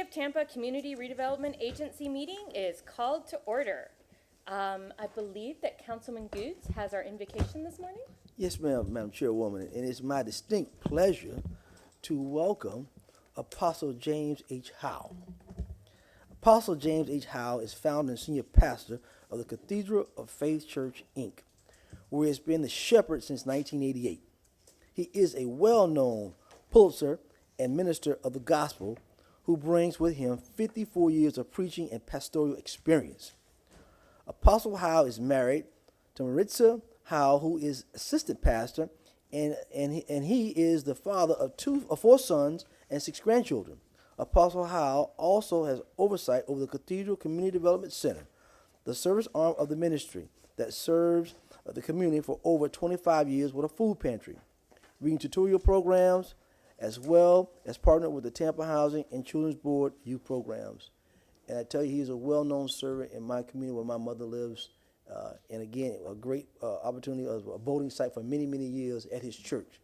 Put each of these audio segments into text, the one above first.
of Tampa Community Redevelopment Agency meeting is called to order. I believe that Councilman Goods has our invocation this morning. Yes, ma'am, Madam Chairwoman, and it's my distinct pleasure to welcome Apostle James H. Howe. Apostle James H. Howe is founder and senior pastor of the Cathedral of Faith Church, Inc., where he has been the shepherd since 1988. He is a well-known Pulitzer and minister of the gospel who brings with him 54 years of preaching and pastoral experience. Apostle Howe is married to Maritza Howe, who is assistant pastor, and he is the father of four sons and 6 grandchildren. Apostle Howe also has oversight over the Cathedral Community Development Center, the service arm of the ministry that serves the community for over 25 years with a food pantry, reading tutorial programs, as well as partnered with the Tampa Housing and Children's Board youth programs. And I tell you, he's a well-known servant in my community where my mother lives. And again, a great opportunity of a voting site for many, many years at his church.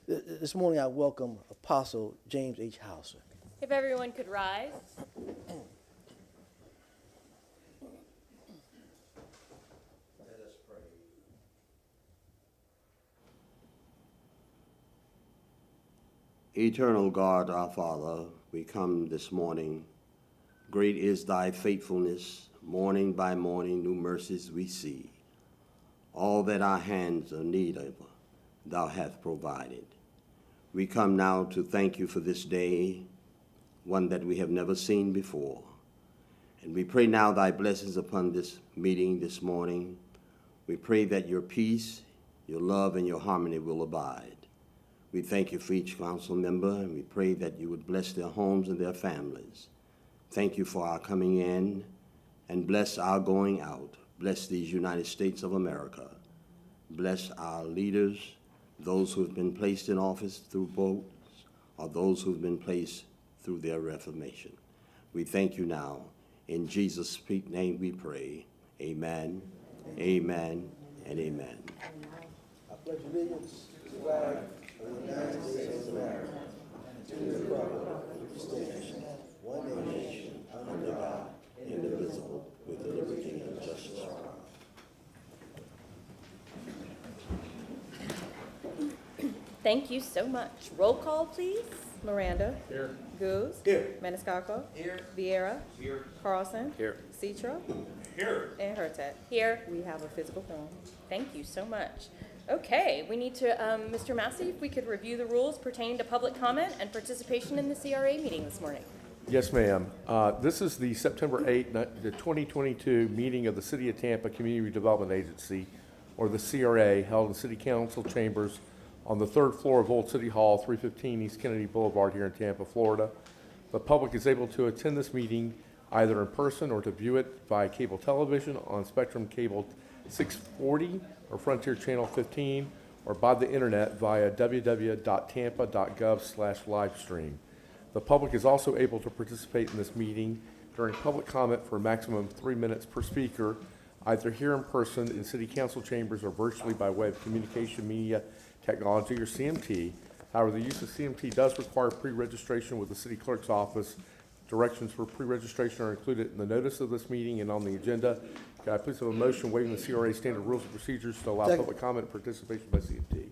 This morning, I welcome Apostle James H. Howe. If everyone could rise. Let us pray. Eternal God, our Father, we come this morning. Great is thy faithfulness. Morning by morning, new mercies we see. All that our hands are in need of, thou hast provided. We come now to thank you for this day, one that we have never seen before. And we pray now thy blessings upon this meeting this morning. We pray that your peace, your love, and your harmony will abide. We thank you for each council member, and we pray that you would bless their homes and their families. Thank you for our coming in, and bless our going out. Bless these United States of America. Bless our leaders, those who have been placed in office through votes, or those who have been placed through their reformation. We thank you now. In Jesus' name we pray. Amen, amen, and amen. I pledge allegiance to the flag of the United States of America, to the republic which stands one nation under God, Indivisible, with liberty and justice for all. Thank you so much. Roll call, please. Miranda. Here. Goose. Here. Maniscalco. Here. Vieira. Here. Carlson. Here. Citro. Here. And Hurtat. Here. We have a physical quorum. Thank you so much. Okay, we need to, Mr. Massey, if we could review the rules pertaining to public comment and participation in the CRA meeting this morning. Yes, ma'am. This is the September 8th, the 2022 meeting of the City of Tampa Community Development Agency, or the CRA, held in City Council chambers on the 3rd floor of Old City Hall, 315 East Kennedy Boulevard here in Tampa, Florida. The public is able to attend this meeting either in person or to view it via cable television on Spectrum Cable 640 or Frontier Channel 15, or by the internet via www.tampa.gov/livestream. The public is also able to participate in this meeting during public comment for a maximum of 3 minutes per speaker, either here in person in City Council chambers or virtually by way of Communication Media Technology, or CMT. However, the use of CMT does require pre-registration with the City Clerk's office. Directions for pre-registration are included in the notice of this meeting and on the agenda. Can I please have a motion waiving the CRA standard rules and procedures to allow public comment and participation by CMT?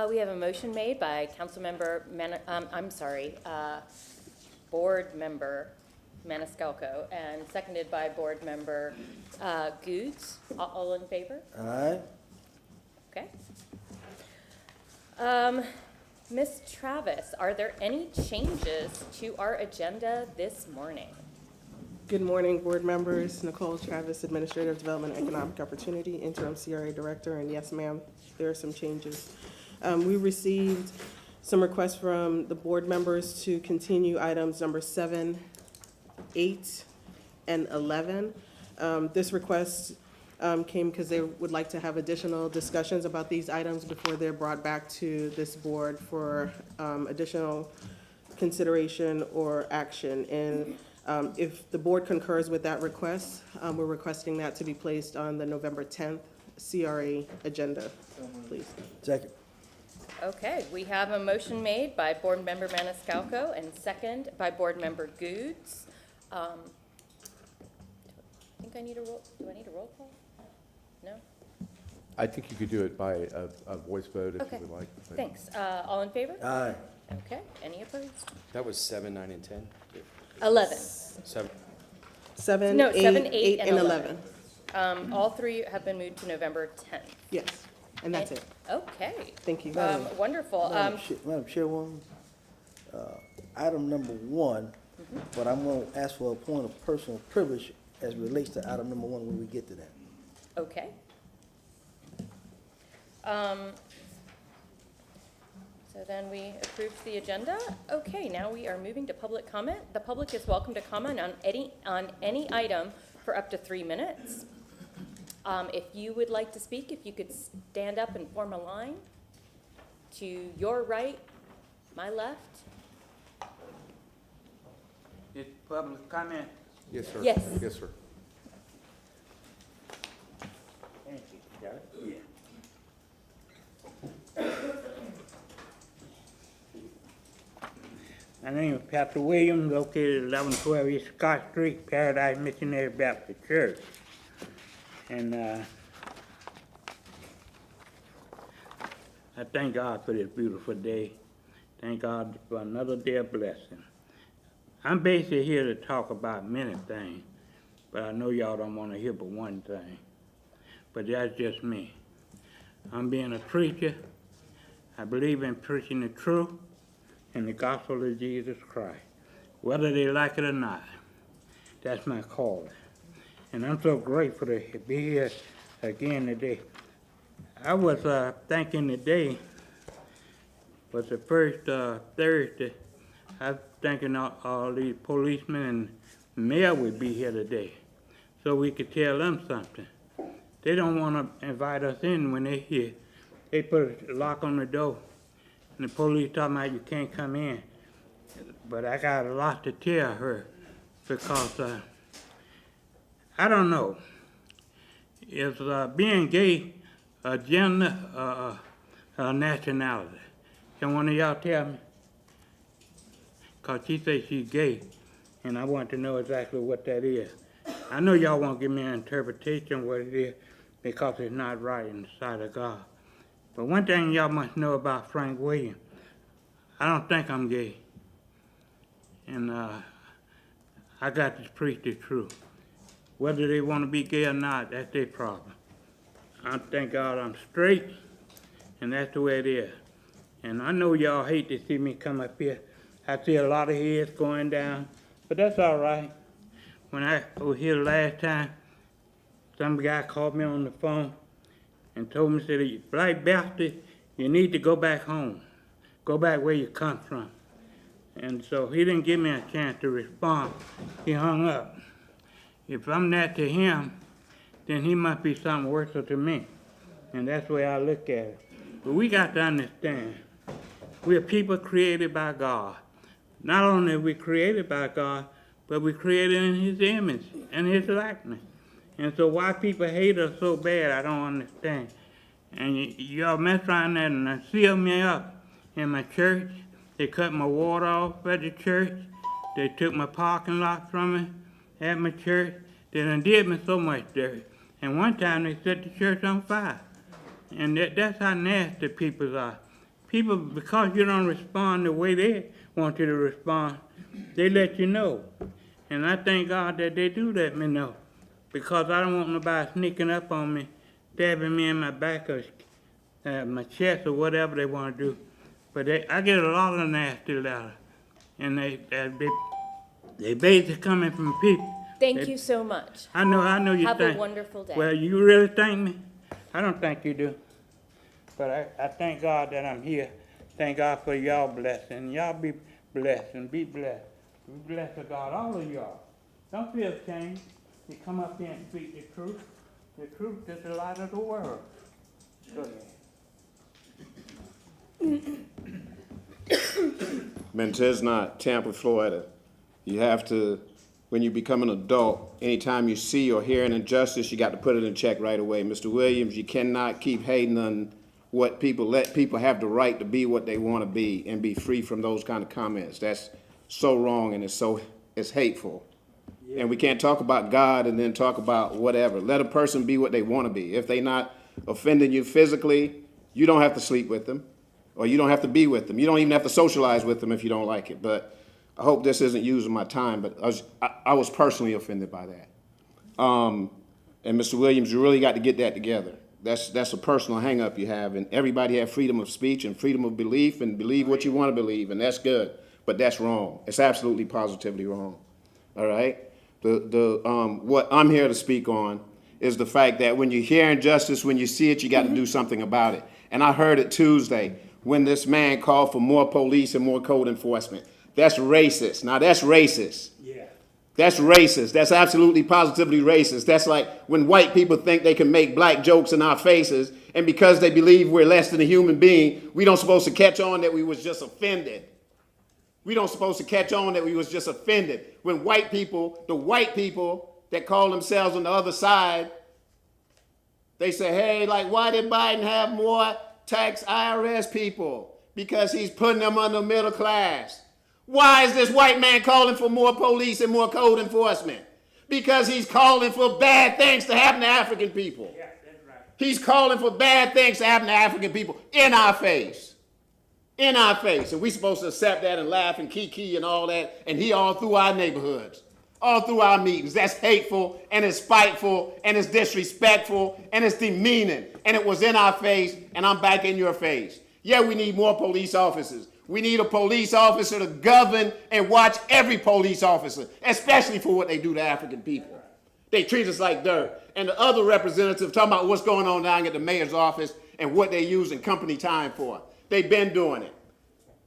We have a motion made by Board Member Maniscalco, and seconded by Board Member Goods. All in favor? Aye. Okay. Ms. Travis, are there any changes to our agenda this morning? Good morning, board members. Nicole Travis, Administrative Development and Economic Opportunity, Interim CRA Director, and yes, ma'am, there are some changes. We received some requests from the board members to continue items number 7, 8, and 11. This request came because they would like to have additional discussions about these items before they're brought back to this board for additional consideration or action. And if the board concurs with that request, we're requesting that to be placed on the November 10th CRA agenda, please. Second. Okay, we have a motion made by Board Member Maniscalco and second by Board Member Goods. I think I need a roll, do I need a roll call? No? I think you could do it by a voice vote if Okay, you would like. thanks. All in favor? Aye. Okay, any opposed? That was 7, 9, and 10? 11. 7. 7, No, 8, 7, 8, and 11. All three have been moved to November 10th. Yes, and that's it. Okay, Thank you. wonderful. Madam Chairwoman, item number 1, but I'm going to ask for a point of personal privilege as it relates to item number 1 when we get to that. Okay. So then we approved the agenda. Okay, now we are moving to public comment. The public is welcome to comment on any item for up to 3 minutes. If you would like to speak, if you could stand up and form a line to your right, my left. It's public comment. Yes, sir. Yes. Yes, sir. Thank you. Got it? Yeah. My name is Pastor Williams, located at 1112 East Scott Street, Paradise Missionary Baptist Church. And I thank God for this beautiful day. Thank God for another day of blessing. I'm basically here to talk about many things, but I know y'all don't want to hear but one thing. But that's just me. I'm being a preacher. I believe in preaching the truth and the gospel of Jesus Christ, whether they like it or not. That's my calling. And I'm so grateful to be here again today. I was thinking today was the first Thursday. I was thinking all these policemen and mayor would be here today so we could tell them something. They don't want to invite us in when they're here. They put a lock on the door, and the police talking about you can't come in. But I got a lot to tell her because I don't know. Is being gay a gender, a nationality? Can one of y'all tell me? Because she says she's gay, and I want to know exactly what that is. I know y'all won't give me an interpretation of what it is because it's not right in the sight of God. But one thing y'all must know about Frank Williams, I don't think I'm gay. And I got to preach the truth. Whether they want to be gay or not, that's their problem. I thank God I'm straight, and that's the way it is. And I know y'all hate to see me come up here. I see a lot of heads going down, but that's all right. When I was here last time, some guy called me on the phone and told me, said, "Black bastard, you need to go back home. Go back where you come from." And so he didn't give me a chance to respond. He hung up. If I'm that to him, then he must be something worse to me. And that's the way I look at it. But we got to understand, we're people created by God. Not only are we created by God, but we're created in His image and His likeness. And so why people hate us so bad, I don't understand. And y'all mess around there and seal me up in my church. They cut my water off at the church. They took my parking lot from me at my church. They done did me so much dirt. And one time they set the church on fire. And that's how nasty people are. People, because you don't respond the way they want you to respond, they let you know. And I thank God that they do let me know. Because I don't want nobody sneaking up on me, stabbing me in my back or my chest or whatever they want to do. But I get a lot of nasty letters. And they basically coming from people. Thank you so much. I know you Have think. a wonderful day. Well, you really thank me? I don't think you do. But I thank God that I'm here. Thank God for y'all blessing. Y'all be blessed and be blessed. Be blessed to God, all of y'all. Don't feel ashamed. You come up here and speak the truth. The truth is the light of the world. Go ahead. Montesna, Tampa, Florida. You have to, when you become an adult, anytime you see or hear an injustice, you got to put it in check right away. Mr. Williams, you cannot keep hating on what people, let people have the right to be what they want to be and be free from those kind of comments. That's so wrong, and it's hateful. And we can't talk about God and then talk about whatever. Let a person be what they want to be. If they not offending you physically, you don't have to sleep with them, or you don't have to be with them. You don't even have to socialize with them if you don't like it. But I hope this isn't using my time, but I was personally offended by that. And Mr. Williams, you really got to get that together. That's a personal hang-up you have, and everybody have freedom of speech and freedom of belief and believe what you want to believe, and that's good. But that's wrong. It's absolutely positively wrong. All right? What I'm here to speak on is the fact that when you hear injustice, when you see it, you got to do something about it. And I heard it Tuesday when this man called for more police and more code enforcement. That's racist. Now that's racist. Yeah. That's racist. That's absolutely positively racist. That's like when white people think they can make black jokes in our faces, and because they believe we're less than a human being, we don't supposed to catch on that we was just offended. We don't supposed to catch on that we was just offended. When white people, the white people that call themselves on the other side, they say, hey, like, why did Biden have more tax IRS people? Because he's putting them under middle class. Why is this white man calling for more police and more code enforcement? Because he's calling for bad things to happen to African people. Yeah, that's right. He's calling for bad things to happen to African people in our face. In our face. And we're supposed to accept that and laugh and kiki and all that, and he all through our neighborhoods, all through our meetings. That's hateful, and it's spiteful, and it's disrespectful, and it's demeaning. And it was in our face, and I'm back in your face. Yeah, we need more police officers. We need a police officer to govern and watch every police officer, especially for what they do to African people. They treat us like dirt. And the other representative talking about what's going on down at the mayor's office and what they using company time for. They've been doing it.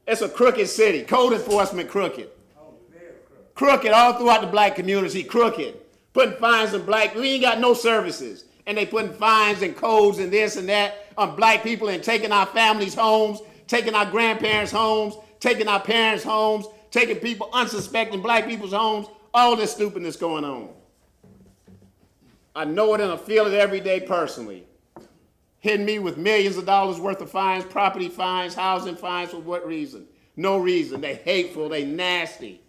It's a crooked city. Code enforcement crooked. Crooked all throughout the black community, crooked. Putting fines on black, we ain't got no services. And they putting fines and codes and this and that on black people and taking our families' homes, taking our grandparents' homes, taking our parents' homes, taking people, unsuspecting black people's homes, all this stupidness going on. I know it and I feel it every day personally. Hitting me with millions of dollars worth of fines, property fines, housing fines, for what reason? No reason. They hateful, they nasty.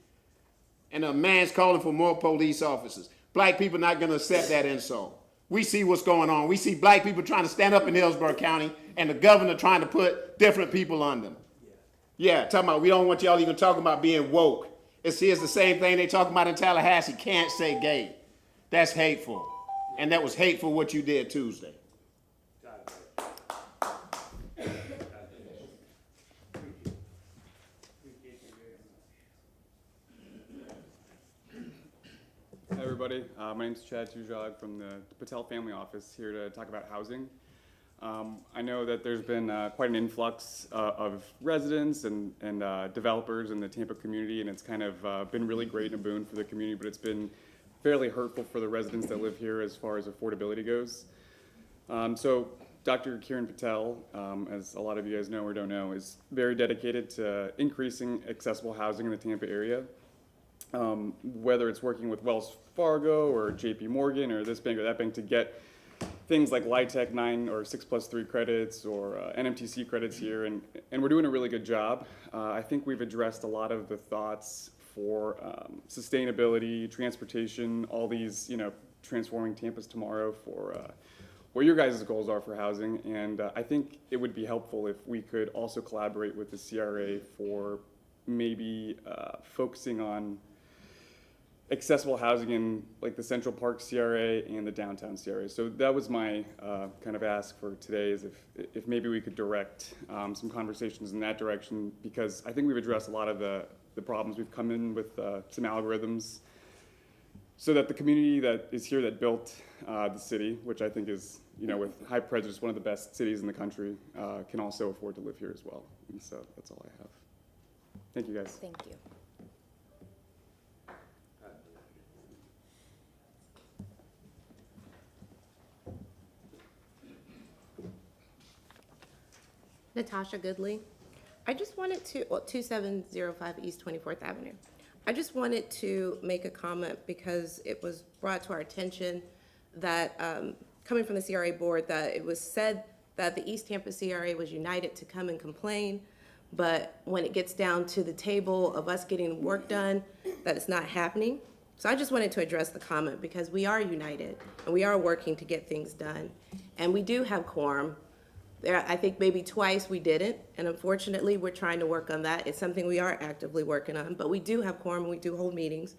And a man's calling for more police officers. Black people not gonna accept that insult. We see what's going on. We see black people trying to stand up in Hillsborough County and the governor trying to put different people on them. Yeah, talking about we don't want y'all even talking about being woke. Here's the same thing they talking about in Tallahassee. Can't say gay. That's hateful. And that was hateful what you did Tuesday. Hi everybody, my name is Chad Tujag from the Patel Family Office, here to talk about housing. I know that there's been quite an influx of residents and developers in the Tampa community, and it's kind of been really great and a boon for the community, but it's been fairly hurtful for the residents that live here as far as affordability goes. So Dr. Kiran Patel, as a lot of you guys know or don't know, is very dedicated to increasing accessible housing in the Tampa area. Whether it's working with Wells Fargo or JP Morgan or this bank or that bank to get things like LIHTC 9 or 6+3 credits or NMTC credits here, and we're doing a really good job. I think we've addressed a lot of the thoughts for sustainability, transportation, all these, transforming Tampa's tomorrow for what your guys' goals are for housing, and I think it would be helpful if we could also collaborate with the CRA for maybe focusing on accessible housing in like the Central Park CRA and the downtown CRA. So that was my kind of ask for today, is if maybe we could direct some conversations in that direction, because I think we've addressed a lot of the problems. We've come in with some algorithms so that the community that is here that built the city, which I think is, with high prejudice, one of the best cities in the country, can also afford to live here as well. And so that's all I have. Thank you guys. Thank you. Natasha Goodley. I just wanted to, 2705 East 24th Avenue. I just wanted to make a comment because it was brought to our attention that, coming from the CRA board, that it was said that the East Tampa CRA was united to come and complain, but when it gets down to the table of us getting work done, that it's not happening. So I just wanted to address the comment because we are united and we are working to get things done. And we do have quorum. There, I think maybe twice we didn't, and unfortunately, we're trying to work on that. It's something we are actively working on, but we do have quorum and we do hold meetings.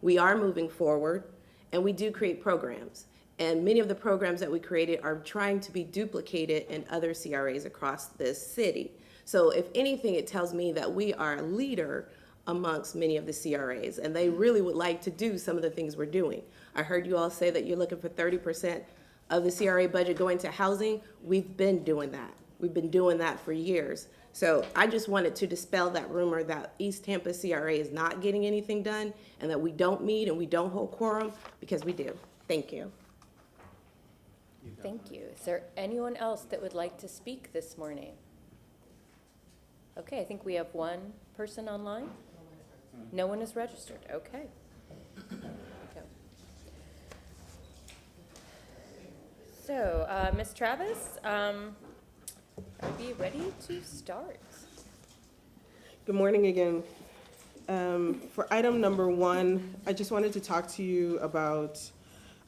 We are moving forward, and we do create programs. And many of the programs that we created are trying to be duplicated in other CRAs across this city. So if anything, it tells me that we are a leader amongst many of the CRAs, and they really would like to do some of the things we're doing. I heard you all say that you're looking for 30% of the CRA budget going to housing. We've been doing that. We've been doing that for years. So I just wanted to dispel that rumor that East Tampa CRA is not getting anything done and that we don't meet and we don't hold quorum, because we do. Thank you. Thank you. Is there anyone else that would like to speak this morning? Okay, I think we have one person online. No one is registered. Okay. So, Ms. Travis, are we ready to start? Good morning again. For item number 1, I just wanted to talk to you about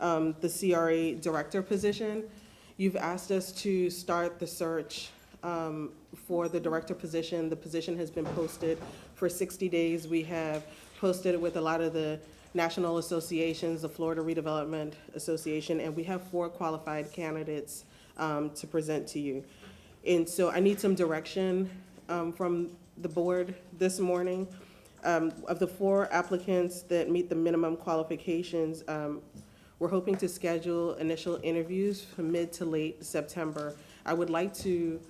the CRA director position. You've asked us to start the search for the director position. The position has been posted for 60 days. We have posted it with a lot of the national associations, the Florida Redevelopment Association, and we have 4 qualified candidates to present to you. And so I need some direction from the board this morning. Of the 4 applicants that meet the minimum qualifications, we're hoping to schedule initial interviews from mid to late September. I would like to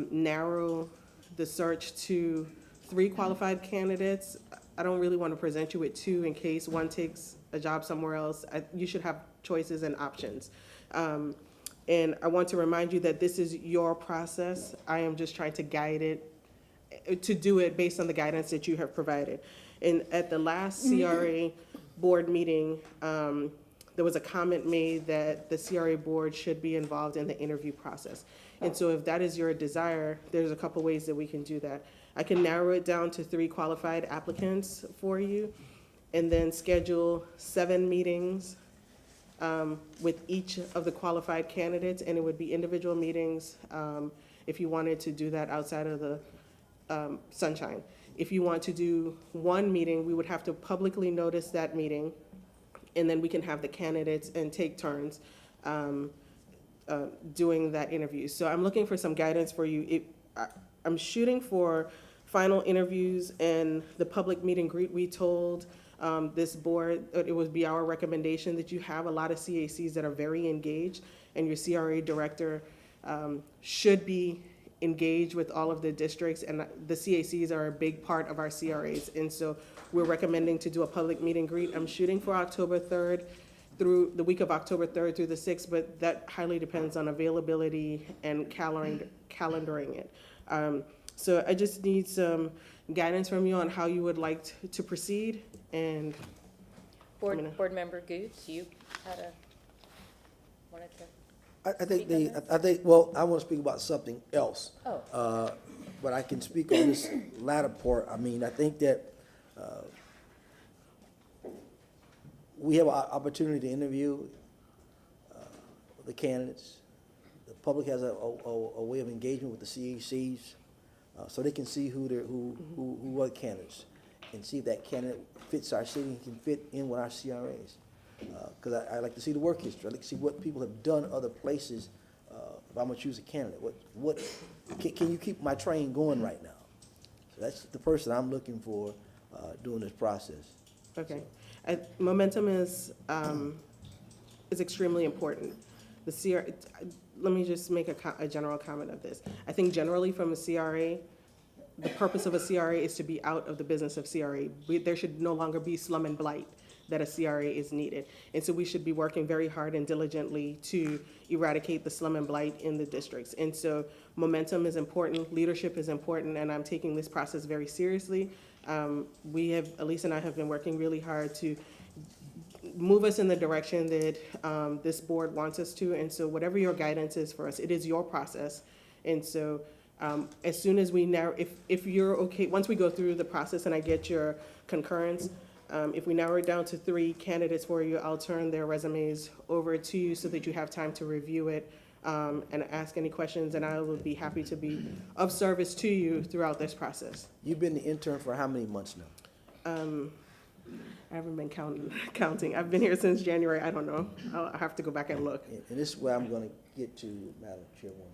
narrow the search to 3 qualified candidates. I don't really want to present you with 2 in case one takes a job somewhere else. You should have choices and options. And I want to remind you that this is your process. I am just trying to guide it, to do it based on the guidance that you have provided. And at the last CRA board meeting, there was a comment made that the CRA board should be involved in the interview process. And so if that is your desire, there's a couple ways that we can do that. I can narrow it down to 3 qualified applicants for you, and then schedule 7 meetings with each of the qualified candidates, and it would be individual meetings if you wanted to do that outside of the sunshine. If you want to do 1 meeting, we would have to publicly notice that meeting, and then we can have the candidates and take turns doing that interview. So I'm looking for some guidance for you. I'm shooting for final interviews and the public meet and greet. We told this board, it would be our recommendation that you have a lot of CACs that are very engaged, and your CRA director should be engaged with all of the districts, and the CACs are a big part of our CRAs, and so we're recommending to do a public meet and greet. I'm shooting for October 3rd through the week of October 3rd through the 6th, but that highly depends on availability and calendaring it. So I just need some guidance from you on how you would like to proceed. And Board Member Goods, you wanted to. I think, well, I want to speak about something else. Oh. But I can speak on this latter part. I mean, I think that we have an opportunity to interview the candidates. The public has a way of engagement with the CACs, so they can see who are candidates, and see if that candidate fits our city and can fit in with our CRAs. Because I like to see the work history. I like to see what people have done other places. If I'm gonna choose a candidate, what can you keep my train going right now? So that's the person I'm looking for during this process. okay, momentum is extremely important. The CRA. Let me just make a general comment of this. I think generally from a CRA, the purpose of a CRA is to be out of the business of CRA. There should no longer be slum and blight that a CRA is needed. And so we should be working very hard and diligently to eradicate the slum and blight in the districts. And so momentum is important, leadership is important, and I'm taking this process very seriously. Elise and I have been working really hard to move us in the direction that this board wants us to. And so whatever your guidance is for us, it is your process. And so as soon as we narrow, if you're okay, once we go through the process and I get your concurrence, if we narrow it down to 3 candidates for you, I'll turn their resumes over to you so that you have time to review it and ask any questions, and I will be happy to be of service to you throughout this process. You've been the intern for how many months now? I haven't been counting. I've been here since January. I don't know. I'll have to go back and look. And this is where I'm going to get to, Madam Chairwoman.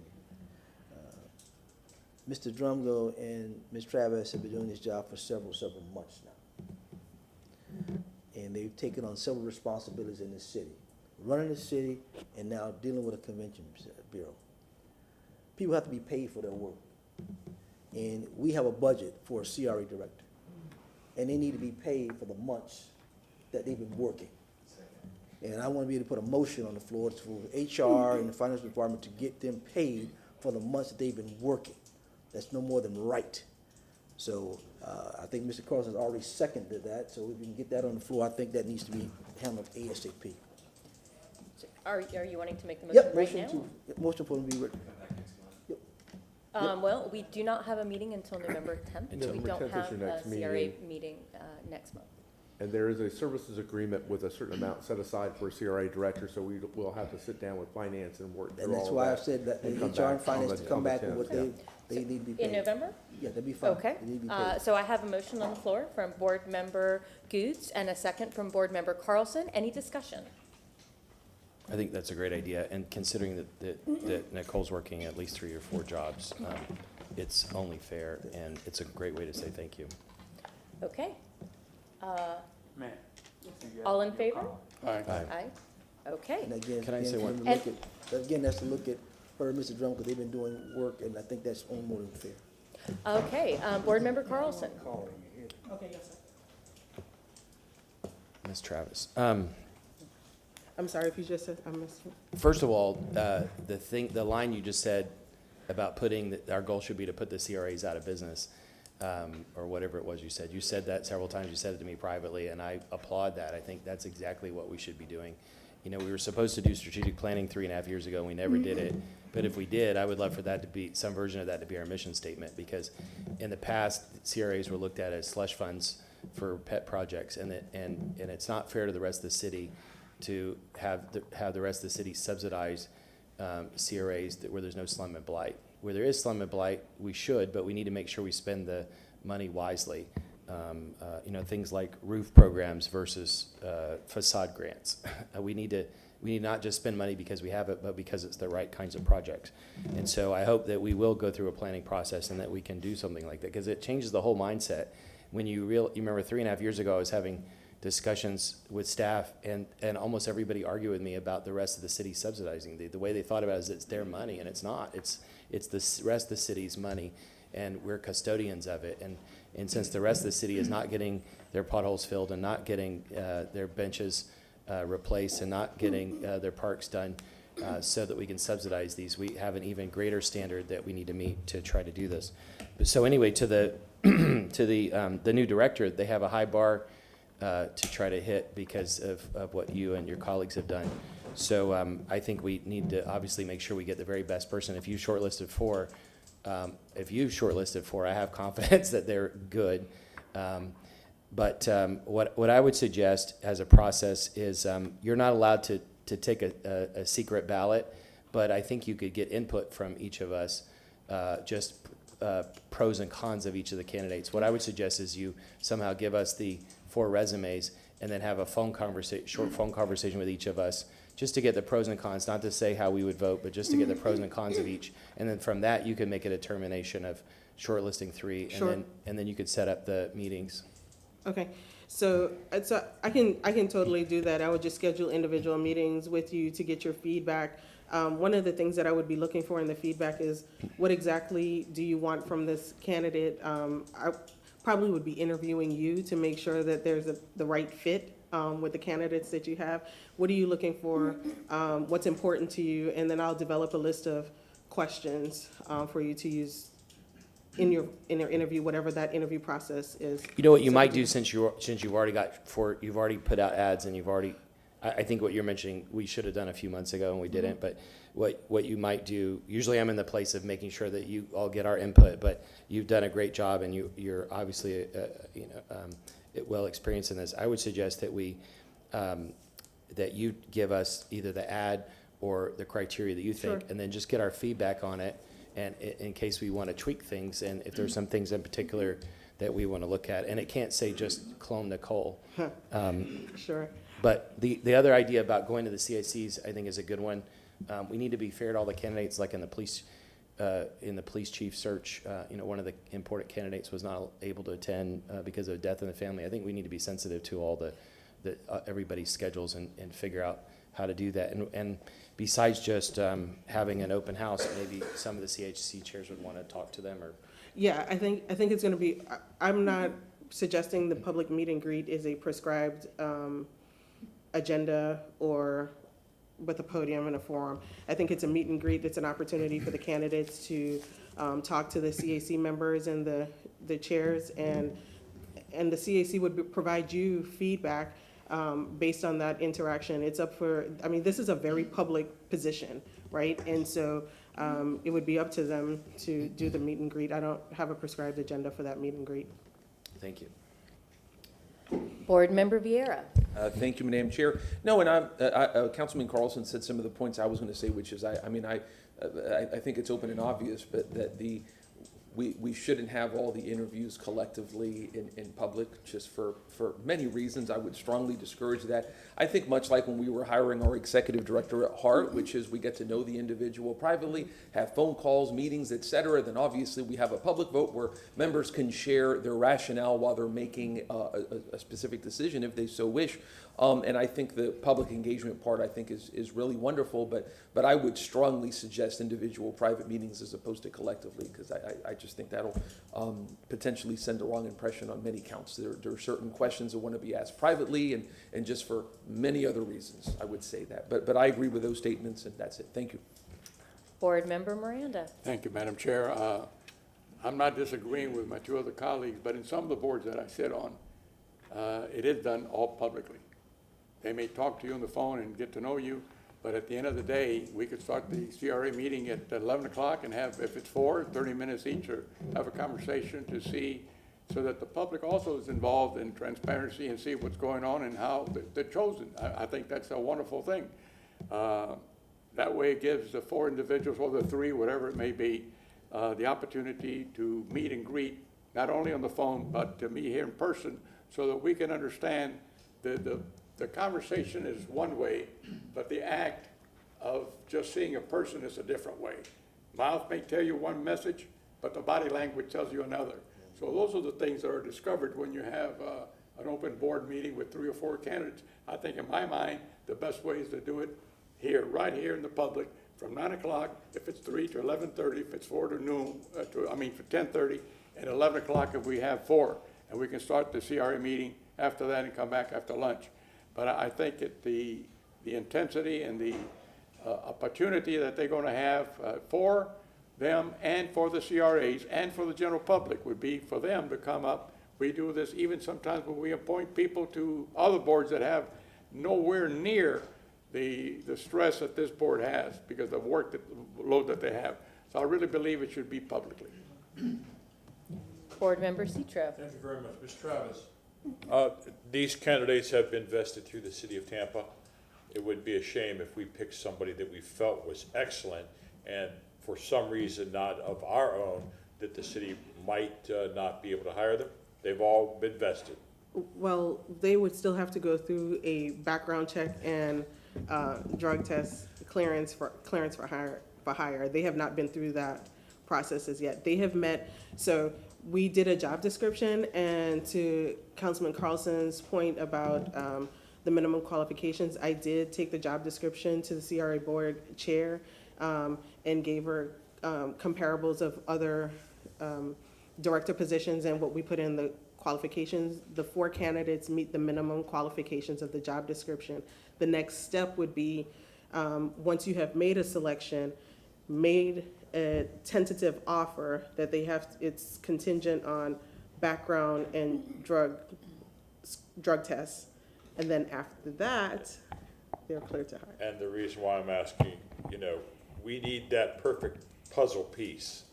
Mr. Drumgo and Ms. Travis have been doing this job for several months now. And they've taken on several responsibilities in the city, running the city and now dealing with a convention bureau. People have to be paid for their work. And we have a budget for a CRA director. And they need to be paid for the months that they've been working. And I want to be able to put a motion on the floor for HR and the finance department to get them paid for the months that they've been working. That's no more than right. So I think Mr. Carlson has already seconded that, so if we can get that on the floor, I think that needs to be handled ASAP. Are you wanting to make the motion Yep, right motion now? motion for them to be written. Yep. Well, we do not have a meeting until November 10th. We November don't 10th is have your a next CRA meeting. meeting next month. And there is a services agreement with a certain amount set aside for a CRA director, so we will have to sit down with finance and work through And all that's of why that. I've said that the and come HR and back finance on to the- come on the back with 10th, what they need to be paid. In November? Yeah, that'd be fine. Okay. They need to be paid. So I have a motion on the floor from Board Member Goods and a second from Board Member Carlson. Any discussion? I think that's a great idea, and considering that Nicole's working at least 3 or 4 jobs, it's only fair, and it's a great way to say thank you. Okay. Man. All in favor? Aye. Aye. Okay. And again, Can I again, say for one- them to look at- again, that's to look at her and Mr. Drum, because they've been doing work, and I think that's only more than fair. Okay, Board Member Carlson. Okay, yes, sir. Ms. Travis. I'm sorry if you just said, I missed it. First of all, the line you just said about our goal should be to put the CRAs out of business, or whatever it was you said. You said that several times. You said it to me privately, and I applaud that. I think that's exactly what we should be doing. You know, we were supposed to do strategic planning 3.5 years ago. We never did it. But if we did, I would love for that to be, some version of that to be our mission statement, because in the past, CRAs were looked at as slush funds for pet projects, and it's not fair to the rest of the city to have the rest of the city subsidize CRAs where there's no slum and blight. Where there is slum and blight, we should, but we need to make sure we spend the money wisely. You know, things like roof programs versus facade grants. We need to not just spend money because we have it, but because it's the right kinds of projects. And so I hope that we will go through a planning process and that we can do something like that, because it changes the whole mindset. When you remember 3.5 years ago, I was having discussions with staff, and almost everybody argued with me about the rest of the city subsidizing. The way they thought about it is it's their money, and it's not. It's the rest of the city's money, and we're custodians of it. And since the rest of the city is not getting their potholes filled and not getting their benches replaced and not getting their parks done so that we can subsidize these, we have an even greater standard that we need to meet to try to do this. So anyway, to the the new director, they have a high bar to try to hit because of what you and your colleagues have done. So I think we need to obviously make sure we get the very best person. If you shortlisted 4, I have confidence that they're good. But what I would suggest as a process is you're not allowed to take a secret ballot, but I think you could get input from each of us, just pros and cons of each of the candidates. What I would suggest is you somehow give us the 4 resumes and then have a short phone conversation with each of us, just to get the pros and cons, not to say how we would vote, but just to get the pros and cons of each. And then from that, you can make a determination of shortlisting 3, Sure. and then you could set up the meetings. Okay, so I can totally do that. I would just schedule individual meetings with you to get your feedback. One of the things that I would be looking for in the feedback is what exactly do you want from this candidate? I probably would be interviewing you to make sure that there's the right fit with the candidates that you have. What are you looking for? What's important to you? And then I'll develop a list of questions for you to use in your interview, whatever that interview process is. You know what you might do, since you've already got 4, you've already put out ads and you've already I think what you're mentioning, we should have done a few months ago and we didn't, but what you might do, usually I'm in the place of making sure that you all get our input, but you've done a great job and you're obviously, well experienced in this. I would suggest that that you give us either the ad or the criteria that you think, Sure. and then just get our feedback on it, and in case we want to tweak things, and if there's some things in particular that we want to look at. And it can't say just clone Nicole. Sure. But the other idea about going to the CICs, I think, is a good one. We need to be fair to all the candidates, like in the police chief search. One of the important candidates was not able to attend because of a death in the family. I think we need to be sensitive to all everybody's schedules and figure out how to do that. And besides just having an open house, maybe some of the CHC chairs would want to talk to them or. Yeah, I think it's going to be. I'm not suggesting the public meet and greet is a prescribed agenda or with a podium and a forum. I think it's a meet and greet. It's an opportunity for the candidates to talk to the CAC members and the chairs, and the CAC would provide you feedback based on that interaction. It's up for. I mean, this is a very public position, right? And so it would be up to them to do the meet and greet. I don't have a prescribed agenda for that meet and greet. Thank you. Board Member Vieira. Thank you, Madam Chair. No, and Councilman Carlson said some of the points I was going to say, which is, I think it's open and obvious, but that we shouldn't have all the interviews collectively in public, just for many reasons. I would strongly discourage that. I think much like when we were hiring our executive director at Hart, which is we get to know the individual privately, have phone calls, meetings, et cetera. Then obviously we have a public vote where members can share their rationale while they're making a specific decision if they so wish. And I think the public engagement part, I think, is really wonderful, but I would strongly suggest individual private meetings as opposed to collectively, because I just think that'll potentially send the wrong impression on many counts. There are certain questions that want to be asked privately and just for many other reasons, I would say that. But I agree with those statements, and that's it. Thank you. Board Member Miranda. Thank you, Madam Chair. I'm not disagreeing with my two other colleagues, but in some of the boards that I sit on, it is done all publicly. They may talk to you on the phone and get to know you, but at the end of the day, we could start the CRA meeting at 11 o'clock and have, if it's 30 minutes each, or have a conversation to see, so that the public also is involved in transparency and see what's going on and how they're chosen. I think that's a wonderful thing. That way it gives the 4 individuals, or the 3, whatever it may be, the opportunity to meet and greet, not only on the phone, but to meet here in person, so that we can understand the conversation is one way, but the act of just seeing a person is a different way. Mouth may tell you one message, but the body language tells you another. So those are the things that are discovered when you have an open board meeting with 3 or 4 candidates. I think in my mind, the best way is to do it here, right here in the public, from 9 o'clock, if it's 3 to 11:30, if it's 4 to noon, for 10:30, and 11 o'clock if we have 4. And we can start the CRA meeting after that and come back after lunch. But I think that the intensity and the opportunity that they're going to have for them and for the CRAs and for the general public would be for them to come up. We do this even sometimes when we appoint people to other boards that have nowhere near the stress that this board has because of the load that they have. So I really believe it should be publicly. Board Member Citro. Thank you very much. Mr. Travis. These candidates have been vested through the city of Tampa. It would be a shame if we picked somebody that we felt was excellent and for some reason not of our own that the city might not be able to hire them. They've all been vested. Well, they would still have to go through a background check and drug test clearance for hire. They have not been through that process as yet. They have met, so we did a job description, and to Councilman Carlson's point about the minimum qualifications, I did take the job description to the CRA board chair and gave her comparables of other director positions and what we put in the qualifications. The 4 candidates meet the minimum qualifications of the job description. The next step would be, once you have made a selection, made a tentative offer that they have, it's contingent on background and drug tests. And then after that, They're clear to hire. And the reason why I'm asking, you know, we need that perfect puzzle piece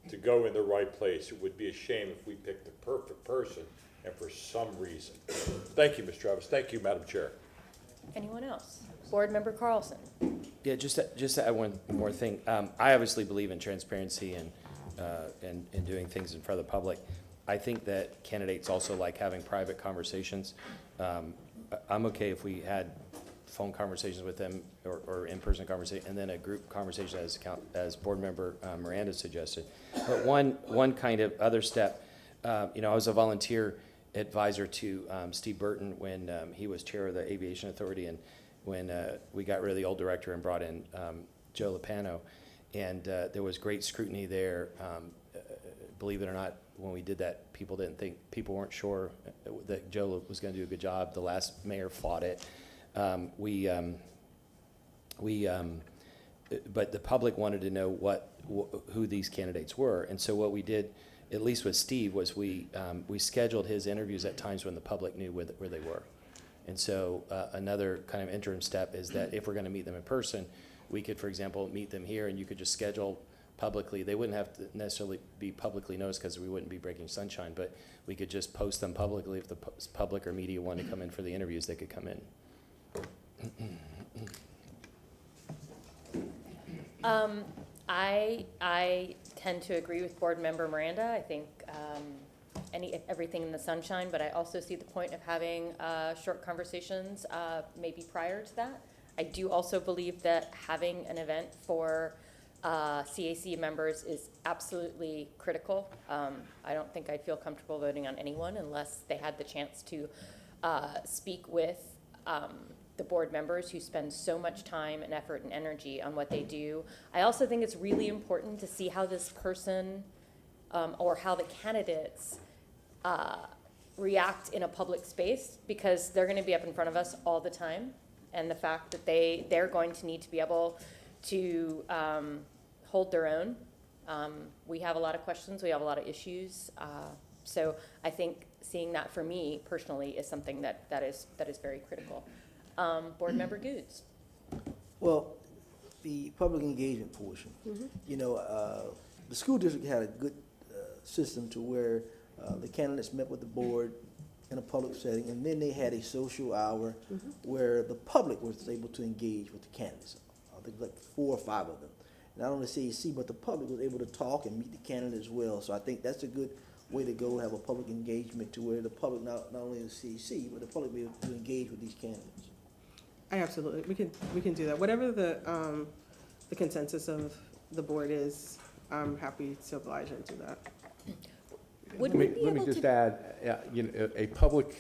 to go in the right place. It would be a shame if we picked the perfect person and for some reason. Thank you, Ms. Travis. Thank you, Madam Chair. Anyone else? Board Member Carlson. Yeah, just to add one more thing. I obviously believe in transparency and doing things in front of the public. I think that candidates also like having private conversations. I'm okay if we had phone conversations with them or in-person conversation, and then a group conversation as Board Member Miranda suggested. But one kind of other step, you know, I was a volunteer advisor to Steve Burton when he was chair of the Aviation Authority, and when we got rid of the old director and brought in Joe Lopano, and there was great scrutiny there. Believe it or not, when we did that, people weren't sure that Joe was going to do a good job. The last mayor fought it. But the public wanted to know who these candidates were, and so what we did, at least with Steve, was we scheduled his interviews at times when the public knew where they were. And so another kind of interim step is that if we're going to meet them in person, we could, for example, meet them here, and you could just schedule publicly. They wouldn't have to necessarily be publicly noticed because we wouldn't be breaking sunshine, but we could just post them publicly. If the public or media wanted to come in for the interviews, they could come in. I tend to agree with Board Member Miranda. I think everything in the sunshine, but I also see the point of having short conversations maybe prior to that. I do also believe that having an event for CAC members is absolutely critical. I don't think I'd feel comfortable voting on anyone unless they had the chance to speak with the board members who spend so much time and effort and energy on what they do. I also think it's really important to see how this person or how the candidates react in a public space, because they're going to be up in front of us all the time, and the fact that they're going to need to be able to hold their own. We have a lot of questions, we have a lot of issues, so I think seeing that for me personally is something that is very critical. Board Member Goods. Well, the public engagement portion, you know, the school district had a good system to where the candidates met with the board in a public setting, and then they had a social hour where the public was able to engage with the candidates. I think like 4 or 5 of them. Not only CAC, but the public was able to talk and meet the candidates as well. So I think that's a good way to go, have a public engagement to where the public, not only the CAC, but the public be able to engage with these candidates. Absolutely, we can do that. Whatever the consensus of the board is, I'm happy to oblige and do that. Would we be Let me able just to? add, you know, a public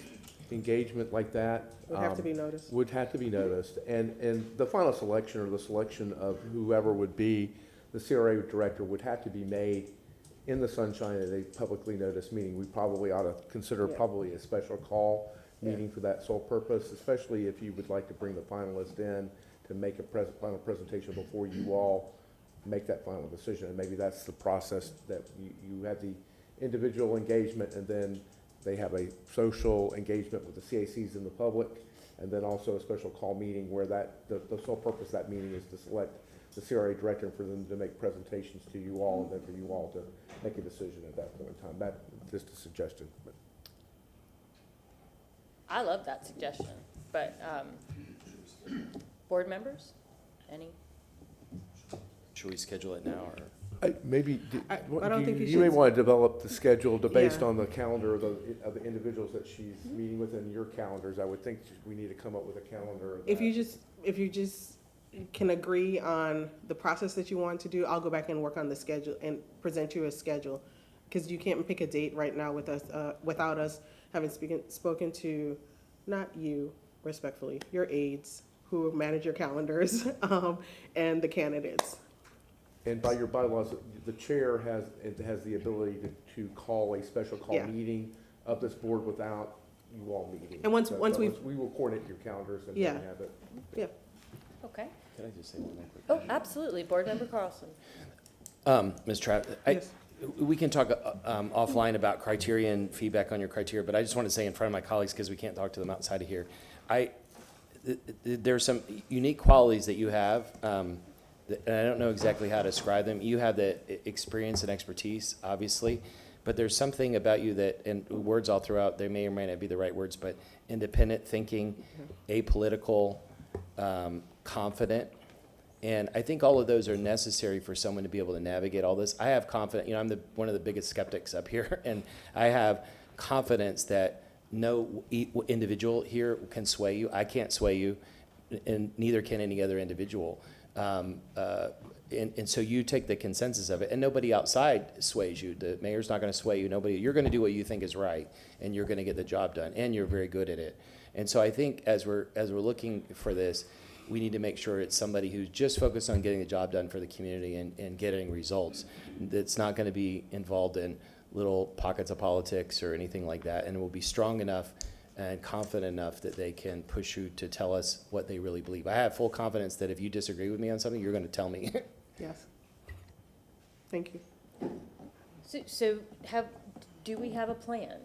engagement like that. Would have to be noticed. Would have to be noticed, and the final selection or the selection of whoever would be the CRA director would have to be made in the sunshine at a publicly noticed meeting. We probably ought to consider probably a special call meeting for that sole purpose, especially if you would like to bring the finalist in to make a final presentation before you all make that final decision. And maybe that's the process, that you have the individual engagement, and then they have a social engagement with the CACs and the public, and then also a special call meeting where the sole purpose of that meeting is to select the CRA director and for them to make presentations to you all, and then for you all to make a decision at that point in time. That, just a suggestion. But. I love that suggestion, but board members, any? Should we schedule it now, or? Maybe, I don't think you may should. want to develop the schedule based Yeah. on the calendar of the individuals that she's meeting with in your calendars. I would think we need to come up with a calendar. If you just can agree on the process that you want to do, I'll go back and work on the schedule and present you a schedule. Because you can't pick a date right now with us, without us having spoken to, not you, respectfully, your aides who manage your calendars, and the candidates. And by your bylaws, the chair has the ability to call a special call meeting of this board without you all meeting. And once we will coordinate your calendars and Yeah. then have it. Yeah. Okay. Can I just say one more quick Oh, absolutely. Board Member Carlson. Ms. Trapp, Yes. we can talk offline about criteria and feedback on your criteria, but I just want to say in front of my colleagues, because we can't talk to them outside of here, there's some unique qualities that you have, and I don't know exactly how to describe them. You have the experience and expertise, obviously, but there's something about you that, and words I'll throw out, they may or may not be the right words, but independent thinking, apolitical, confident. And I think all of those are necessary for someone to be able to navigate all this. I have confidence, you know, I'm one of the biggest skeptics up here, and I have confidence that no individual here can sway you. I can't sway you, and neither can any other individual. And so you take the consensus of it, and nobody outside sways you. The mayor's not going to sway you. Nobody. You're going to do what you think is right, and you're going to get the job done, and you're very good at it. And so I think as we're looking for this, we need to make sure it's somebody who's just focused on getting the job done for the community and getting results. That's not going to be involved in little pockets of politics or anything like that, and will be strong enough and confident enough that they can push you to tell us what they really believe. I have full confidence that if you disagree with me on something, you're going to tell me. Yes. Thank you. So do we have a plan?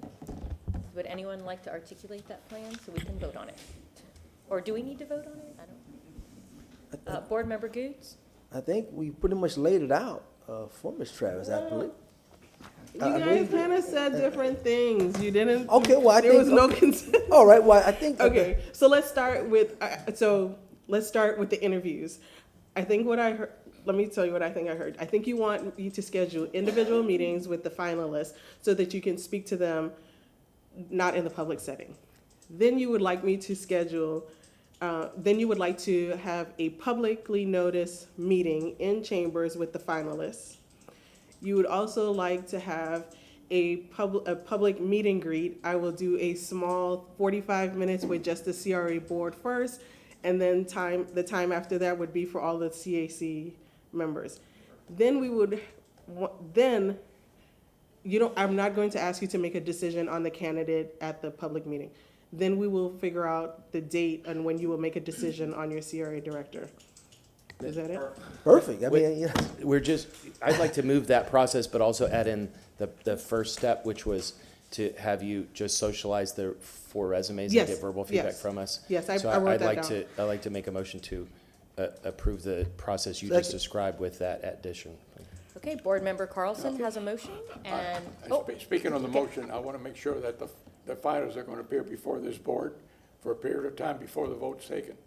Would anyone like to articulate that plan so we can vote on it? Or do we need to vote on it? I don't. Board Member Goods? I think we pretty much laid it out for Ms. Travis, I believe. You guys kind of said different things. You didn't. Okay, well, there was no consent. All right, well, I think. Okay, so let's start with the interviews. I think what I heard. Let me tell you what I think I heard. I think you want me to schedule individual meetings with the finalists so that you can speak to them, not in the public setting. Then you would like me to schedule. Then you would like to have a publicly noticed meeting in chambers with the finalists. You would also like to have a public meet and greet. I will do a small 45 minutes with just the CRA board first, and then the time after that would be for all the CAC members. Then I'm not going to ask you to make a decision on the candidate at the public meeting. Then we will figure out the date and when you will make a decision on your CRA director. Is that it? Perfect. I mean, yeah. I'd like to move that process, but also add in the first step, which was to have you just socialize the 4 resumes and get verbal feedback from us. Yes, I So wrote that down. I'd like to make a motion to approve the process you just described with that addition. Okay, Board Member Carlson has a motion, and, Speaking on the motion, I want to make sure that the finalists are going to appear before this board for a period of time before the vote's taken.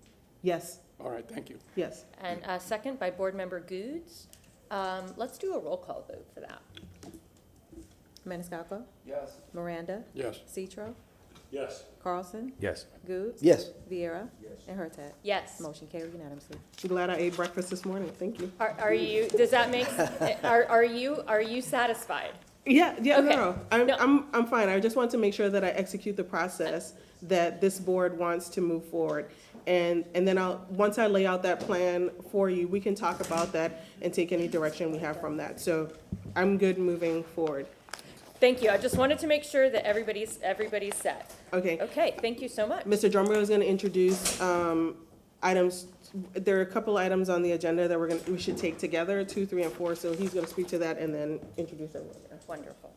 Yes. All right, thank you. Yes. and second by Board Member Goods. Let's do a roll call vote for that. Maniscalco? Yes. Miranda? Yes. Citro? Yes. Carlson? Yes. Goods? Yes. Vieira? And Hurtak? Yes. Motion carried unanimously. I'm glad I ate breakfast this morning. Thank you. Are you, does that make, are you satisfied? Yeah, Okay. no. I'm fine. I just want to make sure that I execute the process that this board wants to move forward. And then once I lay out that plan for you, we can talk about that and take any direction we have from that. So I'm good moving forward. Thank you. I just wanted to make sure that everybody's set. Okay. Okay, thank you so much. Mr. Drummer is going to introduce items. There are a couple items on the agenda that we should take together, 2, 3, and 4. So he's going to speak to that and then introduce everyone. Wonderful.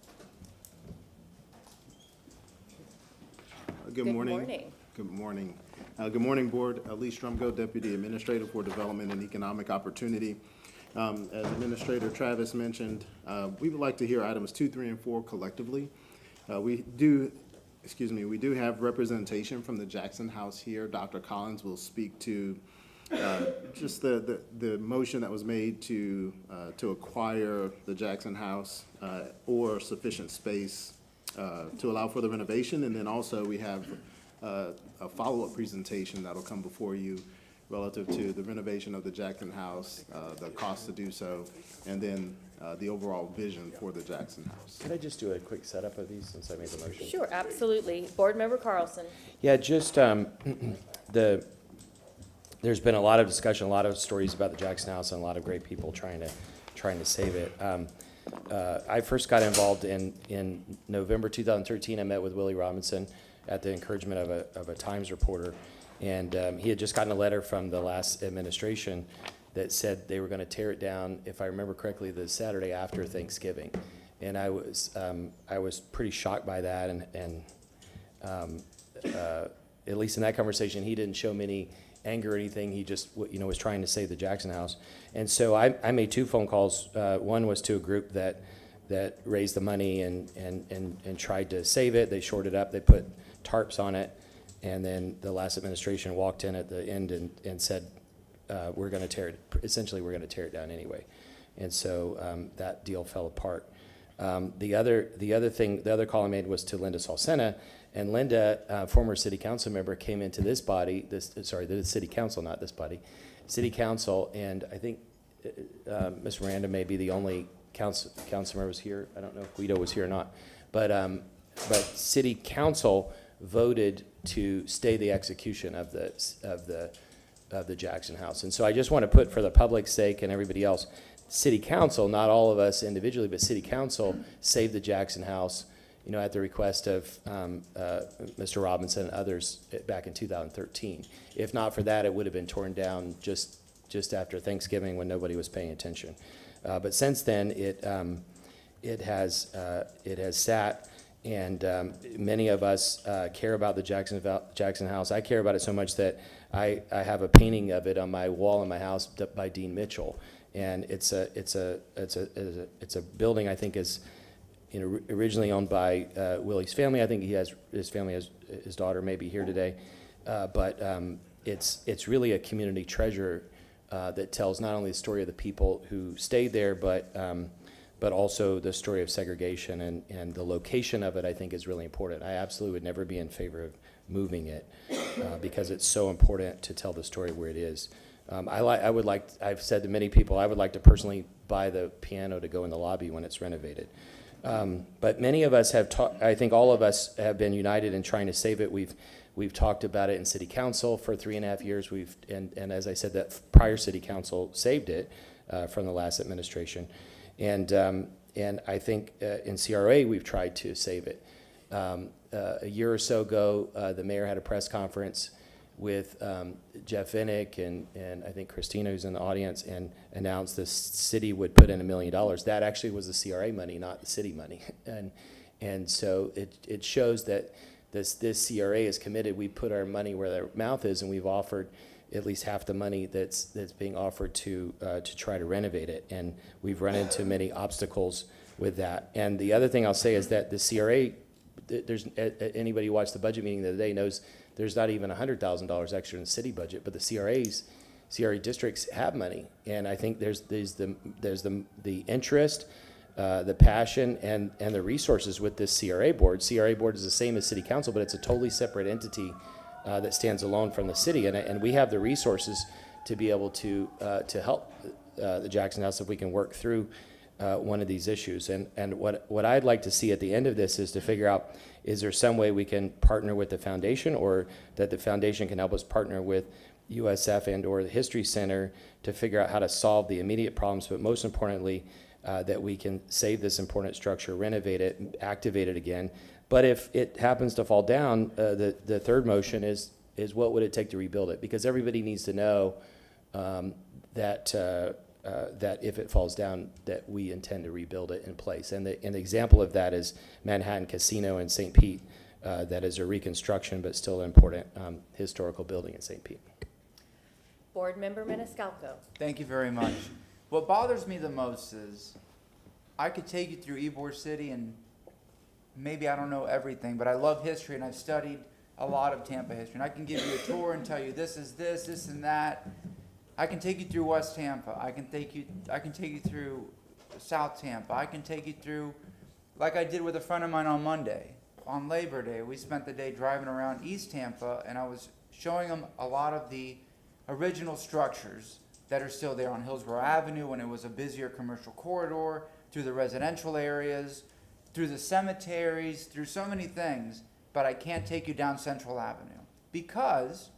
Good morning. Good morning. Good morning, Board. Lee Strumgo, Deputy Administrator for Development and Economic Opportunity. As Administrator Travis mentioned, we would like to hear items 2, 3, and 4 collectively. We do have representation from the Jackson House here. Dr. Collins will speak to just the motion that was made to acquire the Jackson House or sufficient space to allow for the renovation. And then also we have a follow-up presentation that'll come before you relative to the renovation of the Jackson House, the cost to do so, and then the overall vision for the Jackson House. Could I just do a quick setup of these since I made the motion? Sure, absolutely. Board Member Carlson. Yeah, just there's been a lot of discussion, a lot of stories about the Jackson House, and a lot of great people trying to save it. I first got involved in November 2013. I met with Willie Robinson at the encouragement of a Times reporter, and he had just gotten a letter from the last administration that said they were going to tear it down, if I remember correctly, the Saturday after Thanksgiving. And I was pretty shocked by that, and at least in that conversation, he didn't show me any anger or anything. He just, was trying to save the Jackson House. And so I made 2 phone calls. One was to a group that raised the money and tried to save it. They shored it up. They put tarps on it. And then the last administration walked in at the end and said, we're going to tear it down anyway. And so that deal fell apart. The other call I made was to Linda Salsena, and Linda, former city council member, came into this body, the city council, not this body, city council, and I think Ms. Miranda may be the only council member was here. I don't know if Guido was here or not, but city council voted to stay the execution of the Jackson House. And so I just want to put, for the public's sake and everybody else, city council, not all of us individually, but city council saved the Jackson House, at the request of Mr. Robinson and others back in 2013. If not for that, it would have been torn down just after Thanksgiving when nobody was paying attention. But since then, it has sat, and many of us care about the Jackson House. I care about it so much that I have a painting of it on my wall in my house by Dean Mitchell, and it's a building I think is originally owned by Willie's family. I think his family has his daughter may be here today, but it's really a community treasure that tells not only the story of the people who stayed there, but also the story of segregation, and the location of it I think is really important. I absolutely would never be in favor of moving it because it's so important to tell the story where it is. I've said to many people, I would like to personally buy the piano to go in the lobby when it's renovated. But many of us I think all of us have been united in trying to save it. We've talked about it in city council for 3.5 years. And as I said, that prior city council saved it from the last administration. And I think in CRA we've tried to save it. A year or so ago, the mayor had a press conference with Jeff Vinnick and I think Christina, who's in the audience, and announced the city would put in $1 million. That actually was the CRA money, not the city money. And so it shows that this CRA is committed. We put our money where their mouth is, and we've offered at least half the money that's being offered to try to renovate it. And we've run into many obstacles with that. And the other thing I'll say is that the CRA, anybody who watched the budget meeting the other day knows there's not even $100,000 extra in the city budget, but the CRA districts have money. And I think there's the interest, the passion, and the resources with this CRA board. CRA board is the same as city council, but it's a totally separate entity that stands alone from the city, and we have the resources to be able to help the Jackson House if we can work through one of these issues. And what I'd like to see at the end of this is to figure out, is there some way we can partner with the foundation, or that the foundation can help us partner with USF and or the History Center to figure out how to solve the immediate problems, but most importantly, that we can save this important structure, renovate it, activate it again. But if it happens to fall down, the third motion is what would it take to rebuild it? Because everybody needs to know that if it falls down, that we intend to rebuild it in place. And the example of that is Manhattan Casino in St. Pete. That is a reconstruction, but still an important historical building in St. Pete. Board Member Maniscalco. Thank you very much. What bothers me the most is I could take you through Ybor City, and maybe I don't know everything, but I love history, and I've studied a lot of Tampa history. And I can give you a tour and tell you this is this and that. I can take you through West Tampa. I can take you through South Tampa. I can take you through, like I did with a friend of mine on Monday. On Labor Day, we spent the day driving around East Tampa, and I was showing them a lot of the original structures that are still there on Hillsborough Avenue when it was a busier commercial corridor, through the residential areas, through the cemeteries, through so many things, but I can't take you down Central Avenue because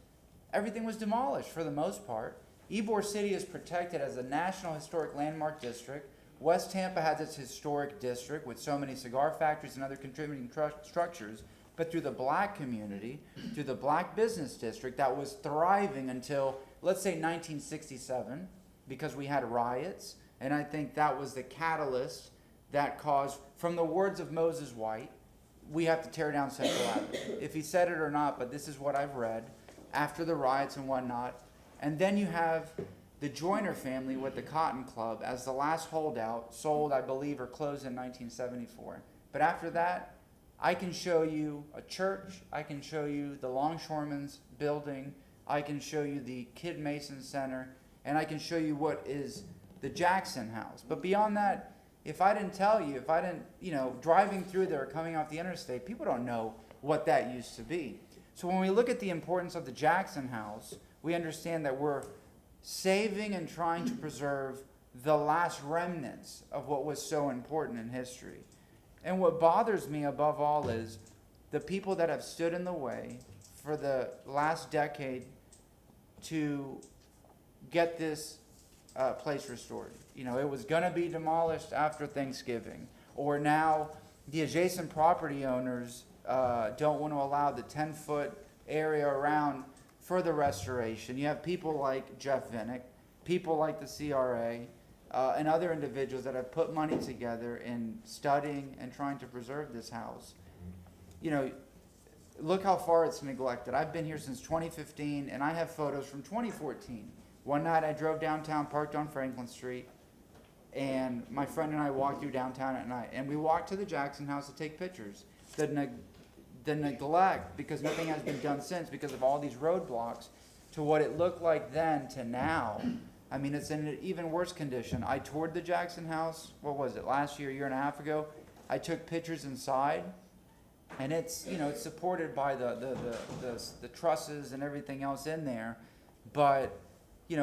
everything was demolished for the most part. Ybor City is protected as a National Historic Landmark District. West Tampa has its historic district with so many cigar factories and other contributing structures, but through the black community, through the black business district that was thriving until, let's say, 1967, because we had riots, and I think that was the catalyst that caused, from the words of Moses White, we have to tear down Central Avenue. If he said it or not, but this is what I've read after the riots and whatnot. And then you have the Joyner family with the Cotton Club as the last holdout, sold, I believe, or closed in 1974. But after that, I can show you a church, I can show you the Longshoremen's building, I can show you the Kid Mason Center, and I can show you what is the Jackson House. But beyond that, if I didn't tell you, if I didn't, driving through there or coming off the interstate, people don't know what that used to be. So when we look at the importance of the Jackson House, we understand that we're saving and trying to preserve the last remnants of what was so important in history. And what bothers me above all is the people that have stood in the way for the last decade to get this place restored. It was going to be demolished after Thanksgiving, or now the adjacent property owners don't want to allow the 10-foot area around for the restoration. You have people like Jeff Vinnick, people like the CRA, and other individuals that have put money together in studying and trying to preserve this house. Look how far it's neglected. I've been here since 2015, and I have photos from 2014. One night I drove downtown, parked on Franklin Street, and my friend and I walked through downtown at night, and we walked to the Jackson House to take pictures. The neglect, because nothing has been done since because of all these roadblocks, to what it looked like then to now, I mean, it's in an even worse condition. I toured the Jackson House, what was it, last year, year and a half ago. I took pictures inside, and it's, it's supported by the trusses and everything else in there, but,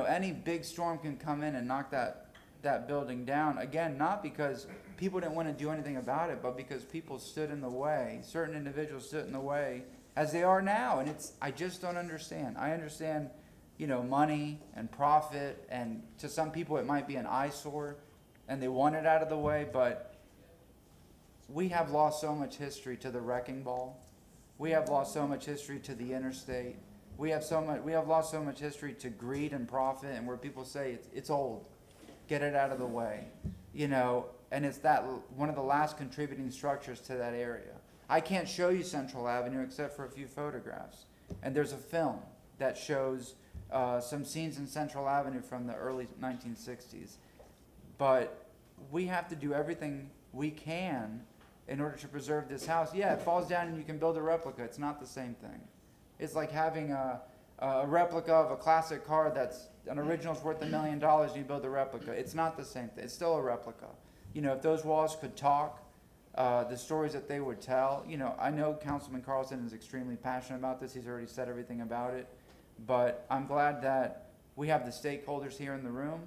any big storm can come in and knock that building down. Again, not because people didn't want to do anything about it, but because people stood in the way. Certain individuals stood in the way, as they are now. And I just don't understand. I understand, money and profit, and to some people it might be an eyesore, and they want it out of the way, but we have lost so much history to the wrecking ball. We have lost so much history to the interstate. We have lost so much history to greed and profit, and where people say it's old. Get it out of the way, and it's that one of the last contributing structures to that area. I can't show you Central Avenue except for a few photographs, and there's a film that shows some scenes in Central Avenue from the early 1960s. But we have to do everything we can in order to preserve this house. Yeah, it falls down and you can build a replica. It's not the same thing. It's like having a replica of a classic car that's an original's worth $1 million and you build a replica. It's not the same thing. It's still a replica. If those walls could talk, the stories that they would tell, I know Councilman Carlson is extremely passionate about this. He's already said everything about it. But I'm glad that we have the stakeholders here in the room,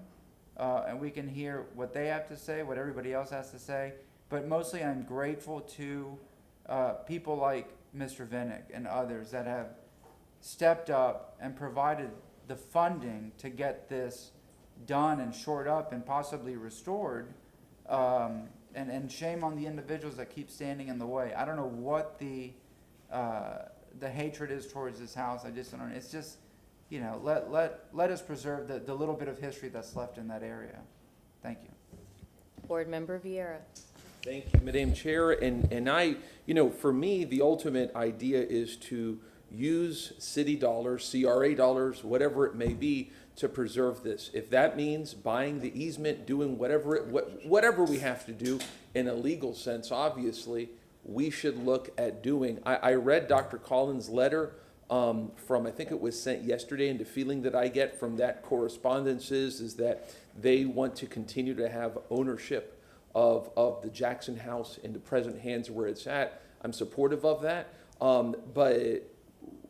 and we can hear what they have to say, what everybody else has to say. But mostly I'm grateful to people like Mr. Vinnick and others that have stepped up and provided the funding to get this done and shored up and possibly restored. And shame on the individuals that keep standing in the way. I don't know what the hatred is towards this house. I just don't know. It's just, let us preserve the little bit of history that's left in that area. Thank you. Board Member Vieira. Thank you, Madam Chair. And I, for me, the ultimate idea is to use city dollars, CRA dollars, whatever it may be, to preserve this. If that means buying the easement, doing whatever we have to do in a legal sense, obviously, we should look at doing. I read Dr. Collins' letter from, I think it was sent yesterday, and the feeling that I get from that correspondence is that they want to continue to have ownership of the Jackson House in the present hands where it's at. I'm supportive of that, but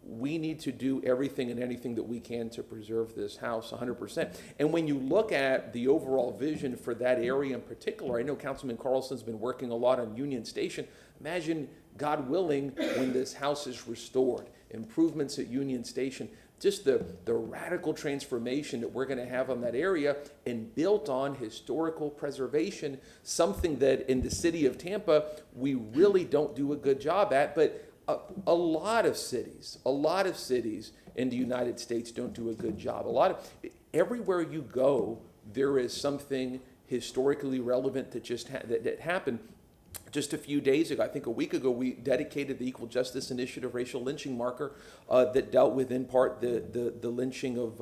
we need to do everything and anything that we can to preserve this house 100%. And when you look at the overall vision for that area in particular, I know Councilman Carlson's been working a lot on Union Station. Imagine, God willing, when this house is restored, improvements at Union Station, just the radical transformation that we're going to have on that area, and built on historical preservation, something that in the city of Tampa we really don't do a good job at, but a lot of cities in the United States don't do a good job. Everywhere you go, there is something historically relevant that just that happened Just a few days ago, I think a week ago, we dedicated the Equal Justice Initiative racial lynching marker that dealt with, in part, the lynching of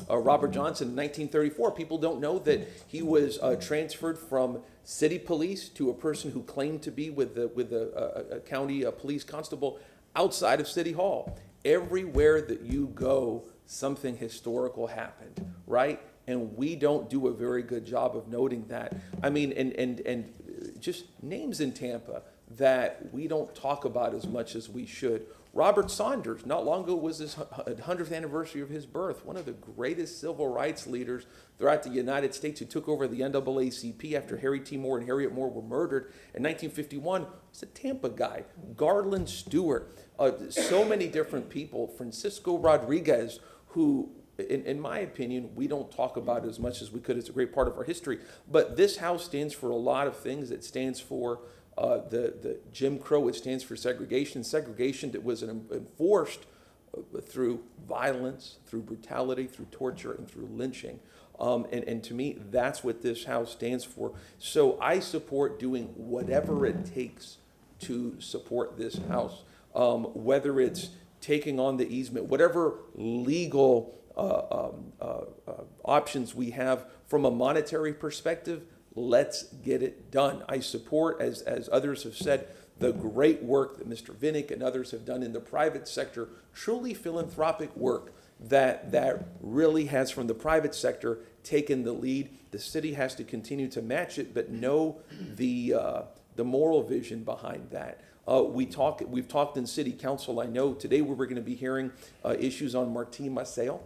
Robert Johnson in 1934. People don't know that he was transferred from city police to a person who claimed to be with a county police constable outside of City Hall. Everywhere that you go, something historical happened, right? And we don't do a very good job of noting that. I mean, and just names in Tampa that we don't talk about as much as we should. Robert Saunders, not long ago was his 100th anniversary of his birth, one of the greatest civil rights leaders throughout the United States, who took over the NAACP after Harry T. Moore and Harriet Moore were murdered in 1951, was a Tampa guy. Garland Stewart, so many different people. Francisco Rodriguez, who, in my opinion, we don't talk about as much as we could. It's a great part of our history. But this house stands for a lot of things. It stands for the Jim Crow. It stands for segregation that was enforced through violence, through brutality, through torture, and through lynching. And to me, that's what this house stands for. So I support doing whatever it takes to support this house, whether it's taking on the easement, whatever legal options we have from a monetary perspective. Let's get it done. I support, as others have said, the great work that Mr. Vinnick and others have done in the private sector, truly philanthropic work that really has, from the private sector, taken the lead. The city has to continue to match it, but know the moral vision behind that. We've talked in city council. I know today we're going to be hearing issues on Martin Maceo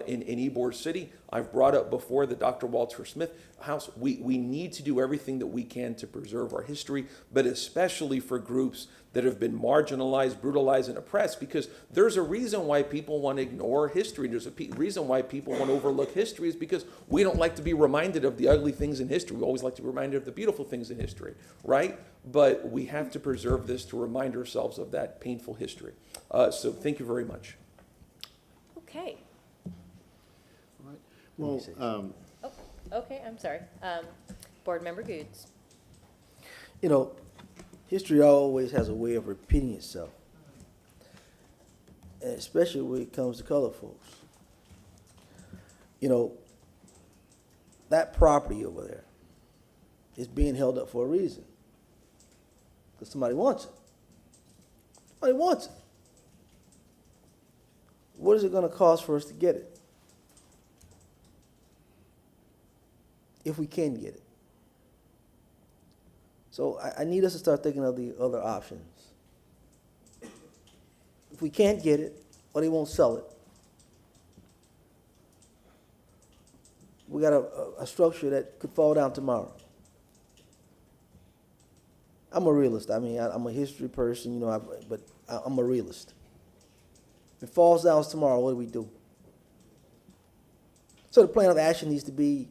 in Ybor City. I've brought up before the Dr. Walter Smith house. We need to do everything that we can to preserve our history, but especially for groups that have been marginalized, brutalized, and oppressed, because there's a reason why people want to ignore history. There's a reason why people want to overlook history, is because we don't like to be reminded of the ugly things in history. We always like to be reminded of the beautiful things in history, right? But we have to preserve this to remind ourselves of that painful history. So thank you very much. Okay. Well, Okay, I'm sorry. Board Member Goods. You know, history always has a way of repeating itself, and especially when it comes to colored folks. You know, that property over there is being held up for a reason, because somebody wants it. Somebody wants it. What is it going to cost for us to get it? If we can get it. So I need us to start thinking of the other options. If we can't get it, or they won't sell it, we got a structure that could fall down tomorrow. I'm a realist. I mean, I'm a history person, you know, but I'm a realist. If it falls down tomorrow, what do we do? So the plan of action needs to be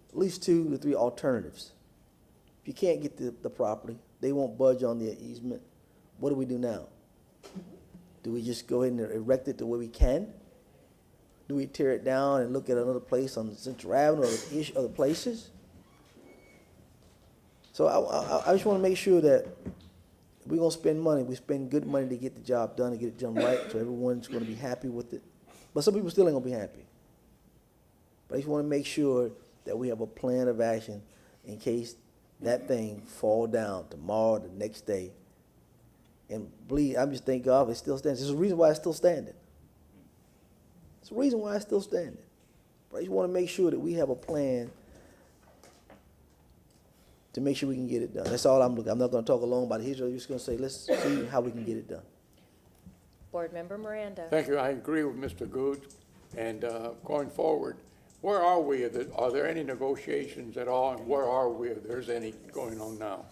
at least 2 to 3 alternatives. If you can't get the property, they won't budge on the easement, what do we do now? Do we just go ahead and erect it the way we can? Do we tear it down and look at another place on Central Avenue or other places? So I just want to make sure that if we're going to spend money, we spend good money to get the job done and get it done right, so everyone's going to be happy with it. But some people still ain't going to be happy. But I just want to make sure that we have a plan of action in case that thing fall down tomorrow, the next day. And believe, I'm just thank God it still stands. There's a reason why it's still standing. There's a reason why it's still standing. But I just want to make sure that we have a plan to make sure we can get it done. That's all I'm looking. I'm not going to talk alone about history. I'm just going to say, let's see how we can get it done. Board Member Miranda. Thank you. I agree with Mr. Good. And going forward, where are we? Are there any negotiations at all? And where are we, if there's any going on now?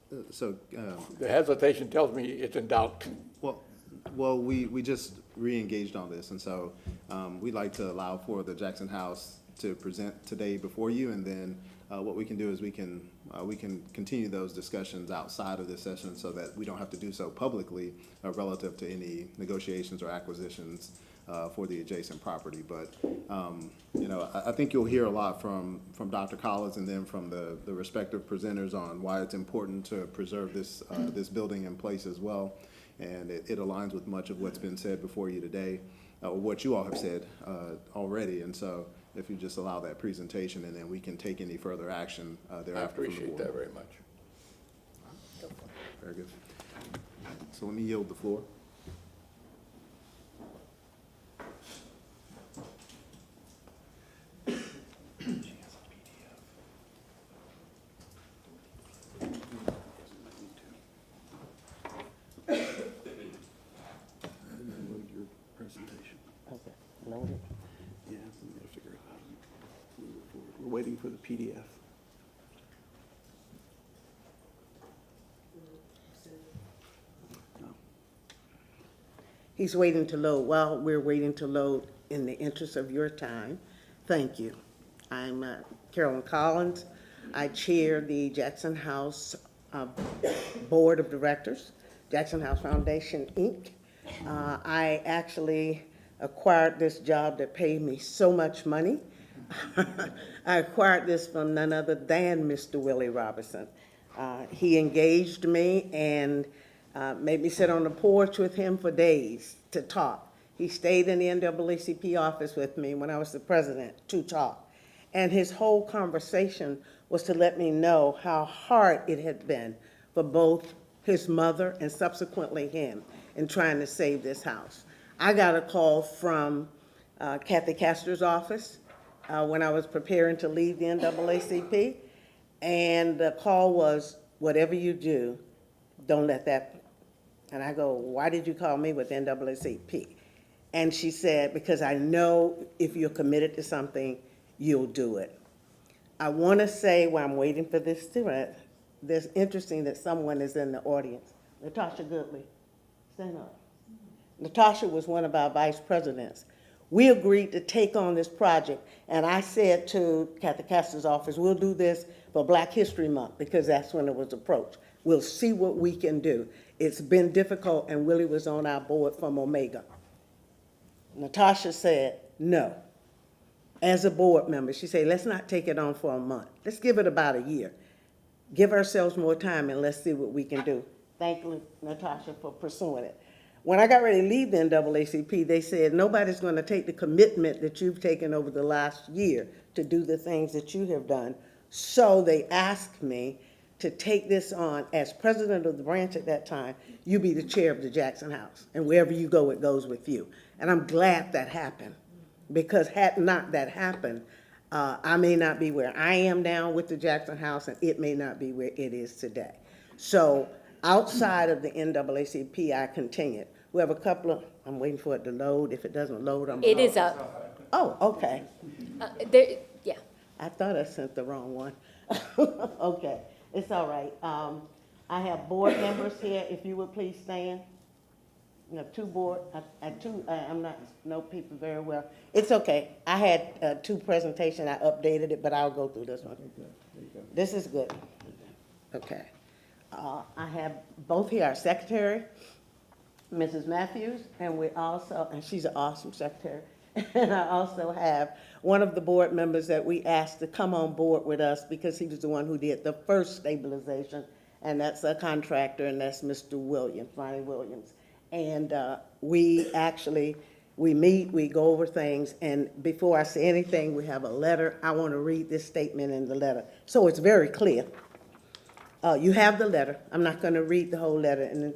The hesitation tells me it's in doubt. Well, we just re-engaged on this, and so we'd like to allow for the Jackson House to present today before you, and then what we can do is we can continue those discussions outside of this session, so that we don't have to do so publicly relative to any negotiations or acquisitions for the adjacent property. But, you know, I think you'll hear a lot from Dr. Collins and then from the respective presenters on why it's important to preserve this, this building in place as well. And it aligns with much of what's been said before you today, what you all have said already. And so if you just allow that presentation, and then we can take any further action thereafter. I from the appreciate board. that very much. Very good. So let me yield the floor. Okay, load it. Yeah, we gotta figure out how to move it forward. We're waiting for the PDF. He's waiting to load. While we're waiting to load, in the interest of your time, thank you. I'm Carolyn Collins. I chair the Jackson House Board of Directors, Jackson House Foundation, Inc. I actually acquired this job that paid me so much money. I acquired this from none other than Mr. Willie Robinson. He engaged me and made me sit on the porch with him for days to talk. He stayed in the NAACP office with me when I was the president to talk. And his whole conversation was to let me know how hard it had been for both his mother and subsequently him in trying to save this house. I got a call from Kathy Castor's office when I was preparing to leave the NAACP, and the call was, whatever you do, don't let that. And I go, why did you call me with NAACP? And she said, because I know if you're committed to something, you'll do it. I want to say, while I'm waiting for this to it's interesting that someone is in the audience. Natasha Goodley, stand up. Natasha was one of our vice presidents. We agreed to take on this project, and I said to Kathy Castor's office, we'll do this for Black History Month, because that's when it was approached. We'll see what we can do. It's been difficult, and Willie was on our board from Omega. Natasha said, no. As a board member, she said, let's not take it on for a month. Let's give it about a year. Give ourselves more time, and let's see what we can do. Thank you, Natasha, for pursuing it. When I got ready to leave the NAACP, they said, nobody's going to take the commitment that you've taken over the last year to do the things that you have done. So they asked me to take this on as president of the branch at that time. You be the chair of the Jackson House, and wherever you go, it goes with you. And I'm glad that happened, because had not that happened, I may not be where I am now with the Jackson House, and it may not be where it is today. So outside of the NAACP, I continued. We have a couple of, I'm waiting for it to load. If it doesn't load, I'm. It is up. Oh, okay. Yeah. I thought I sent the wrong one. Okay, it's all right. I have board members here. If you would please stand. You have two board, I'm not know people very well. It's okay. I had two presentations. I updated it, but I'll go through this one. This is good. Okay. I have both here, our secretary, Mrs. Matthews, and we also, and she's an awesome secretary. And I also have one of the board members that we asked to come on board with us because he was the one who did the first stabilization, and that's a contractor, and that's Mr. Williams, Ronnie Williams. And we meet, we go over things, and before I say anything, we have a letter. I want to read this statement in the letter, so it's very clear. You have the letter. I'm not going to read the whole letter, and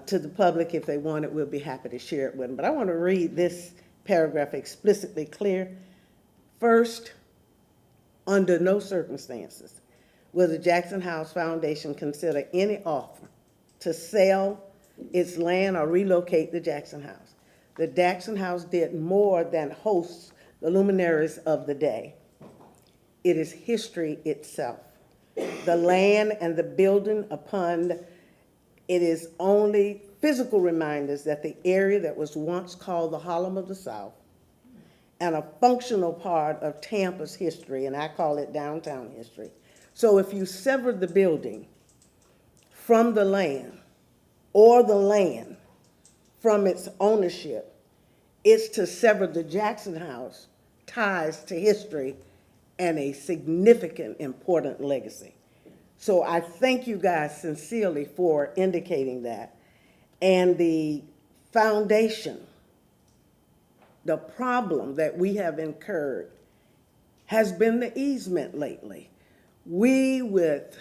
to the public, if they want it, we'll be happy to share it with them. But I want to read this paragraph explicitly clear. First, under no circumstances will the Jackson House Foundation consider any offer to sell its land or relocate the Jackson House. The Jackson House did more than host the luminaries of the day. It is history itself. The land and the building upon it is only physical reminders that the area that was once called the Harlem of the South and a functional part of Tampa's history, and I call it downtown history. So if you sever the building from the land or the land from its ownership, it's to sever the Jackson House ties to history and a significant, important legacy. So I thank you guys sincerely for indicating that. And the foundation, the problem that we have incurred has been the easement lately. We with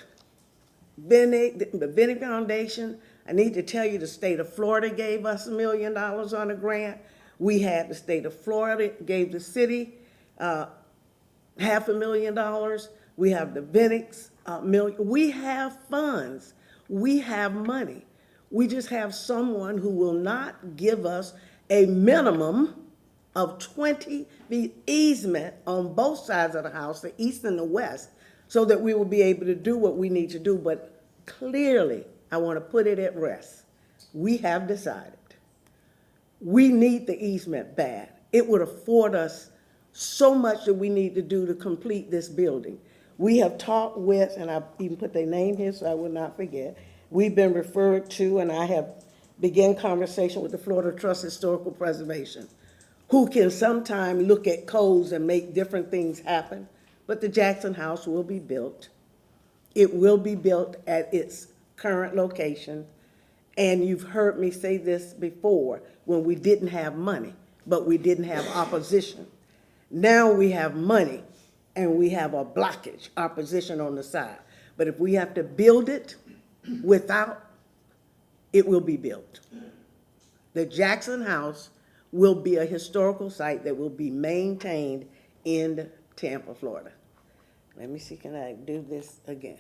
the Vinnie Foundation, I need to tell you, the state of Florida gave us $1 million on a grant. We had the state of Florida gave the city $500,000. We have the Vinix million. We have funds. We have money. We just have someone who will not give us a minimum of 20 feet easement on both sides of the house, the east and the west, so that we will be able to do what we need to do. But clearly, I want to put it at rest. We have decided we need the easement bad. It would afford us so much that we need to do to complete this building. We have talked with, and I even put their name here so I will not forget, we've been referred to, and I have begun conversation with the Florida Trust Historical Preservation, who can sometime look at codes and make different things happen. But the Jackson House will be built. It will be built at its current location. And you've heard me say this before, when we didn't have money, but we didn't have opposition. Now we have money and we have a blockage, opposition on the side. But if we have to build it without, it will be built. The Jackson House will be a historical site that will be maintained in Tampa, Florida. Let me see, can I do this again?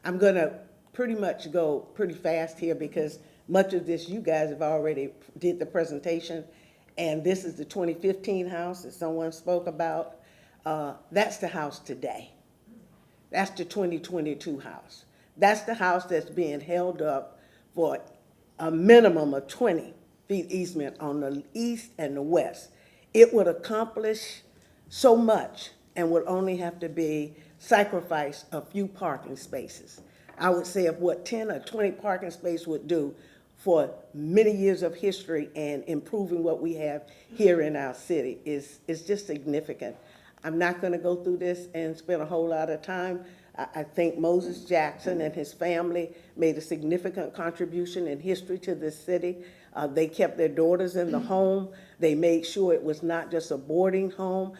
I'm gonna pretty much go pretty fast here because much of this you guys have already did the presentation, and this is the 2015 house that someone spoke about. That's the house today. That's the 2022 house. That's the house that's being held up for a minimum of 20 feet easement on the east and the west. It would accomplish so much and would only have to be sacrifice a few parking spaces. I would say of what 10 or 20 parking spaces would do for many years of history and improving what we have here in our city is just significant. I'm not going to go through this and spend a whole lot of time. I think Moses Jackson and his family made a significant contribution in history to this city. They kept their daughters in the home. They made sure it was not just a boarding home.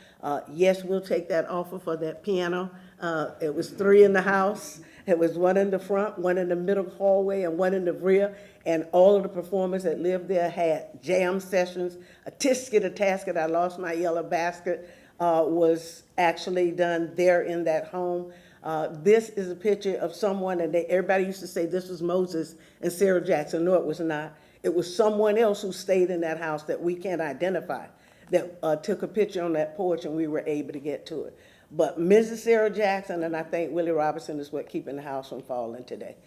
Yes, we'll take that offer for that piano. It was 3 in the house. It was 1 in the front, 1 in the middle hallway, and 1 in the rear. And all of the performers that lived there had jam sessions. A Tisket, a Tasket, I lost my yellow basket, was actually done there in that home. This is a picture of someone, and everybody used to say this was Moses and Sarah Jackson. No, it was not. It was someone else who stayed in that house that we can't identify that took a picture on that porch, and we were able to get to it. But Mrs. Sarah Jackson, and I think Willie Robinson, is what keeping the house from falling today.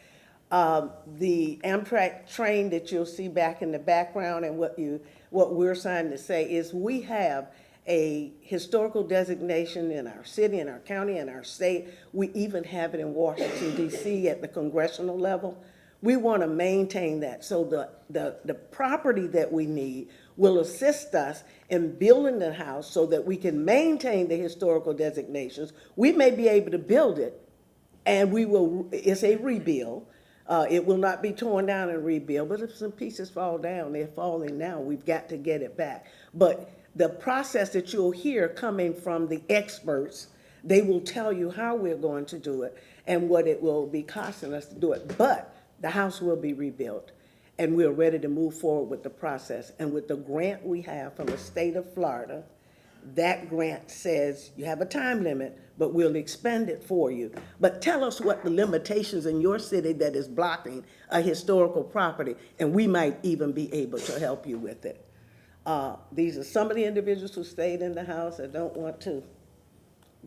The Amtrak train that you'll see back in the background, and what we're trying to say is we have a historical designation in our city, in our county, in our state. We even have it in Washington, D.C. at the congressional level. We want to maintain that. So the property that we need will assist us in building the house so that we can maintain the historical designations. We may be able to build it, and we will, it's a rebuild. It will not be torn down and rebuilt, but if some pieces fall down, they're falling now, we've got to get it back. But the process that you'll hear coming from the experts, they will tell you how we're going to do it and what it will be costing us to do it. But the house will be rebuilt, and we're ready to move forward with the process. And with the grant we have from the state of Florida, that grant says you have a time limit, but we'll expand it for you. But tell us what the limitations in your city that is blocking a historical property, and we might even be able to help you with it. These are some of the individuals who stayed in the house. I don't want to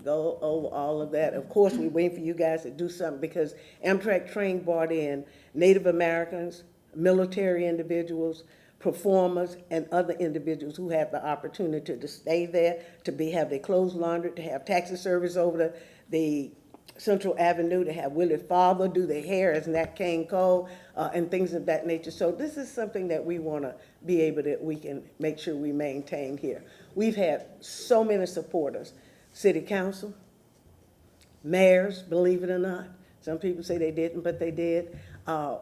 go over all of that. Of course, we're waiting for you guys to do something because Amtrak train brought in Native Americans, military individuals, performers, and other individuals who have the opportunity to stay there, to have their clothes laundered, to have taxi service over the Central Avenue to have Willie Father do the hair as Nat King Cole, and things of that nature. So this is something that we want to be able to, we can make sure we maintain here. We've had so many supporters, city council, mayors, believe it or not. Some people say they didn't, but they did.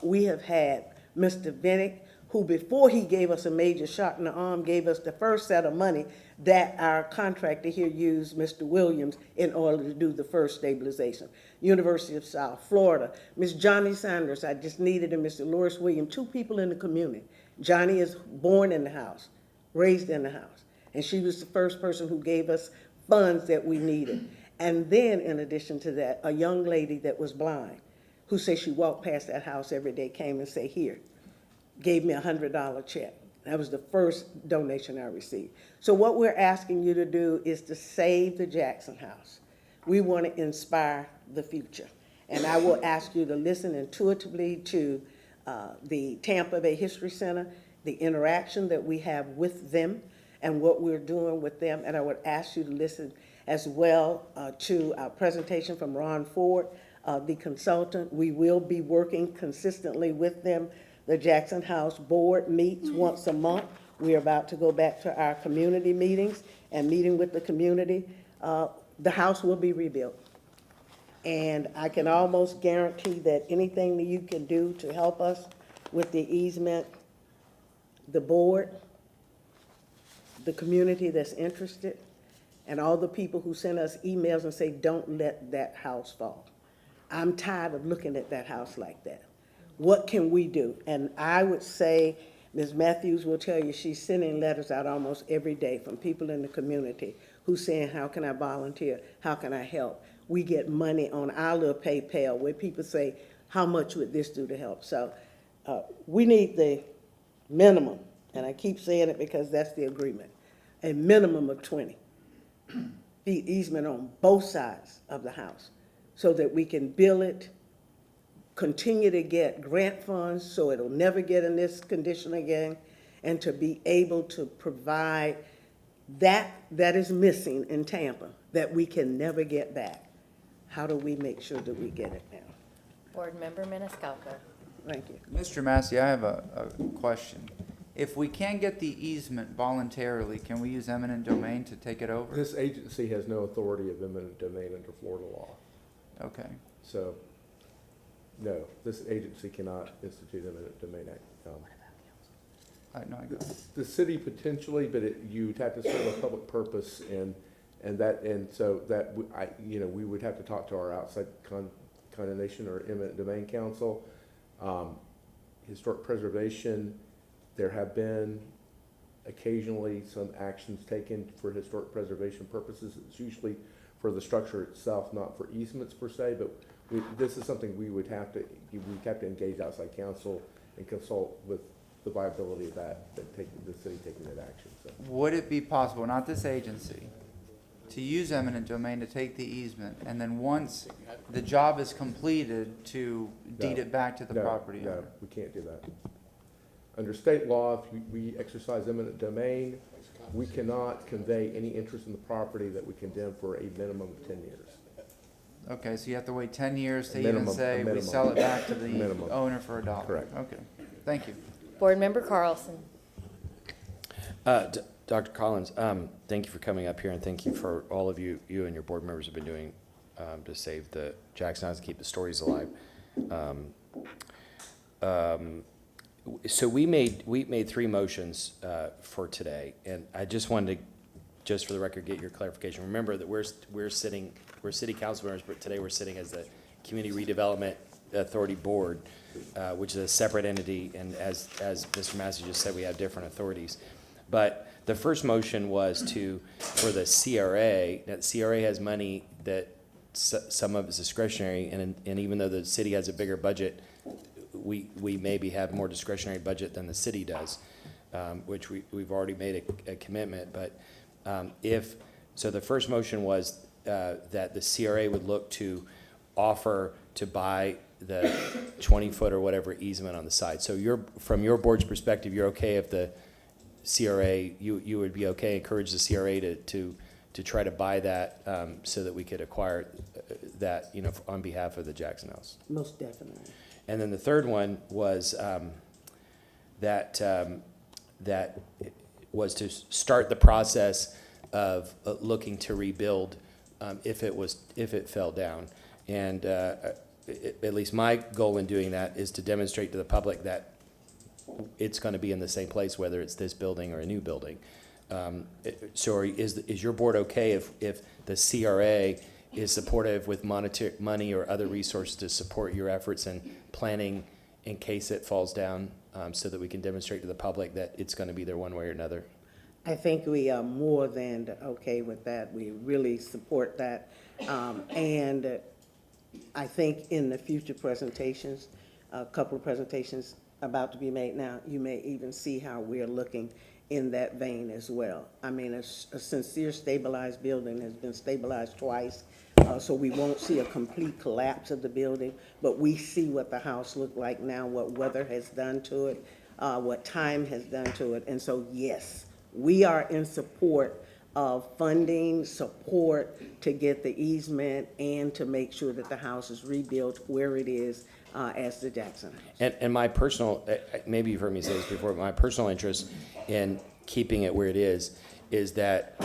We have had Mr. Vinnick, who before he gave us a major shot in the arm, gave us the first set of money that our contractor here used, Mr. Williams, in order to do the first stabilization. University of South Florida, Ms. Johnny Sanders, I just needed, and Mr. Loris Williams, 2 people in the community. Johnny is born in the house, raised in the house, and she was the first person who gave us funds that we needed. And then, in addition to that, a young lady that was blind, who said she walked past that house every day, came and said, here, gave me a $100 check. That was the first donation I received. So what we're asking you to do is to save the Jackson House. We want to inspire the future. And I will ask you to listen intuitively to the Tampa Bay History Center, the interaction that we have with them and what we're doing with them. And I would ask you to listen as well to our presentation from Ron Ford, the consultant. We will be working consistently with them. The Jackson House Board meets once a month. We are about to go back to our community meetings and meeting with the community. The house will be rebuilt. And I can almost guarantee that anything that you can do to help us with the easement, the board, the community that's interested, and all the people who send us emails and say, don't let that house fall. I'm tired of looking at that house like that. What can we do? And I would say, Ms. Matthews will tell you, she's sending letters out almost every day from people in the community who's saying, how can I volunteer? How can I help? We get money on our little PayPal where people say, how much would this do to help? So we need the minimum, and I keep saying it because that's the agreement, a minimum of 20 feet easement on both sides of the house so that we can build it, continue to get grant funds so it'll never get in this condition again, and to be able to provide that is missing in Tampa that we can never get back. How do we make sure that we get it now? Board Member Maniscalco. Thank you. Mr. Massey, I have a question. If we can get the easement voluntarily, can we use eminent domain to take it over? This agency has no authority of eminent domain under Florida law. Okay. So, no, this agency cannot institute eminent domain act. No, I go. The city potentially, but you'd have to serve a public purpose, so we would have to talk to our outside condemnation or eminent domain council. Historic preservation, there have been occasionally some actions taken for historic preservation purposes. It's usually for the structure itself, not for easements per se, but this is something we would have to engage outside counsel and consult with the viability of the city taking that action. So. Would it be possible, not this agency, to use eminent domain to take the easement, and then once the job is completed, to deed it back to the property owner? No, we can't do that. Under state law, if we exercise eminent domain, we cannot convey any interest in the property that we condemn for a minimum of 10 years. Okay, so you have to wait 10 years to even say we sell it back to the owner for $1. Correct. Okay, thank you. Board Member Carlson. Dr. Collins, thank you for coming up here, and thank you for all of you and your board members have been doing to save the Jackson House and keep the stories alive. So we made 3 motions for today, and I just wanted to, just for the record, get your clarification. Remember that we're city council members, but today we're sitting as the Community Redevelopment Authority Board, which is a separate entity, and as Mr. Massey just said, we have different authorities. But the first motion was for the CRA. Now, the CRA has money that some of it's discretionary, and even though the city has a bigger budget, we maybe have more discretionary budget than the city does, which we've already made a commitment. But so the first motion was that the CRA would look to offer to buy the 20-foot or whatever easement on the side. So from your board's perspective, you're okay if the CRA, you would be okay, encourage the CRA to to try to buy that, so that we could acquire that, you know, on behalf of the Jackson House. Most definitely. And then the third one was that was to start the process of looking to rebuild if it fell down. And at least my goal in doing that is to demonstrate to the public that it's going to be in the same place, whether it's this building or a new building. So is your board okay if the CRA is supportive with money or other resources to support your efforts in planning in case it falls down, so that we can demonstrate to the public that it's going to be there one way or another? I think we are more than okay with that. We really support that. And I think in the future presentations, a couple of presentations about to be made now, you may even see how we're looking in that vein as well. I mean, a sincere stabilized building has been stabilized twice, so we won't see a complete collapse of the building, but we see what the house looked like now, what weather has done to it, what time has done to it. And so, yes, we are in support of funding, support to get the easement and to make sure that the house is rebuilt where it is as the Jackson House. And my personal, maybe you've heard me say this before, but my personal interest in keeping it where it is that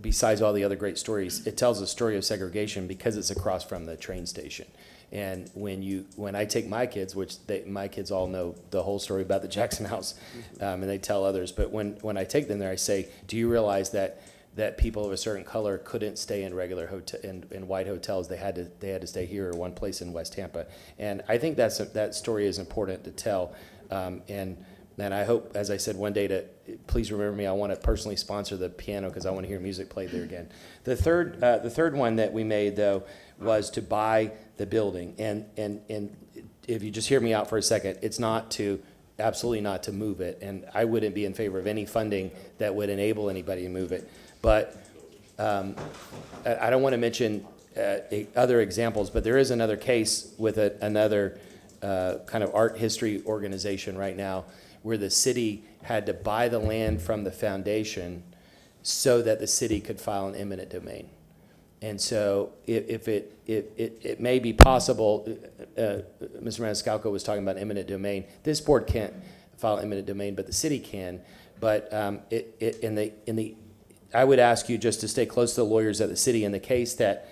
besides all the other great stories, it tells a story of segregation because it's across from the train station. And when I take my kids, which my kids all know the whole story about the Jackson House, and they tell others, but when I take them there, I say, do you realize that people of a certain color couldn't stay in regular hotel in white hotels? They had to stay here or one place in West Tampa. And I think that story is important to tell. And I hope, as I said, one day to please remember me. I want to personally sponsor the piano because I want to hear music played there again. The third one that we made though was to buy the building. And if you just hear me out for a second, it's absolutely not to move it. And I wouldn't be in favor of any funding that would enable anybody to move it. But I don't want to mention other examples, but there is another case with another kind of art history organization right now where the city had to buy the land from the foundation so that the city could file an eminent domain. And so if it may be possible, Mr. Maniscalco was talking about eminent domain. This board can't file eminent domain, but the city can. But I would ask you just to stay close to the lawyers at the city in the case that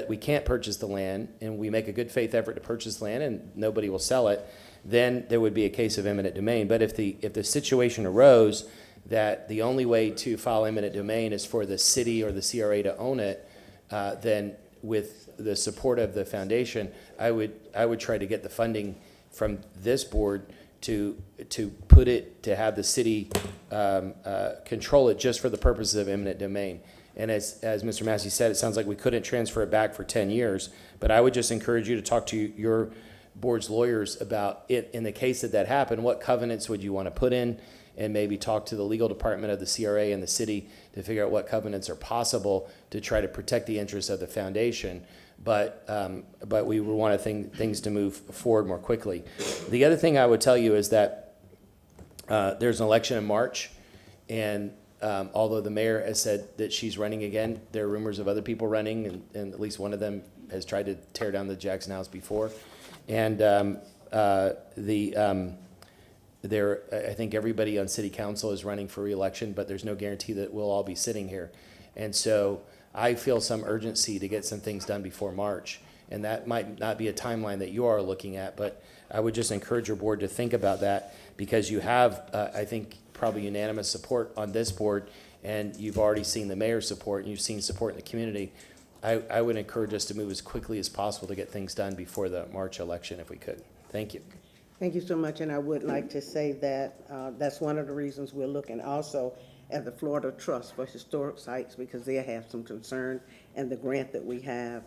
we can't purchase the land and we make a good faith effort to purchase land and nobody will sell it, then there would be a case of eminent domain. But if the situation arose that the only way to file eminent domain is for the city or the CRA to own it, then with the support of the foundation, I would try to get the funding from this board to have the city control it just for the purposes of eminent domain. And as Mr. Massey said, it sounds like we couldn't transfer it back for 10 years, but I would just encourage you to talk to your board's lawyers about it. In the case that happened, what covenants would you want to put in, and maybe talk to the legal department of the CRA and the city to figure out what covenants are possible to try to protect the interests of the foundation. But we want things to move forward more quickly. The other thing I would tell you is that there's an election in March, and although the mayor has said that she's running again, there are rumors of other people running, and at least one of them has tried to tear down the Jackson House before. And I think everybody on city council is running for re-election, but there's no guarantee that we'll all be sitting here. And so I feel some urgency to get some things done before March. And that might not be a timeline that you are looking at, but I would just encourage your board to think about that, because you have, I think, probably unanimous support on this board, and you've already seen the mayor's support, and you've seen support in the community. I would encourage us to move as quickly as possible to get things done before the March election if we could. Thank you. Thank you so much, and I would like to say that that's one of the reasons we're looking also at the Florida Trust for Historic Sites, because they have some concern, and the grant that we have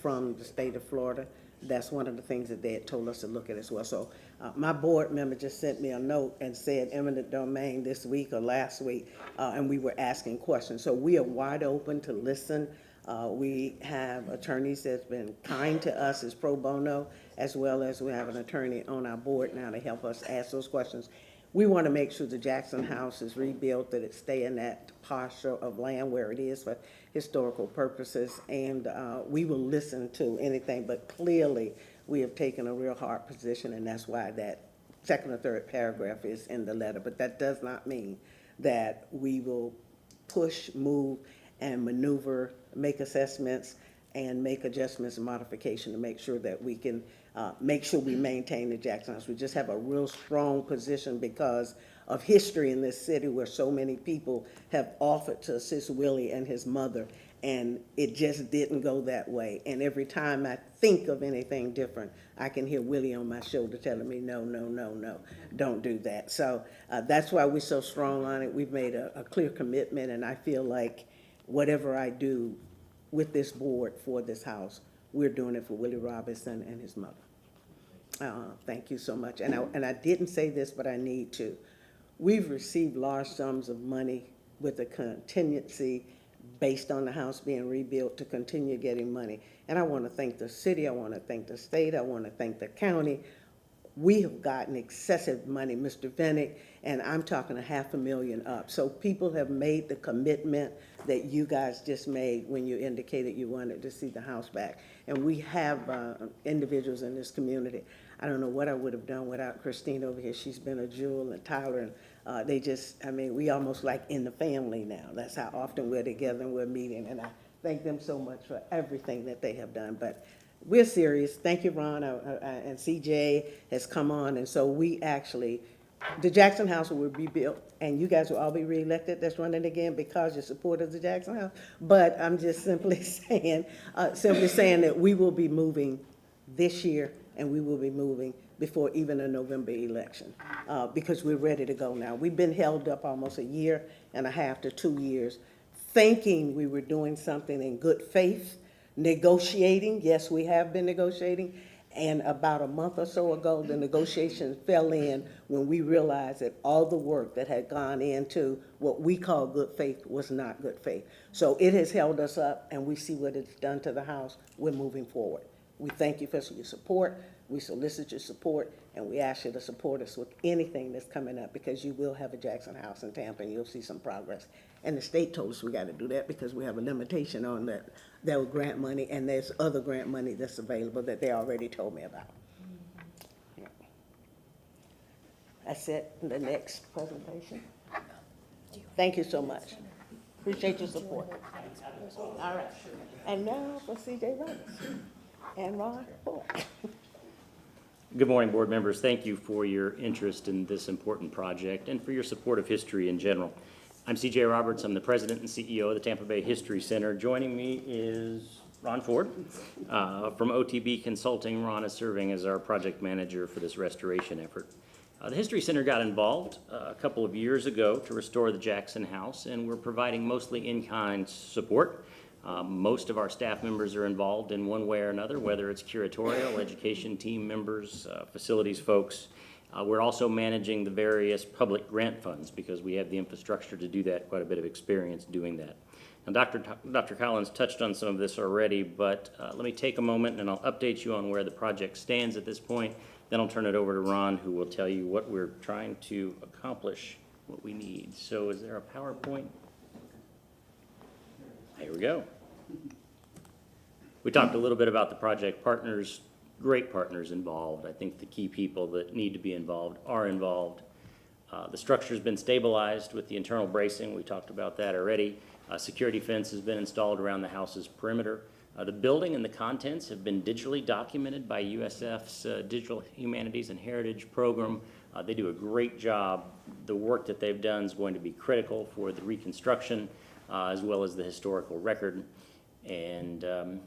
from the state of Florida, that's one of the things that they had told us to look at as well. So my board member just sent me a note and said eminent domain this week or last week, and we were asking questions. So we are wide open to listen. We have attorneys that's been kind to us as pro bono, as well as we have an attorney on our board now to help us ask those questions. we want to make sure the Jackson House is rebuilt, that it stay in that posture of land where it is for historical purposes, and we will listen to anything, but clearly, we have taken a real hard position, and that's why that second or third paragraph is in the letter. But that does not mean that we will push, move, and maneuver, make assessments, and make adjustments and modification to make sure that we can make sure we maintain the Jackson House. We just have a real strong position because of history in this city where so many people have offered to assist Willie and his mother, and it just didn't go that way. And every time I think of anything different, I can hear Willie on my shoulder telling me, no, no, no, no, don't do that. So that's why we're so strong on it. We've made a clear commitment, and I feel like whatever I do with this board for this house, we're doing it for Willie Robinson and his mother. Thank you so much. And I didn't say this, but I need to. We've received large sums of money with a contingency based on the house being rebuilt to continue getting money. And I want to thank the city, I want to thank the state, I want to thank the county. We have gotten excessive money, Mr. Vennick, and I'm talking $500,000 up. So people have made the commitment that you guys just made when you indicated you wanted to see the house back. And we have individuals in this community. I don't know what I would have done without Christine over here. She's been a jewel, and Tyler, and they just, I mean, we almost like in the family now. That's how often we're together and we're meeting, and I thank them so much for everything that they have done. But we're serious. Thank you, Ron, and CJ has come on, and so we actually, the Jackson House will be built, and you guys will all be reelected that's running again because you're supporters of the Jackson House. But I'm just simply saying that we will be moving this year, and we will be moving before even a November election, because we're ready to go now. We've been held up almost 1.5 years to 2 years, thinking we were doing something in good faith, negotiating. Yes, we have been negotiating. And about a month or so ago, the negotiations fell in when we realized that all the work that had gone into what we call good faith was not good faith. So it has held us up, and we see what it's done to the house. We're moving forward. We thank you for your support. We solicit your support, and we ask you to support us with anything that's coming up, because you will have a Jackson House in Tampa, and you'll see some progress. And the state told us we got to do that because we have a limitation on that. There was grant money, and there's other grant money that's available that they already told me about. Yeah. That's it. The next presentation. Thank you so much. Appreciate your support. All right. And now for CJ Robinson and Ron Ford. Good morning, board members. Thank you for your interest in this important project and for your support of history in general. I'm CJ Roberts. I'm the president and CEO of the Tampa Bay History Center. Joining me is Ron Ford from OTB Consulting. Ron is serving as our project manager for this restoration effort. The History Center got involved a couple of years ago to restore the Jackson House, and we're providing mostly in-kind support. Most of our staff members are involved in one way or another, whether it's curatorial, education team members, facilities folks. We're also managing the various public grant funds because we have the infrastructure to do that, quite a bit of experience doing that. Now, Dr. Collins touched on some of this already, but let me take a moment and I'll update you on where the project stands at this point. Then I'll turn it over to Ron, who will tell you what we're trying to accomplish, what we need. So is there a PowerPoint? Here we go. We talked a little bit about the project partners, great partners involved. I think the key people that need to be involved are involved. The structure's been stabilized with the internal bracing. We talked about that already. Security fence has been installed around the house's perimeter. The building and the contents have been digitally documented by USF's Digital Humanities and Heritage Program. They do a great job. The work that they've done is going to be critical for the reconstruction as well as the historical record. And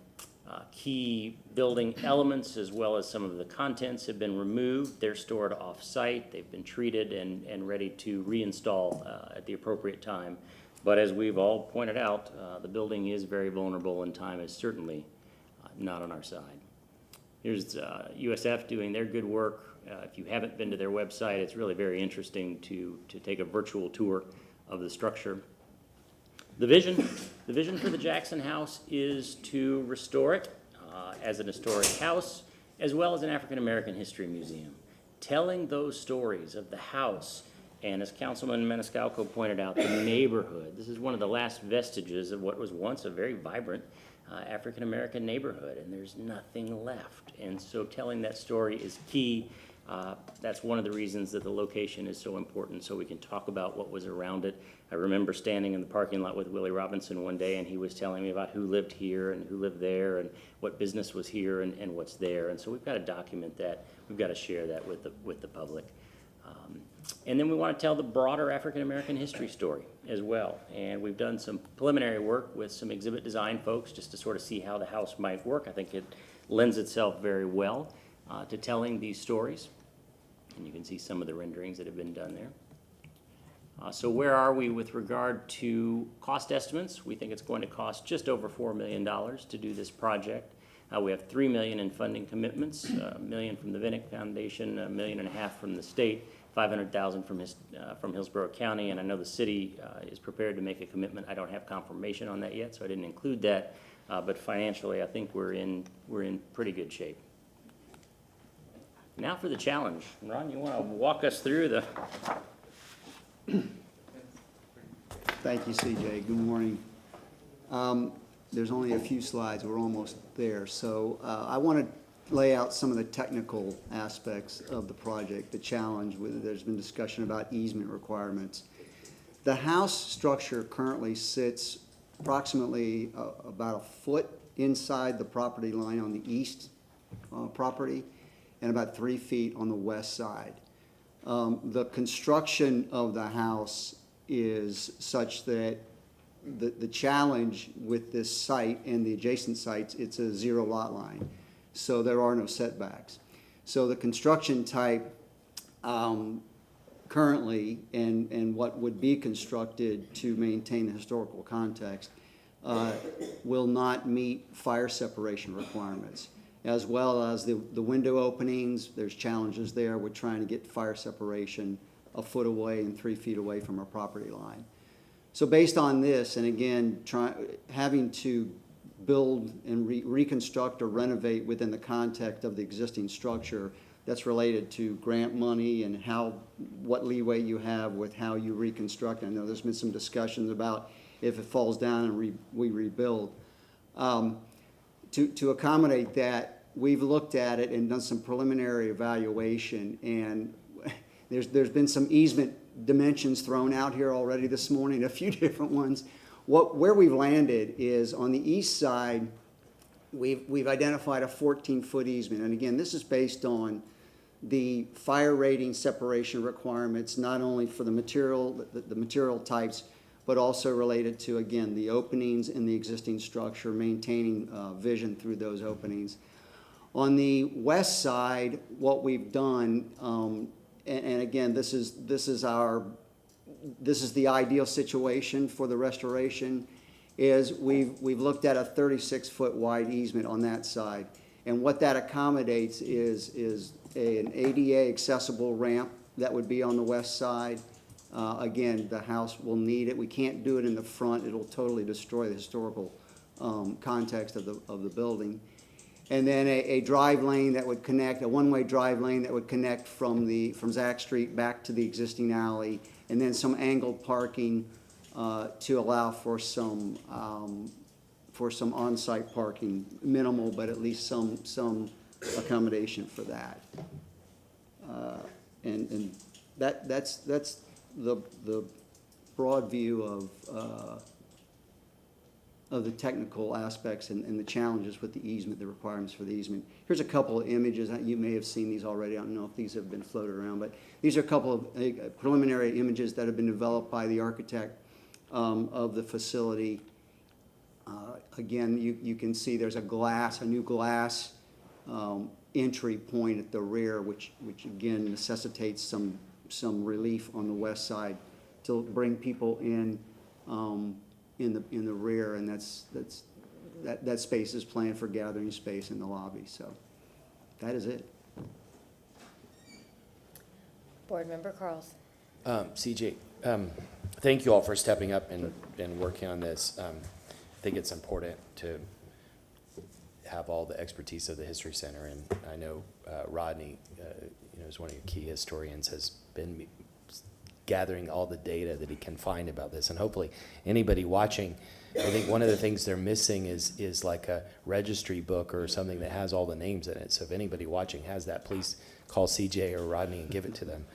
key building elements as well as some of the contents have been removed. They're stored off-site. They've been treated and ready to reinstall at the appropriate time. But as we've all pointed out, the building is very vulnerable and time is certainly not on our side. Here's USF doing their good work. If you haven't been to their website, it's really very interesting to take a virtual tour of the structure. The vision for the Jackson House is to restore it as an historic house, as well as an African American history museum, telling those stories of the house And as Councilman Maniscalco pointed out, the neighborhood, this is one of the last vestiges of what was once a very vibrant African-American neighborhood, and there's nothing left. And so telling that story is key. That's one of the reasons that the location is so important, so we can talk about what was around it. I remember standing in the parking lot with Willie Robinson one day, and he was telling me about who lived here and who lived there and what business was here and what's there. And so we've got to document that. We've got to share that with the public. And then we want to tell the broader African-American history story as well. And we've done some preliminary work with some exhibit design folks just to sort of see how the house might work. I think it lends itself very well to telling these stories. And you can see some of the renderings that have been done there. So where are we with regard to cost estimates? We think it's going to cost just over $4 million to do this project. We have $3 million in funding commitments, $1 million from the Vinnick Foundation, $1.5 million from the state, $500,000 from Hillsborough County, and I know the city is prepared to make a commitment. I don't have confirmation on that yet, so I didn't include that. But financially, I think we're in pretty good shape. Now for the challenge. Ron, you want to walk us through the... Thank you, CJ. Good morning. There's only a few slides. We're almost there. So I want to lay out some of the technical aspects of the project, the challenge. There's been discussion about easement requirements. The house structure currently sits approximately about a foot inside the property line on the east property and about 3 feet on the west side. The construction of the house is such that the challenge with this site and the adjacent sites, it's a zero lot line. So there are no setbacks. So the construction type currently and what would be constructed to maintain the historical context will not meet fire separation requirements. As well as the window openings, there's challenges there. We're trying to get fire separation a foot away and 3 feet away from our property line. So based on this, and again, having to build and reconstruct or renovate within the context of the existing structure, that's related to grant money and what leeway you have with how you reconstruct. I know there's been some discussions about if it falls down and we rebuild. To accommodate that, we've looked at it and done some preliminary evaluation, and there's been some easement dimensions thrown out here already this morning, a few different ones. Where we've landed is on the east side, we've identified a 14-foot easement, and again, this is based on the fire rating separation requirements, not only for the material types, but also related to, again, the openings in the existing structure, maintaining vision through those openings. On the west side, what we've done, and again, this is the ideal situation for the restoration, is we've looked at a 36-foot wide easement on that side. And what that accommodates is an ADA accessible ramp that would be on the west side. Again, the house will need it. We can't do it in the front. It'll totally destroy the historical context of the building. And then a drive lane that would connect, a one-way drive lane that would connect from Zach Street back to the existing alley, and then some angled parking to allow for some on-site parking, minimal, but at least some accommodation for that. And that's the broad view of the technical aspects and the challenges with the easement, the requirements for the easement. Here's a couple of images. You may have seen these already. I don't know if these have been floated around, but these are a couple of preliminary images that have been developed by the architect of the facility. Again, you can see there's a new glass entry point at the rear, which again necessitates some relief on the west side to bring people in the rear, and that space is planned for gathering space in the lobby. So that is it. Board Member Carlson. CJ, thank you all for stepping up and working on this. I think it's important to have all the expertise of the History Center, and I know Rodney, as one of your key historians, has been gathering all the data that he can find about this. And hopefully anybody watching, I think one of the things they're missing is like a registry book or something that has all the names in it. So if anybody watching has that, please call CJ or Rodney and give it to them.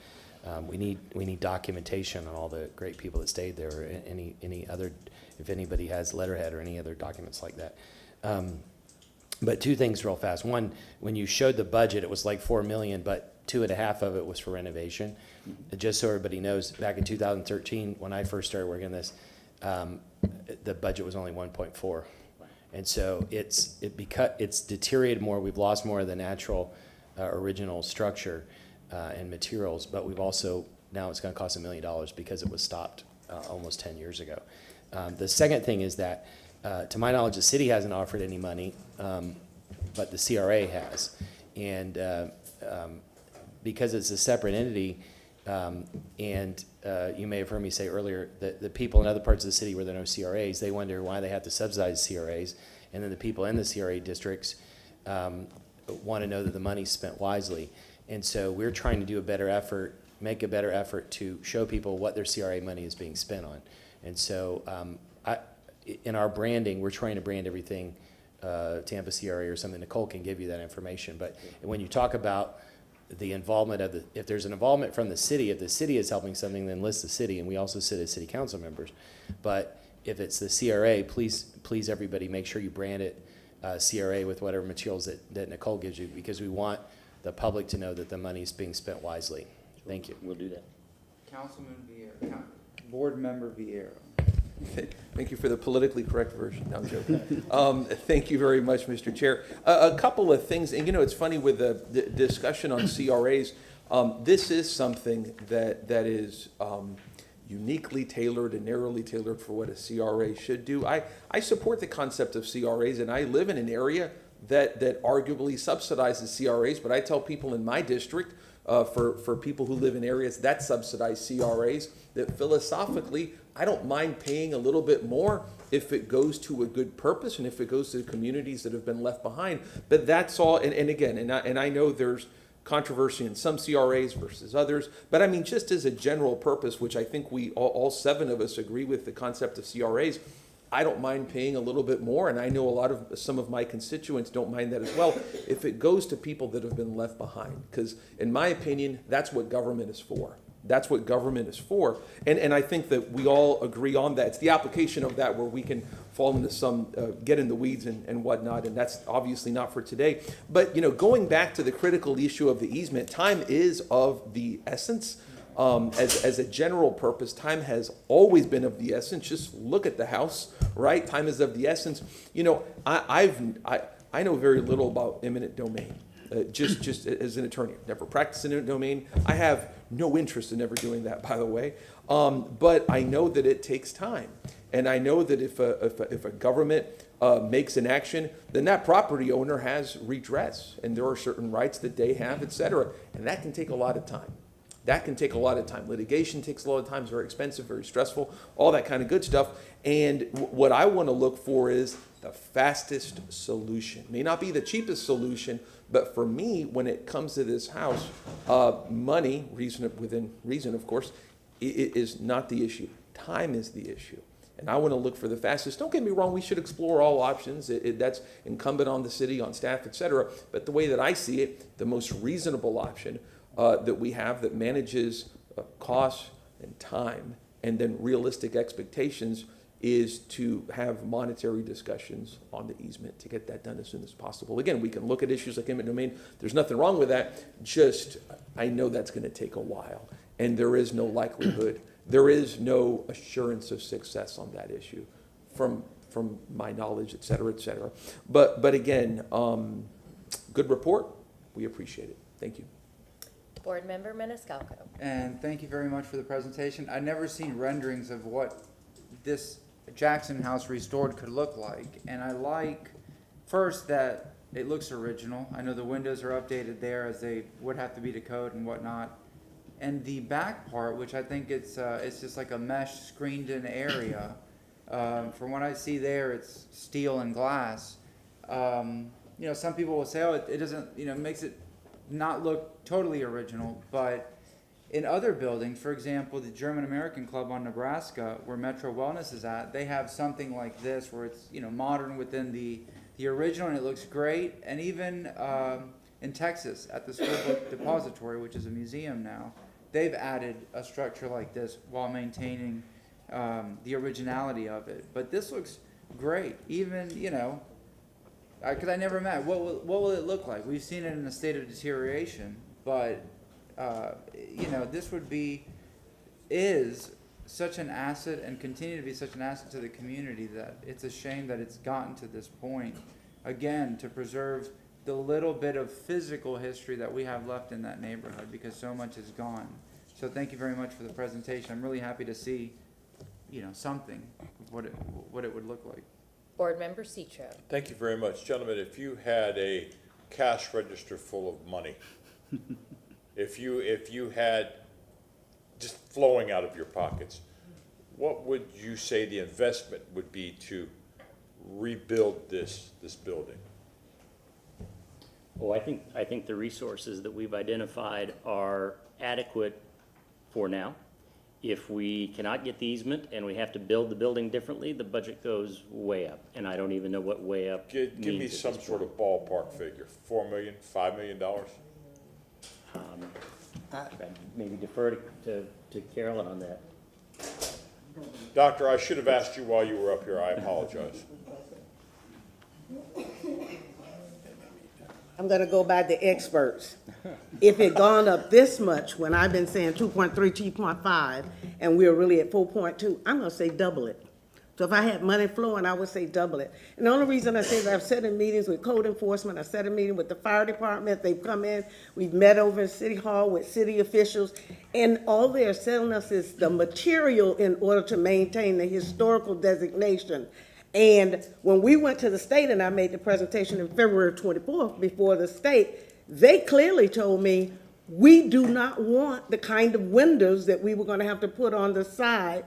We need documentation on all the great people that stayed there, or any other, if anybody has letterhead or any other documents like that. But two things real fast. One, when you showed the budget, it was like $4 million, but 2.5 of it was for renovation. Just so everybody knows, back in 2013, when I first started working on this, the budget was only 1.4. And so it's deteriorated more. We've lost more of the natural original structure and materials, but we've also, now it's going to cost $1 million because it was stopped almost 10 years ago. The second thing is that, to my knowledge, the city hasn't offered any money, but the CRA has. And because it's a separate entity, and you may have heard me say earlier that the people in other parts of the city where there are no CRAs, they wonder why they have to subsidize CRAs, and then the people in the CRA districts want to know that the money's spent wisely. And so we're trying to do a better effort, make a better effort to show people what their CRA money is being spent on. And so in our branding, we're trying to brand everything Tampa CRA or something. Nicole can give you that information. But when you talk about the involvement of if there's an involvement from the city, if the city is helping something, then list the city, and we also sit as city council members. But if it's the CRA, please everybody make sure you brand it CRA with whatever materials that Nicole gives you, because we want the public to know that the money is being spent wisely. Thank you. We'll do that. Councilman Vieira, Board Member Vieira. Thank you for the politically correct version. No, I'm joking. Thank you very much, Mr. Chair. A couple of things, and it's funny with the discussion on CRAs, this is something that is uniquely tailored and narrowly tailored for what a CRA should do. I support the concept of CRAs, and I live in an area that arguably subsidizes CRAs, but I tell people in my district, for people who live in areas that subsidize CRAs, that philosophically, I don't mind paying a little bit more if it goes to a good purpose and if it goes to the communities that have been left behind. But that's all, and again, I know there's controversy in some CRAs versus others, but I mean, just as a general purpose, which I think we, all 7 of us agree with the concept of CRAs, I don't mind paying a little bit more, and I know some of my constituents don't mind that as well, if it goes to people that have been left behind. Because in my opinion, that's what government is for. That's what government is for. And I think that we all agree on that. It's the application of that where we can fall into some, get in the weeds and whatnot, and that's obviously not for today. But, going back to the critical issue of the easement, time is of the essence. As a general purpose, time has always been of the essence. Just look at the house, right? Time is of the essence. I know very little about eminent domain. Just as an attorney, I've never practiced in eminent domain. I have no interest in ever doing that, by the way. But I know that it takes time, and I know that if a government makes an action, then that property owner has redress, and there are certain rights that they have, et cetera, and that can take a lot of time. That can take a lot of time. Litigation takes a lot of time. It's very expensive, very stressful, all that kind of good stuff. And what I want to look for is the fastest solution. May not be the cheapest solution, but for me, when it comes to this house, money, within reason, of course, is not the issue. Time is the issue. And I want to look for the fastest. Don't get me wrong, we should explore all options. That's incumbent on the city, on staff, et cetera. But the way that I see it, the most reasonable option that we have that manages costs and time and then realistic expectations is to have monetary discussions on the easement to get that done as soon as possible. Again, we can look at issues like eminent domain. There's nothing wrong with that. Just, I know that's going to take a while, and there is no likelihood. There is no assurance of success on that issue from my knowledge, et cetera, et cetera. But again, good report. We appreciate it. Thank you. Board Member Maniscalco. And thank you very much for the presentation. I've never seen renderings of what this Jackson House restored could look like. And I like, first, that it looks original. I know the windows are updated there as they would have to be to code and whatnot. And the back part, which I think it's just like a mesh screened in area. From what I see there, it's steel and glass. Some people will say, oh, it doesn't, makes it not look totally original, but in other buildings, for example, the German American Club on Nebraska, where Metro Wellness is at, they have something like this where it's, you know, modern within the original, and it looks great. And even in Texas at the School Book Depository, which is a museum now, they've added a structure like this while maintaining the originality of it. But this looks great, even, you know, because I never met. What will it look like? We've seen it in a state of deterioration, but you know, this is such an asset and continue to be such an asset to the community that it's a shame that it's gotten to this point. Again, to preserve the little bit of physical history that we have left in that neighborhood, because so much is gone. So thank you very much for the presentation. I'm really happy to see, you know, something of what it would look like. Board Member Citro. Thank you very much. Gentlemen, if you had a cash register full of money, if you had just flowing out of your pockets, what would you say the investment would be to rebuild this building? Well, I think the resources that we've identified are adequate for now. If we cannot get the easement and we have to build the building differently, the budget goes way up. And I don't even know what way up Give me some sort of ballpark figure. $4 million, $5 million? I'd maybe defer to Carolyn on that. Doctor, I should have asked you while you were up here. I apologize. I'm gonna go by the experts. If it gone up this much, when I've been saying 2.3, 2.5, and we're really at 4.2, I'm gonna say double it. So if I had money flowing, I would say double it. And the only reason I say that, I've sat in meetings with code enforcement, I've sat in meeting with the fire department, they've come in, we've met over in City Hall with city officials, and all they're telling us is the material in order to maintain the historical designation. And when we went to the state, and I made the presentation in February 24th before the state, they clearly told me, we do not want the kind of windows that we were gonna have to put on the side.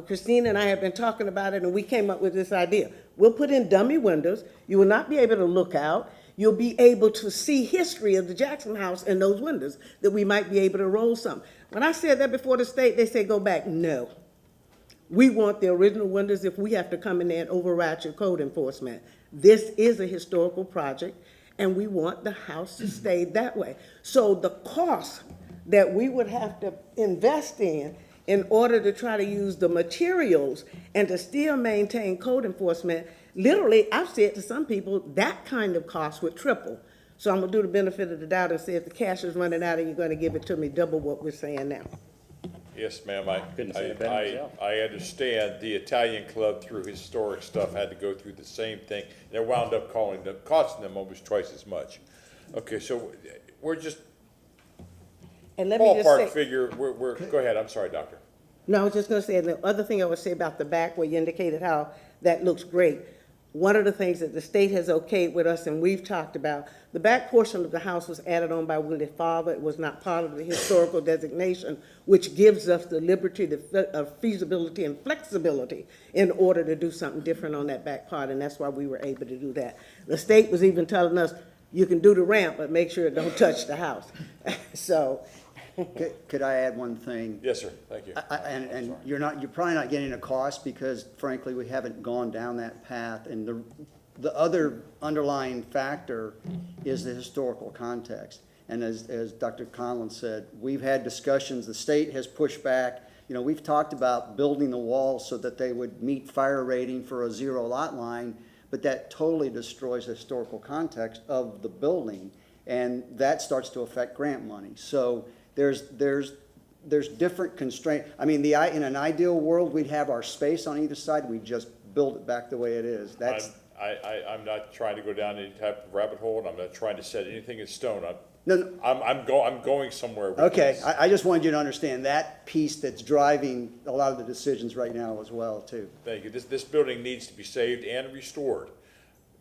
Christina and I have been talking about it, and we came up with this idea. We'll put in dummy windows. You will not be able to look out. You'll be able to see history of the Jackson House in those windows, that we might be able to roll some. When I said that before the state, they said, go back. No. We want the original windows if we have to come in there and override your code enforcement. This is a historical project, and we want the house to stay that way. So the cost that we would have to invest in order to try to use the materials and to still maintain code enforcement, literally, I've said to some people, that kind of cost would triple. So I'm gonna do the benefit of the doubt and say, if the cash is running out and you're gonna give it to me, double what we're saying now. Yes, ma'am. Couldn't say it better myself. I understand the Italian club through historic stuff had to go through the same thing. And it wound up costing them almost twice as much. Okay, so we're just And let me just say, ballpark figure. Go ahead. I'm sorry, doctor. no, I was just gonna say, the other thing I would say about the back, where you indicated how that looks great. One of the things that the state has okayed with us, and we've talked about, the back portion of the house was added on by Willie Father. It was not part of the historical designation, which gives us the liberty, the feasibility and flexibility in order to do something different on that back part, and that's why we were able to do that. The state was even telling us, you can do the ramp, but make sure it don't touch the house. So. Could I add one thing? Yes, sir. Thank you. And you're probably not getting a cost, because frankly, we haven't gone down that path. And the other underlying factor is the historical context. And as Dr. Conlon said, we've had discussions, the state has pushed back. You know, we've talked about building the walls so that they would meet fire rating for a 0 lot line, but that totally destroys the historical context of the building. And that starts to affect grant money. So there's different constraints. I mean, in an ideal world, we'd have our space on either side. We just build it back the way it is. I'm not trying to go down any type of rabbit hole, and I'm not trying to set anything in stone. No. I'm going somewhere with Okay, this. I just wanted you to understand that piece that's driving a lot of the decisions right now as well, too. Thank you. This building needs to be saved and restored.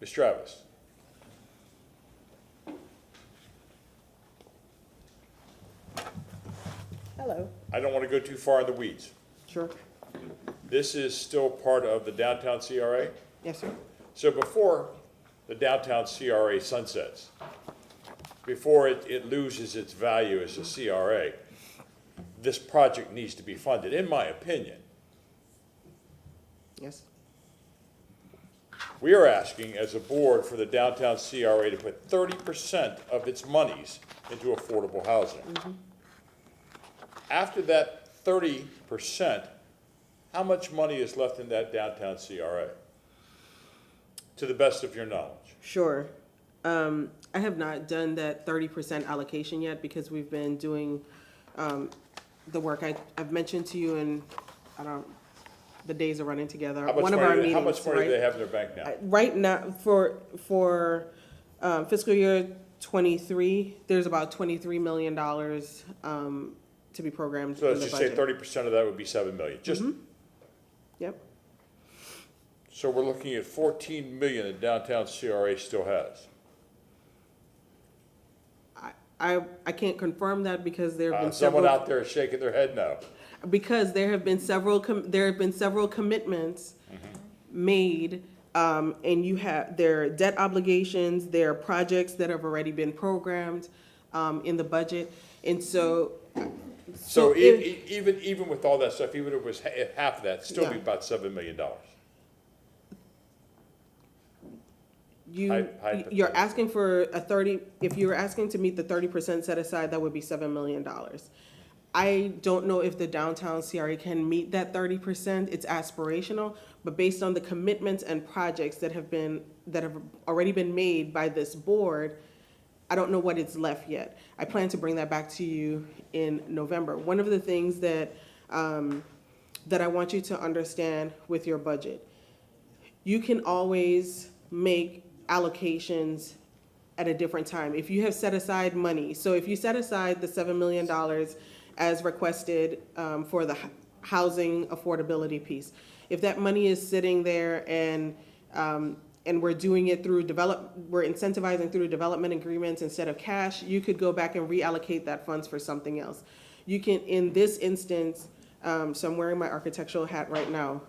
Ms. Travis. Hello. I don't want to go too far in the weeds. Sure. This is still part of the downtown CRA? Yes, sir. So before the downtown CRA sunsets, before it loses its value as a CRA, this project needs to be funded, in my opinion. Yes. We are asking, as a board, for the downtown CRA to put 30% of its monies into affordable housing. After that 30%, how much money is left in that downtown CRA? To the best of your knowledge. Sure. I have not done that 30% allocation yet because we've been doing the work I've mentioned to you, and the days are running together. How much One of money, our meetings, how much money right? do they have in their bank now? Right now, for fiscal year '23, there's about $23 million to be programmed So in let's the just say budget. 30% of that would be 7 million. Just, Yep. so we're looking at 14 million that downtown CRA still has. I can't confirm that because there have been Someone several. out there is shaking their head no. Because there have been several commitments made, and there are debt obligations, there are projects that have already been programmed in the budget, and so. So if- even with all that stuff, even if it was half of that, it'd still be Yeah. about $7 million. You're asking for if you were asking to meet the 30% set aside, that would be $7 million. I don't know if the downtown CRA can meet that 30%. It's aspirational, but based on the commitments and projects that have already been made by this board, I don't know what is left yet. I plan to bring that back to you in November. One of the things that I want you to understand with your budget, you can always make allocations at a different time. If you have set aside money, so if you set aside the $7 million as requested for the housing affordability piece, if that money is sitting there and we're doing it through we're incentivizing through development agreements instead of cash, you could go back and reallocate that funds for something else. You can, in this instance, so I'm wearing my architectural hat right now,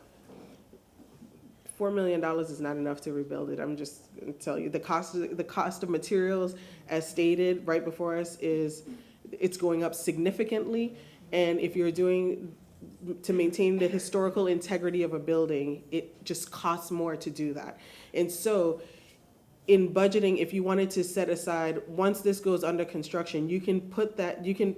$4 million is not enough to rebuild it. I'm just gonna tell you, the cost of materials, as stated right before us, it's going up significantly. And if you're to maintain the historical integrity of a building, it just costs more to do that. And so in budgeting, if you wanted to set aside, once this goes under construction, you can put that, you can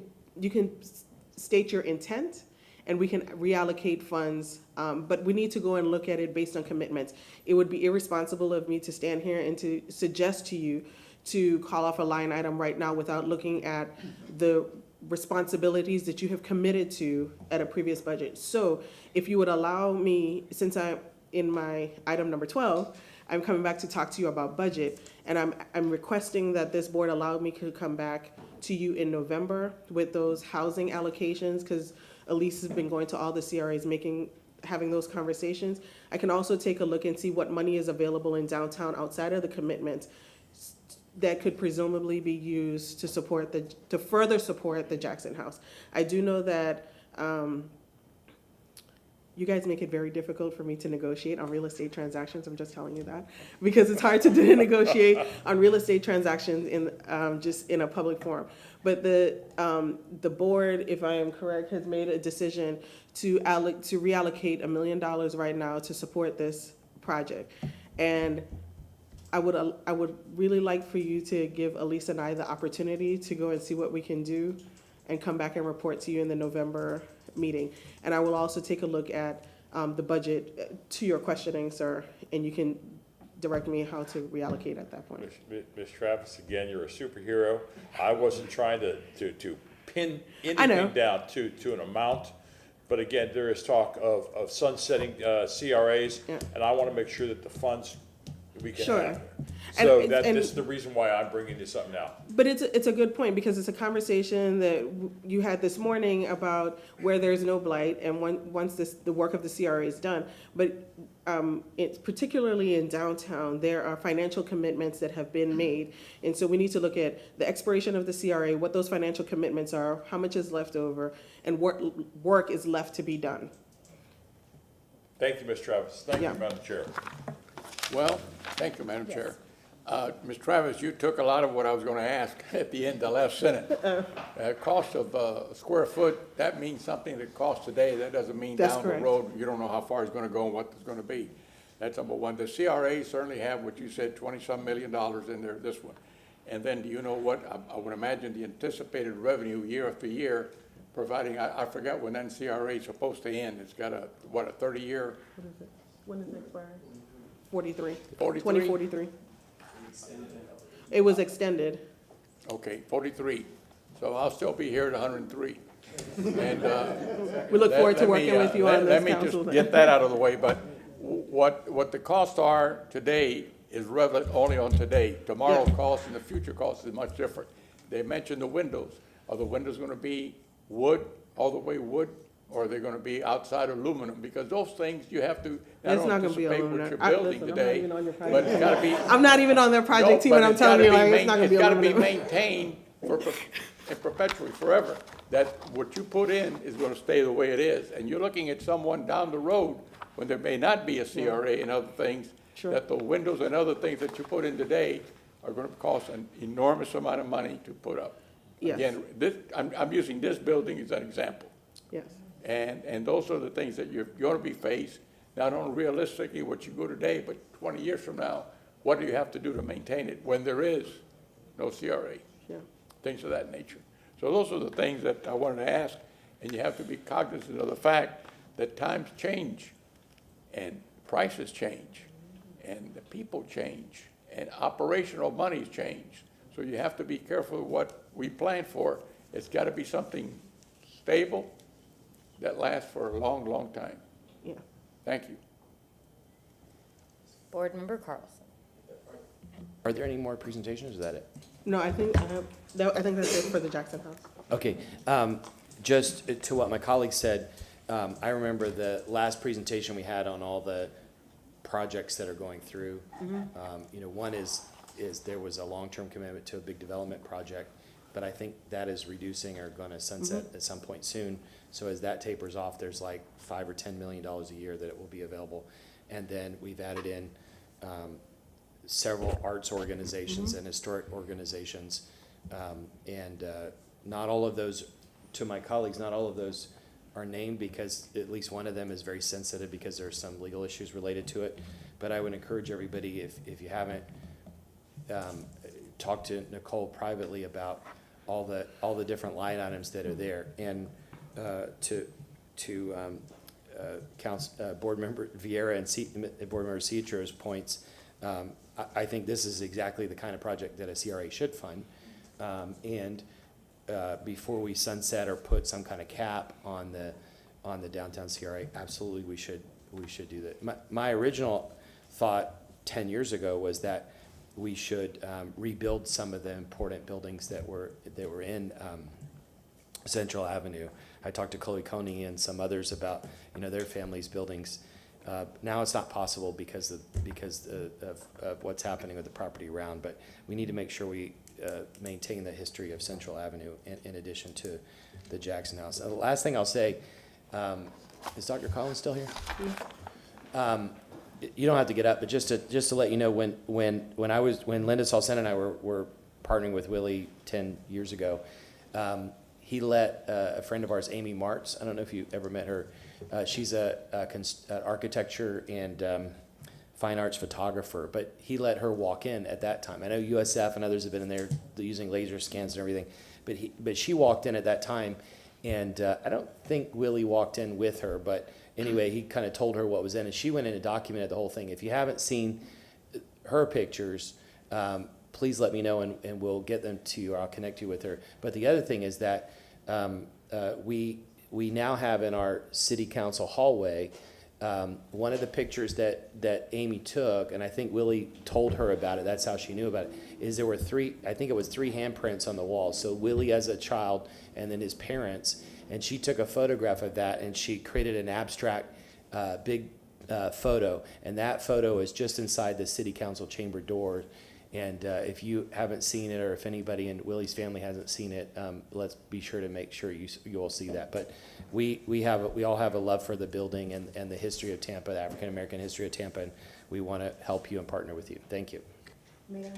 state your intent, and we can reallocate funds, but we need to go and look at it based on commitments. It would be irresponsible of me to stand here and to suggest to you to call off a line item right now without looking at the responsibilities that you have committed to at a previous budget. So if you would allow me, since I'm in my item number 12, I'm coming back to talk to you about budget, and I'm requesting that this board allow me to come back to you in November with those housing allocations, because Elise has been going to all the CRAs having those conversations. I can also take a look and see what money is available in downtown outside of the commitments that could presumably be used to further support the Jackson House. I do know that you guys make it very difficult for me to negotiate on real estate transactions. I'm just telling you that, because it's hard to negotiate on real estate transactions just in a public forum. But the board, if I am correct, has made a decision to reallocate $1 million right now to support this project. And I would really like for you to give Elise and I the opportunity to go and see what we can do and come back and report to you in the November meeting. And I will also take a look at the budget to your questioning, sir, and you can direct me how to reallocate at that point. Ms. Travis, again, you're a superhero. I wasn't trying to pin I know. anything down to an amount, but again, there is talk of sunsetting CRAs, Yeah. and I want to make sure that the funds we can Sure. have. So And- this and- is the reason why I'm bringing this up now. But it's a good point, because it's a conversation that you had this morning about where there's no blight and once the work of the CRA is done. But it's particularly in downtown, there are financial commitments that have been made. And so we need to look at the expiration of the CRA, what those financial commitments are, how much is left over, and what work is left to be done. Thank you, Ms. Travis. Thank Yeah. you, Madam Chair. Well, thank you, Madam Chair. Ms. Travis, you took a lot of what I was going to ask at the end of the last sentence. Cost of square foot, that means something that costs today. That doesn't mean That's down correct. the road, you don't know how far it's going to go and what it's going to be. That's number one. The CRA certainly have what you said, 20-some million dollars in there, this one. And then do you know what, I would imagine the anticipated revenue year after year, providing, I forgot when that CRA is supposed to end. It's got a 30-year? What is it? When is it expiring? 43. 43? 2043. It was extended. Okay, 43. So I'll still be here at 103. And We look forward to let working me, with you on this, Let me council. just get that out of the way, but what the costs are today is relevant only on today. Tomorrow's cost and the future cost is much different. They mentioned the windows. Are the windows going to be wood, all the way wood, or are they going to be outside aluminum? Because those things you have to not It's not only gonna be anticipate what aluminum. you're I- building listen, I'm not today, even on your but project it's got to be. I'm not even on their project No, team, but and I'm it's gotta telling you, be like, it's not gonna be It's got to be aluminum. maintained perpetually, forever. That what you put in is going to stay the way it is. And you're looking at someone down the road when there may not be a CRA and other things, Sure. that the windows and other things that you put in today are going to cost an enormous amount of money to put up. Yes. Again, I'm using this building as an example. Yes. And those are the things that you're going to be faced, not only realistically what you go today, but 20 years from now, what do you have to do to maintain it when there is no CRA? Yeah. Things of that nature. So those are the things that I wanted to ask, and you have to be cognizant of the fact that times change, and prices change, and the people change, and operational monies change. So you have to be careful of what we plan for. It's got to be something stable that lasts for a long, long time. Yeah. Thank you. Board Member Carlson. Are there any more presentations, or is that it? No, I think that's it for the Jackson House. Okay, just to what my colleague said, I remember the last presentation we had on all the projects that are going through. You know, one is there was a long-term commitment to a big development project, but I think that is reducing or going to sunset at some point soon. So as that tapers off, there's like $5 or $10 million a year that it will be available. And then we've added in several arts organizations and historic organizations. And not all of those, to my colleagues, not all of those are named because at least one of them is very sensitive because there are some legal issues related to it. But I would encourage everybody, if you haven't, talk to Nicole privately about all the different line items that are there. And Board Member Vieira and Board Member Citro's points, I think this is exactly the kind of project that a CRA should fund. Before we sunset or put some kind of cap on the downtown CRA, absolutely we should do that. My original thought 10 years ago was that we should rebuild some of the important buildings that were in Central Avenue. I talked to Chloe Coney and some others about their family's buildings. Now it's not possible because of what's happening with the property around, but we need to make sure we maintain the history of Central Avenue in addition to the Jackson House. The last thing I'll say, is Dr. Collins still here? You don't have to get up, but just to let you know, when Linda Salcena and I were partnering with Willie 10 years ago, he let a friend of ours, Amy Martz, I don't know if you ever met her, she's an architecture and fine arts photographer, but he let her walk in at that time. I know USF and others have been in there using laser scans and everything, but she walked in at that time, and I don't think Willie walked in with her, but anyway, he kind of told her what was in, and she went in and documented the whole thing. If you haven't seen her pictures, please let me know, and we'll get them to you, or I'll connect you with her. But the other thing is that we now have in our city council hallway one of the pictures that Amy took, and I think Willie told her about it, that's how she knew about it, is there were three handprints on the wall. So Willie as a child and then his parents, and she took a photograph of that and she created an abstract big photo, and that photo is just inside the city council chamber door. And if you haven't seen it, or if anybody in Willie's family hasn't seen it, let's be sure to make sure you all see that. But we all have a love for the building and the history of Tampa, the African American history of Tampa, and we want to help you and partner with you. Thank you. May I?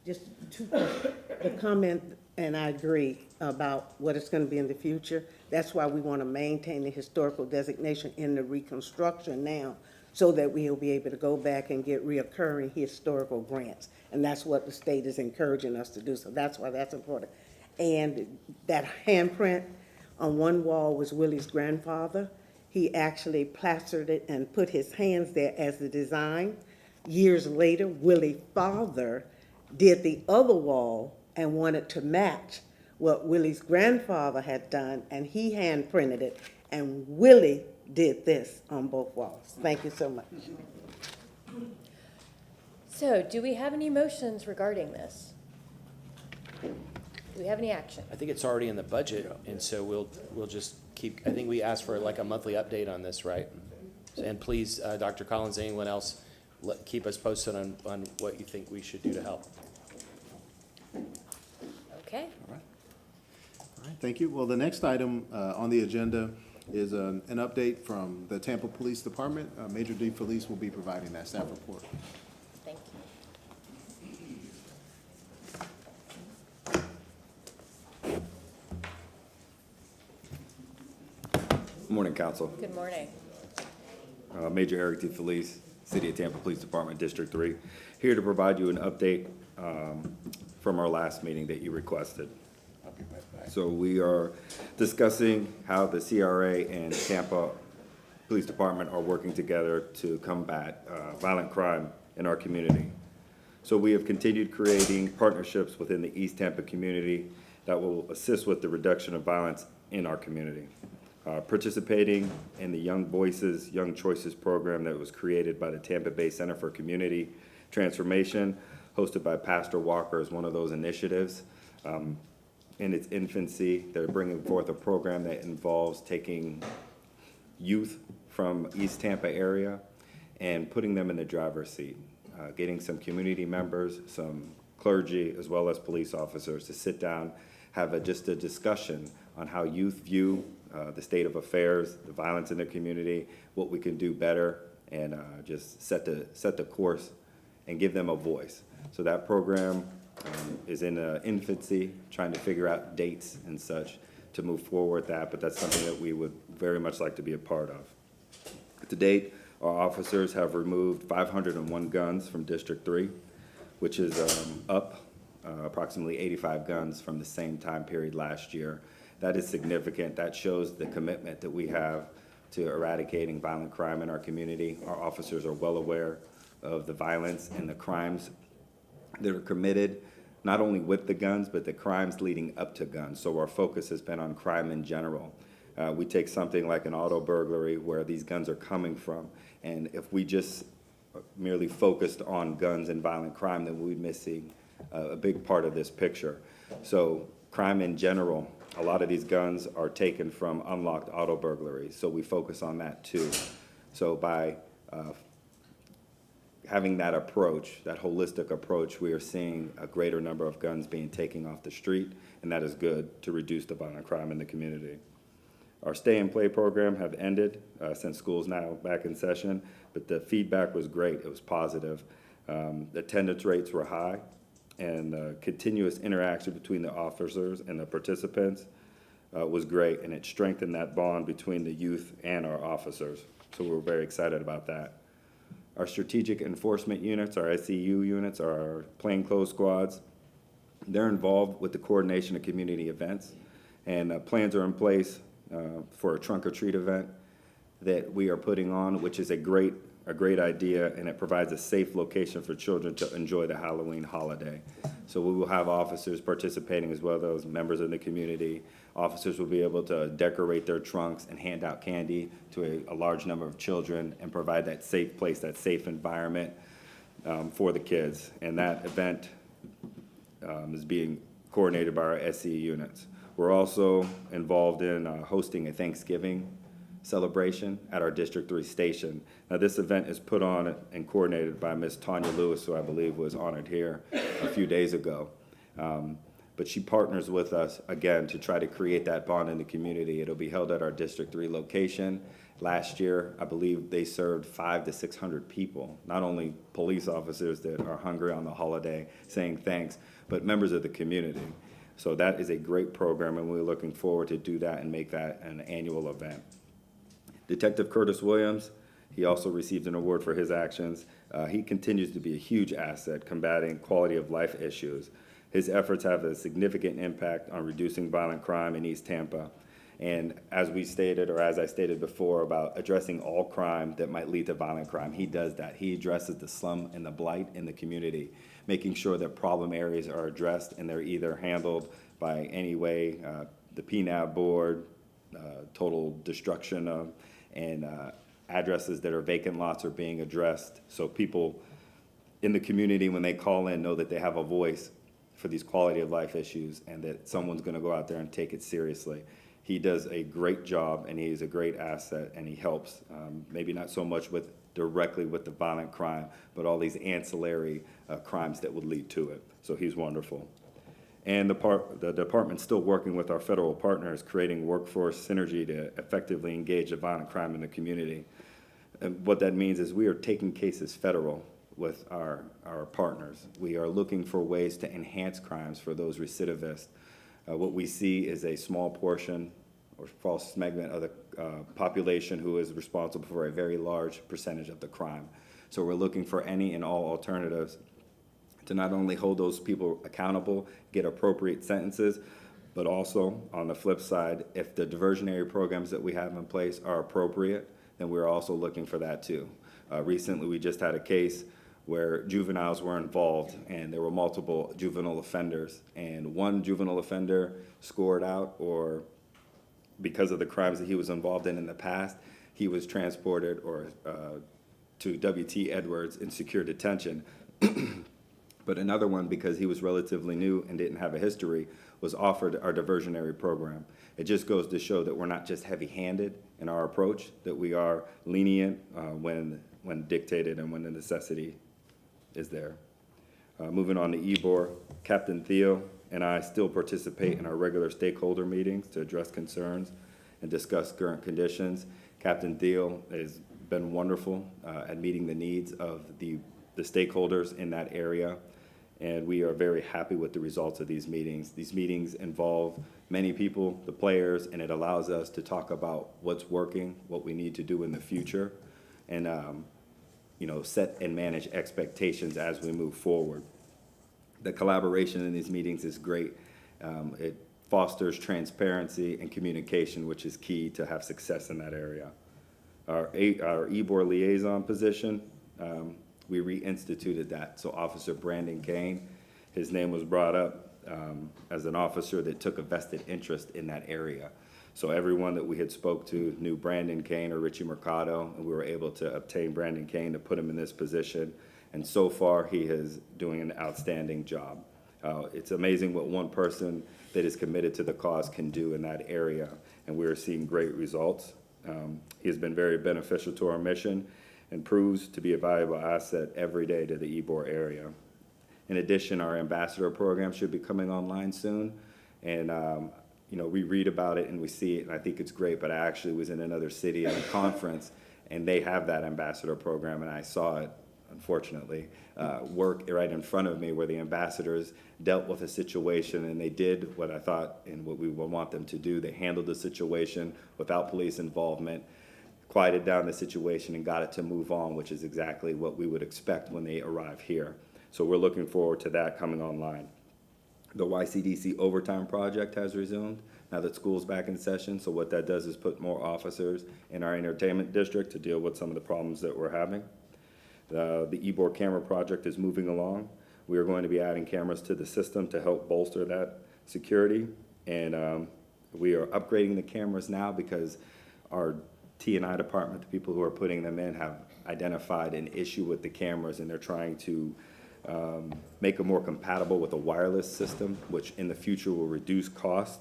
Just the comment, and I agree about what it's gonna be in the future. That's why we wanna maintain the historical designation in the reconstruction now, so that we'll be able to go back and get reoccurring historical grants. And that's what the state is encouraging us to do, so that's why that's important. And that handprint on one wall was Willie's grandfather. He actually plastered it and put his hands there as the design. Years later, Willie's father did the other wall and wanted to match what Willie's grandfather had done, and he hand printed it, and Willie did this on both walls. Thank you so much. So, do we have any motions regarding this? Do we have any action? I think it's already in the budget, and so we'll just keep, I think we asked for like a monthly update on this, right? And please, Dr. Collins, anyone else, keep us posted on what you think we should do to help. Okay. All right, thank you. Well, the next item on the agenda is an update from the Tampa Police Department. Major D. Felice will be providing that staff report. Thank Good morning, Council. you. Good morning. Major Eric D. Felice, City of Tampa Police Department, District 3, here to provide you an update from our last meeting that you requested. So we are discussing how the CRA and Tampa Police Department are working together to combat violent crime in our community. So we have continued creating partnerships within the East Tampa community that will assist with the reduction of violence in our community. Participating in the Young Voices, Young Choices program that was created by the Tampa Bay Center for Community Transformation, hosted by Pastor Walker, is one of those initiatives. In its infancy, they're bringing forth a program that involves taking youth from East Tampa area and putting them in the driver's seat, getting some community members, some clergy, as well as police officers to sit down, have just a discussion on how youth view the state of affairs, the violence in their community, what we can do better, and just set the course and give them a voice. So that program is in infancy, trying to figure out dates and such to move forward with that, but that's something that we would very much like to be a part of. To date, our officers have removed 501 guns from District 3, which is up approximately 85 guns from the same time period last year. That is significant. That shows the commitment that we have to eradicating violent crime in our community. Our officers are well aware of the violence and the crimes that are committed, not only with the guns, but the crimes leading up to guns. So our focus has been on crime in general. We take something like an auto burglary where these guns are coming from, and if we just merely focused on guns and violent crime, then we'd be missing a big part of this picture. So crime in general, a lot of these guns are taken from unlocked auto burglaries, so we focus on that too. So by having that approach, that holistic approach, we are seeing a greater number of guns being taken off the street, and that is good to reduce the violent crime in the community. Our stay and play program have ended since school's now back in session, but the feedback was great. It was positive. The attendance rates were high, and continuous interaction between the officers and the participants was great, and it strengthened that bond between the youth and our officers. So we're very excited about that. Our strategic enforcement units, our SEU units, our plainclothes squads, they're involved with the coordination of community events, and plans are in place for a trunk or treat event that we are putting on, which is a great idea, and it provides a safe location for children to enjoy the Halloween holiday. So we will have officers participating as well as members of the community. Officers will be able to decorate their trunks and hand out candy to a large number of children and provide that safe place, that safe environment for the kids. And that event is being coordinated by our SE units. We're also involved in hosting a Thanksgiving celebration at our District 3 station. Now, this event is put on and coordinated by Ms. Tanya Lewis, who I believe was honored here a few days ago. but she partners with us, again, to try to create that bond in the community. It'll be held at our District 3 location. Last year, I believe they served 500 to 600 people, not only police officers that are hungry on the holiday saying thanks, but members of the community. So that is a great program, and we're looking forward to do that and make that an annual event. Detective Curtis Williams, he also received an award for his actions. He continues to be a huge asset combating quality of life issues. His efforts have a significant impact on reducing violent crime in East Tampa. And as we stated, or as I stated before, about addressing all crime that might lead to violent crime, he does that. He addresses the slum and the blight in the community, making sure that problem areas are addressed and they're either handled by any way, the PNAB board, total destruction of, and addresses that are vacant lots are being addressed. So people in the community, when they call in, know that they have a voice for these quality of life issues and that someone's gonna go out there and take it seriously. He does a great job, and he is a great asset, and he helps, maybe not so much directly with the violent crime, but all these ancillary crimes that would lead to it. So he's wonderful. And the department's still working with our federal partners, creating workforce synergy to effectively engage the violent crime in the community. And what that means is we are taking cases federal with our partners. We are looking for ways to enhance crimes for those recidivists. What we see is a small portion or false segment of the population who is responsible for a very large percentage of the crime. So we're looking for any and all alternatives to not only hold those people accountable, get appropriate sentences, but also, on the flip side, if the diversionary programs that we have in place are appropriate, then we're also looking for that too. Recently, we just had a case where juveniles were involved, and there were multiple juvenile offenders, and one juvenile offender scored out, or because of the crimes that he was involved in the past, he was transported to W.T. Edwards in secure detention. But another one, because he was relatively new and didn't have a history, was offered our diversionary program. It just goes to show that we're not just heavy-handed in our approach, that we are lenient when dictated and when the necessity is there. Moving on to Ybor, Captain Theo and I still participate in our regular stakeholder meetings to address concerns and discuss current conditions. Captain Theo has been wonderful at meeting the needs of the stakeholders in that area, and we are very happy with the results of these meetings. These meetings involve many people, the players, and it allows us to talk about what's working, what we need to do in the future, and set and manage expectations as we move forward. The collaboration in these meetings is great. It fosters transparency and communication, which is key to have success in that area. Our Ybor liaison position, we reinstituted that. So Officer Brandon Kane, his name was brought up as an officer that took a vested interest in that area. So everyone that we had spoke to knew Brandon Kane or Richie Mercado, and we were able to obtain Brandon Kane to put him in this position. And so far, he is doing an outstanding job. It's amazing what one person that is committed to the cause can do in that area, and we are seeing great results. He has been very beneficial to our mission and proves to be a valuable asset every day to the Ybor area. In addition, our ambassador program should be coming online soon, and we read about it and we see it, and I think it's great, but I actually was in another city at a conference, and they have that ambassador program, and I saw it, unfortunately, work right in front of me, where the ambassadors dealt with a situation, and they did what I thought and what we would want them to do. They handled the situation without police involvement, quieted down the situation, and got it to move on, which is exactly what we would expect when they arrive here. So we're looking forward to that coming online. The YCDC overtime project has resumed now that school's back in session. So what that does is put more officers in our entertainment district to deal with some of the problems that we're having. The Ybor camera project is moving along. We are going to be adding cameras to the system to help bolster that security. And we are upgrading the cameras now because our T&I department, the people who are putting them in, have identified an issue with the cameras, and they're trying to make them more compatible with a wireless system, which in the future will reduce cost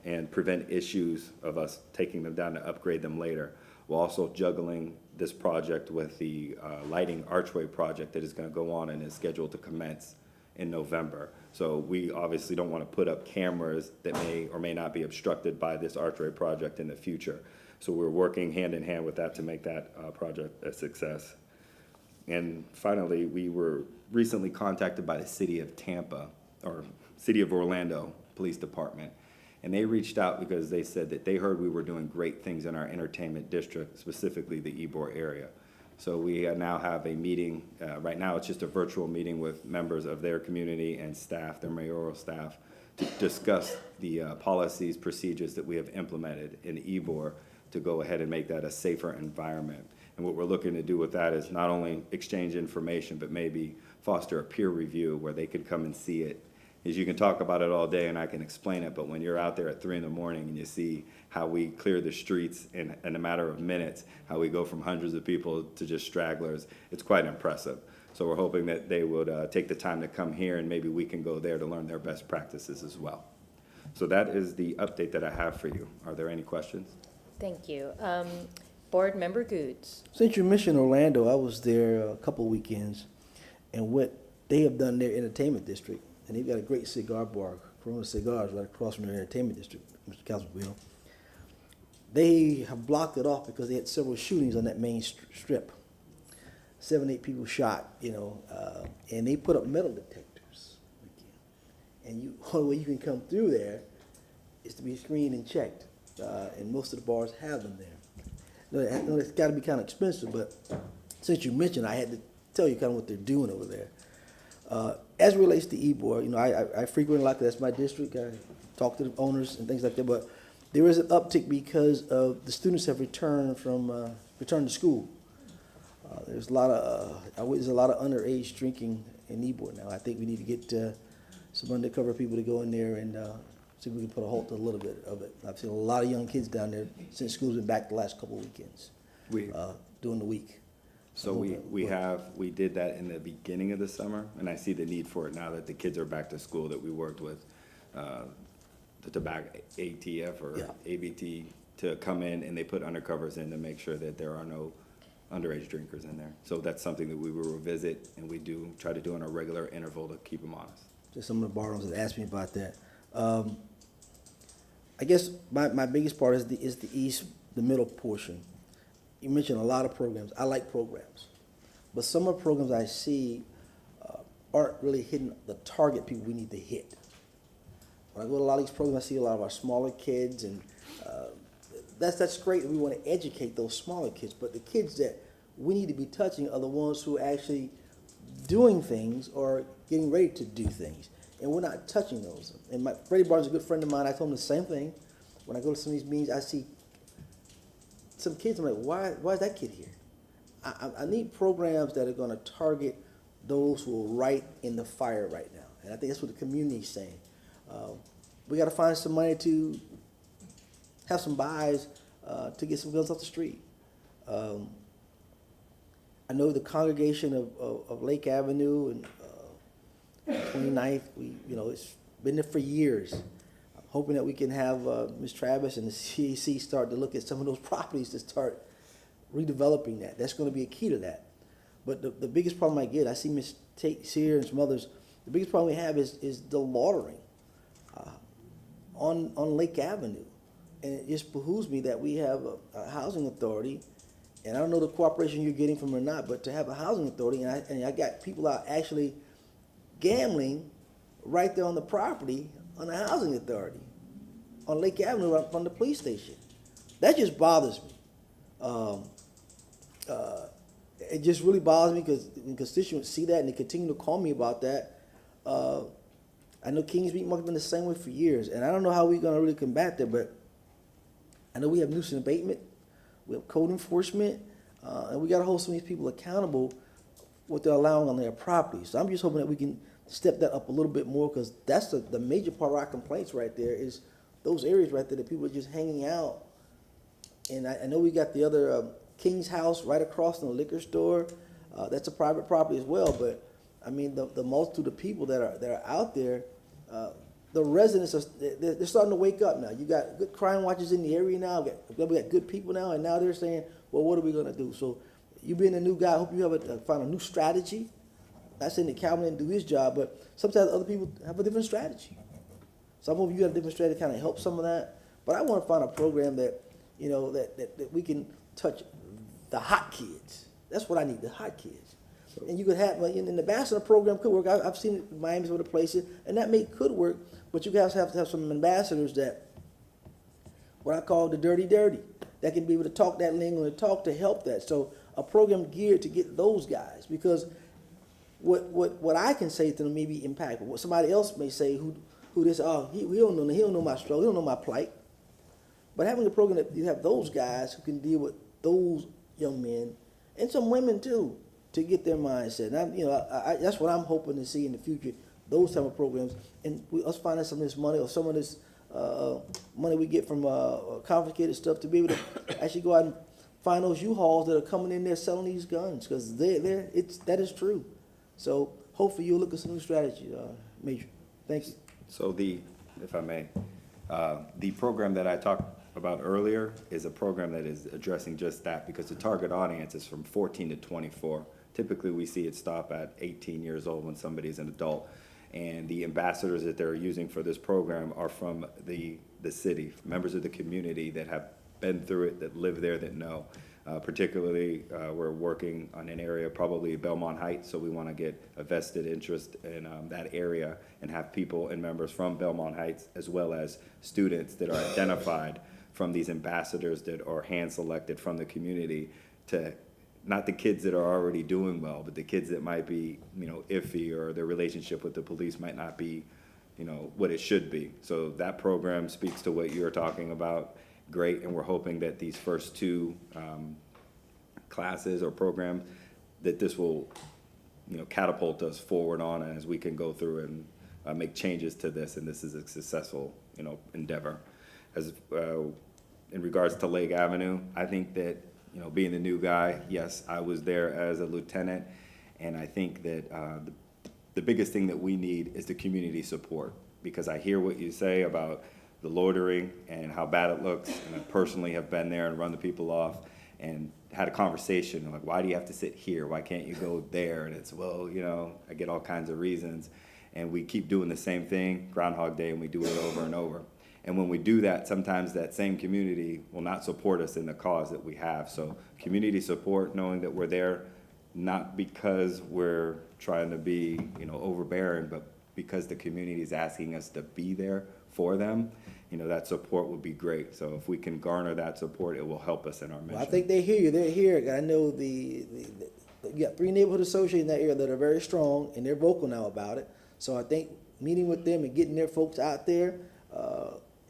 and prevent issues of us taking them down to upgrade them later. We're also juggling this project with the lighting archway project that is going to go on and is scheduled to commence in November. So we obviously don't want to put up cameras that may or may not be obstructed by this archery project in the future. So we're working hand in hand with that to make that project a success. And finally, we were recently contacted by the city of Tampa, or city of Orlando Police Department. And they reached out because they said that they heard we were doing great things in our entertainment district, specifically the Ybor area. So we now have a meeting, right now it's just a virtual meeting with members of their community and staff, their mayoral staff, to discuss the policies, procedures that we have implemented in Ybor to go ahead and make that a safer environment. And what we're looking to do with that is not only exchange information, but maybe foster a peer review where they can come and see it. Is you can talk about it all day and I can explain it, but when you're out there at 3 in the morning and you see how we clear the streets in a matter of minutes, how we go from hundreds of people to just stragglers, it's quite impressive. So we're hoping that they would take the time to come here and maybe we can go there to learn their best practices as well. So that is the update that I have for you. Are there any questions? Thank you. Board Member Goods. Since you mentioned Orlando, I was there a couple of weekends, and what they have done in their entertainment district, and they've got a great cigar bar, Corona Cigars, right across from their entertainment district, Mr. Councilman. They have blocked it off because they had several shootings on that main strip. 7, 8 people shot, and they put up metal detectors. And only way you can come through there is to be screened and checked, and most of the bars have them there. No, it's got to be kind of expensive, but since you mentioned, I had to tell you kind of what they're doing over there. As it relates to Ybor, I frequent a lot because that's my district. I talk to the owners and things like that, but there is an uptick because of the students have returned to school. There's a lot of underage drinking in Ybor now. I think we need to get some undercover people to go in there and see if we can put a halt to a little bit of it. I've seen a lot of young kids down there since school's been back the last couple of weekends, during the week. So we did that in the beginning of the summer, and I see the need for it now that the kids are back to school, that we worked with the tobacco ATF or ABT to come in, and they put undercovers in to make sure that there are no underage drinkers in there. So that's something that we will revisit, and we do try to do on a regular interval to keep them honest. Just some of the bar owners that asked me about that. I guess my biggest part is the middle portion. You mentioned a lot of programs. I like programs, but some of the programs I see aren't really hitting the target people we need to hit. When I go to a lot of these programs, I see a lot of our smaller kids, and that's great. We want to educate those smaller kids, but the kids that we need to be touching are the ones who are actually doing things or getting ready to do things, and we're not touching those. And Freddie Barnes is a good friend of mine. I told him the same thing. When I go to some of these meetings, I see some kids, I'm like, why is that kid here? I need programs that are going to target those who are right in the fire right now. And I think that's what the community is saying. We got to find some money to have some buys to get some guns off the street. I know the congregation of Lake Avenue and 29th, it's been there for years. Hoping that we can have Ms. Travis and the CAC start to look at some of those properties to start redeveloping that. That's going to be a key to that. But the biggest problem I get, I see Ms. Tate here and some others, the biggest problem we have is the loitering on Lake Avenue. And it just behooves me that we have a housing authority, and I don't know the cooperation you're getting from or not, but to have a housing authority, and I got people out actually gambling right there on the property on the housing authority, on Lake Avenue, right from the police station. That just bothers me. It just really bothers me because when constituents see that and they continue to call me about that. I know Kings Beach has been the same way for years, and I don't know how we're going to really combat that, but I know we have nuisance abatement, we have code enforcement, and we got to hold some of these people accountable what they're allowing on their property. So I'm just hoping that we can step that up a little bit more, because that's the major part of our complaints right there is those areas right there that people are just hanging out. And I know we got the other King's House right across from the liquor store. That's a private property as well, but I mean the multitude of people that are out there, the residents they're starting to wake up now. You got good crime watchers in the area now. We got good people now, and now they're saying, well, what are we going to do? So you being a new guy, I hope you have find a new strategy not saying that Calvin didn't do his job, but sometimes other people have a different strategy. Some of you have different strategy to kind of help some of that. But I want to find a program that, you know, that we can touch the hot kids. That's what I need, the hot kids. And you could have, an ambassador program could work. I've seen it in Miami, some other places, and that could work. But you guys have to have some ambassadors that, what I call the dirty, that can be able to talk that lingo and talk to help that. So a program geared to get those guys, because what I can say to them may be impactful. What somebody else may say who this, he don't know my struggle, he don't know my plight. But having a program that you have those guys who can deal with those young men and some women too, to get their mindset. And that's what I'm hoping to see in the future, those type of programs. And us finding some of this money or some of this money we get from confiscated stuff to be able to actually go out and find those U-Hauls that are coming in there selling these guns, because that is true. So hopefully you'll look at some new strategy, Major. Thanks. So if I may, the program that I talked about earlier is a program that is addressing just that, because the target audience is from 14 to 24. Typically, we see it stop at 18 years old when somebody is an adult. And the ambassadors that they're using for this program are from the city, members of the community that have been through it, that live there, that know. Particularly, we're working on an area, probably Belmont Heights, so we want to get a vested interest in that area and have people and members from Belmont Heights, as well as students that are identified from these ambassadors that are hand-selected from the community, to not the kids that are already doing well, but the kids that might be, iffy, or their relationship with the police might not be, what it should be. So that program speaks to what you're talking about. Great, and we're hoping that these first two classes or programs, that this will, catapult us forward on as we can go through and make changes to this, and this is a successful, endeavor. As in regards to Lake Avenue, I think that, being the new guy, yes, I was there as a lieutenant, and I think that the biggest thing that we need is the community support, because I hear what you say about the loitering and how bad it looks, and I personally have been there and run the people off and had a conversation like, why do you have to sit here? Why can't you go there? And it's, well, I get all kinds of reasons, and we keep doing the same thing, Groundhog Day, and we do it over and over. And when we do that, sometimes that same community will not support us in the cause that we have. So community support, knowing that we're there, not because we're trying to be, overbearing, but because the community is asking us to be there for them, that support would be great. So if we can garner that support, it will help us in our mission. Well, I think they hear you. They're here. I know you got 3 neighborhood associations in that area that are very strong, and they're vocal now about it. So I think meeting with them and getting their folks out there,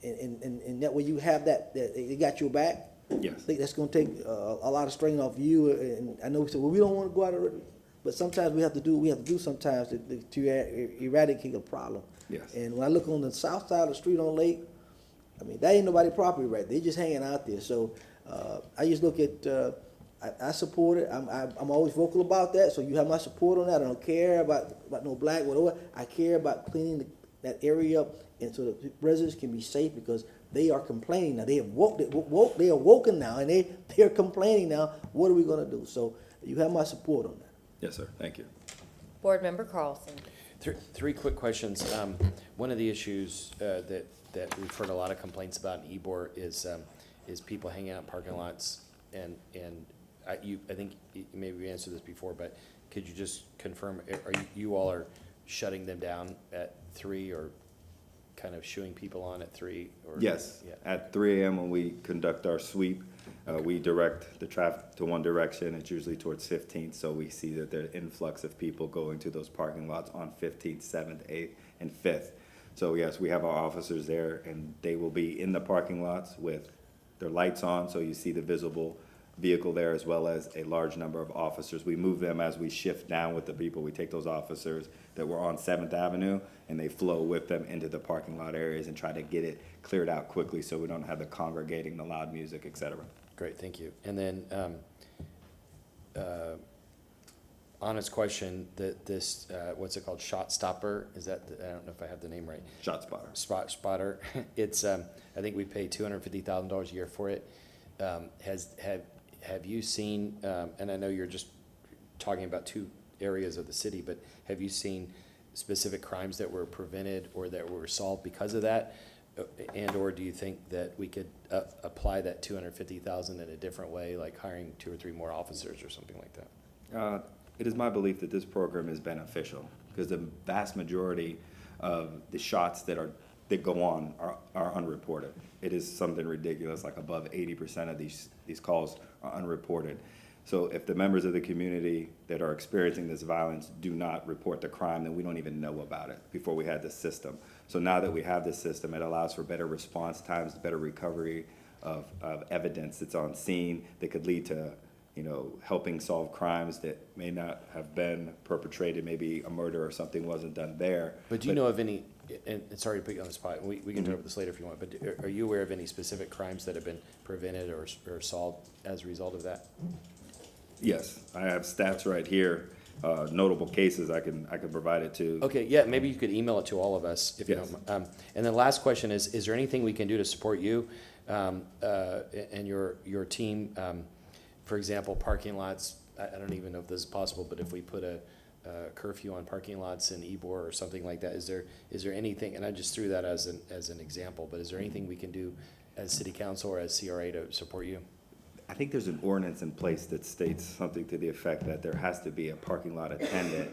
and that way you have that they got your back. Yes. I think that's going to take a lot of strain off you. And I know we said, well, we don't want to go out of it, but sometimes we have to do sometimes to eradicate a problem. Yes. And when I look on the south side of the street on Lake, I mean, that ain't nobody property right. They just hanging out there. So I just look at, I support it. I'm always vocal about that. So you have my support on that. I don't care about no black, whatever. I care about cleaning that area up, and so the residents can be safe, because they are complaining now. They are woken now, and they are complaining now. What are we going to do? So you have my support on that. Yes, sir. Thank you. Board Member Carlson. Three quick questions. One of the issues that we've heard a lot of complaints about in Ybor is people hanging out in parking lots, and I think maybe you answered this before, but could you just confirm, you all are shutting them down at 3, or kind of shooing people on at 3? Or, yes. Yeah. At 3 a.m. when we conduct our sweep, we direct the traffic to one direction. It's usually towards 15th, so we see that the influx of people going to those parking lots on 15th, 7th, 8th, and 5th. So yes, we have our officers there, and they will be in the parking lots with their lights on, so you see the visible vehicle there, as well as a large number of officers. We move them as we shift down with the people. We take those officers that were on 7th Avenue, and they flow with them into the parking lot areas and try to get it cleared out quickly, so we don't have the congregating, the loud music, et cetera. Great, thank you. And then, honest question, this, what's it called, Shot Stopper? Is that, I don't know if I have the name right. Shot Spotter. Spotter. It's, I think we pay $250,000 a year for it. Have you seen, and I know you're just talking about two areas of the city, but have you seen specific crimes that were prevented or that were solved because of that? And/or do you think that we could apply that 250,000 in a different way, like hiring 2 or 3 more officers or something like that? It is my belief that this program is beneficial because the vast majority of the shots that go on are unreported. It is something ridiculous, like above 80% of these calls are unreported. So if the members of the community that are experiencing this violence do not report the crime, then we don't even know about it before we had this system. So now that we have this system, it allows for better response times, better recovery of evidence that's on scene that could lead to, helping solve crimes that may not have been perpetrated. Maybe a murder or something wasn't done there. But do you know of any, and sorry to put you on the spot, we can talk about this later if you want, but are you aware of any specific crimes that have been prevented or solved as a result of that? Yes, I have stats right here, notable cases. I can provide it to. Okay, yeah, maybe you could email it to all of us if you Yes. don't. And then last question is there anything we can do to support you and your team? For example, parking lots. I don't even know if this is possible, but if we put a curfew on parking lots in Ybor or something like that, is there anything? And I just threw that as an example, but is there anything we can do as City Council or as CRA to support you? I think there's an ordinance in place that states something to the effect that there has to be a parking lot attendant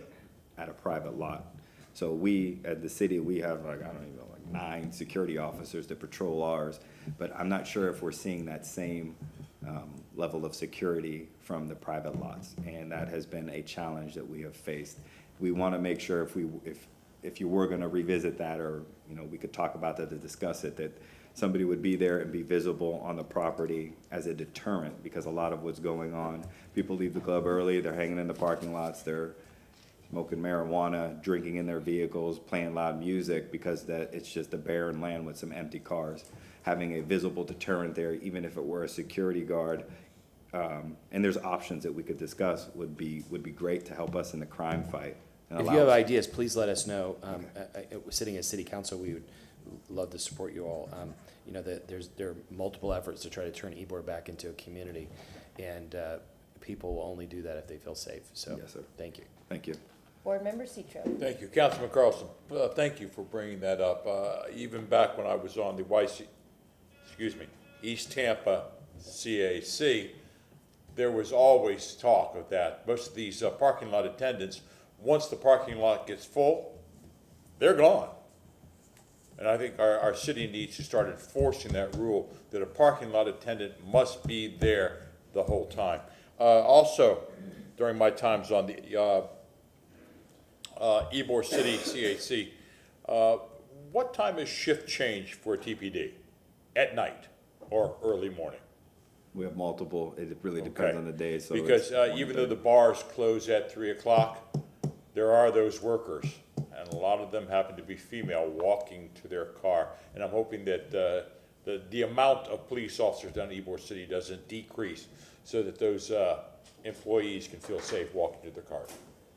at a private lot. So we, at the city, we have like 9 security officers that patrol ours, but I'm not sure if we're seeing that same level of security from the private lots, and that has been a challenge that we have faced. We want to make sure if you were going to revisit that, or we could talk about that to discuss it, that somebody would be there and be visible on the property as a deterrent, because a lot of what's going on, people leave the club early, they're hanging in the parking lots, they're smoking marijuana, drinking in their vehicles, playing loud music, because it's just a barren land with some empty cars. Having a visible deterrent there, even if it were a security guard, and there's options that we could discuss, would be great to help us in the crime fight. If you have ideas, please let us know. Sitting as City Council, we would love to support you all. There are multiple efforts to try to turn Ybor back into a community, and people will only do that if they feel safe. So, yes, sir. Thank you. Thank you. Board Member Citro. Thank you. Councilman Carlson, thank you for bringing that up. Even back when I was on the East Tampa CAC, there was always talk of that. Most of these parking lot attendants, once the parking lot gets full, they're gone. And I think our city needs to start enforcing that rule that a parking lot attendant must be there the whole time. Also, during my times on the Ybor City CAC, what time is shift change for TPD? At night or early morning? We have multiple. It really depends on the day. So because even though the bars close at 3 o'clock, there are those workers, and a lot of them happen to be female, walking to their car. And I'm hoping that the amount of police officers down in Ybor City doesn't decrease, so that those employees can feel safe walking to their cars.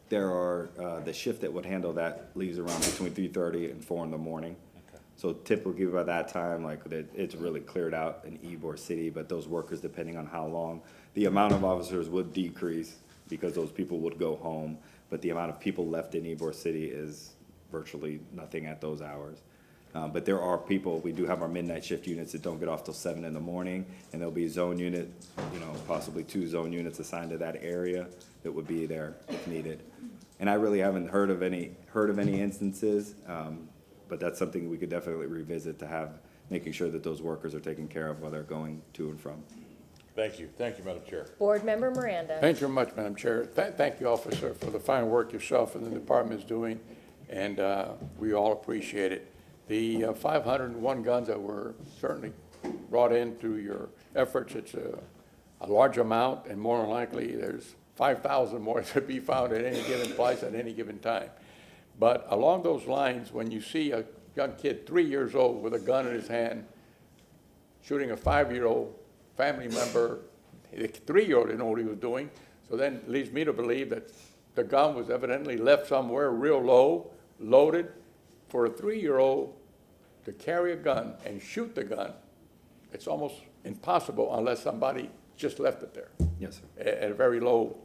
There are the shift that would handle that leaves around between 3:30 and 4 in the morning. So typically by that time, it's really cleared out in Ybor City, but those workers, depending on how long, the amount of officers would decrease because those people would go home, but the amount of people left in Ybor City is virtually nothing at those hours. But there are people, we do have our midnight shift units that don't get off till 7 in the morning, and there'll be a zone unit, possibly 2 zone units assigned to that area that would be there if needed. And I really haven't heard of any instances, but that's something we could definitely revisit to have, making sure that those workers are taken care of while they're going to and from. Thank you. Thank you, Madam Chair. Board Member Miranda. Thank you very much, Madam Chair. Thank you, Officer, for the fine work yourself and the department is doing, and we all appreciate it. The 501 guns that were certainly brought in through your efforts, it's a large amount, and more than likely there's 5,000 more to be found at any given place at any given time. But along those lines, when you see a young kid, 3 years old, with a gun in his hand, shooting a 5-year-old family member, the 3-year-old didn't know what he was doing, so then it leads me to believe that the gun was evidently left somewhere real low, loaded. For a 3-year-old to carry a gun and shoot the gun, it's almost impossible unless somebody just left it there. Yes, sir. At a very low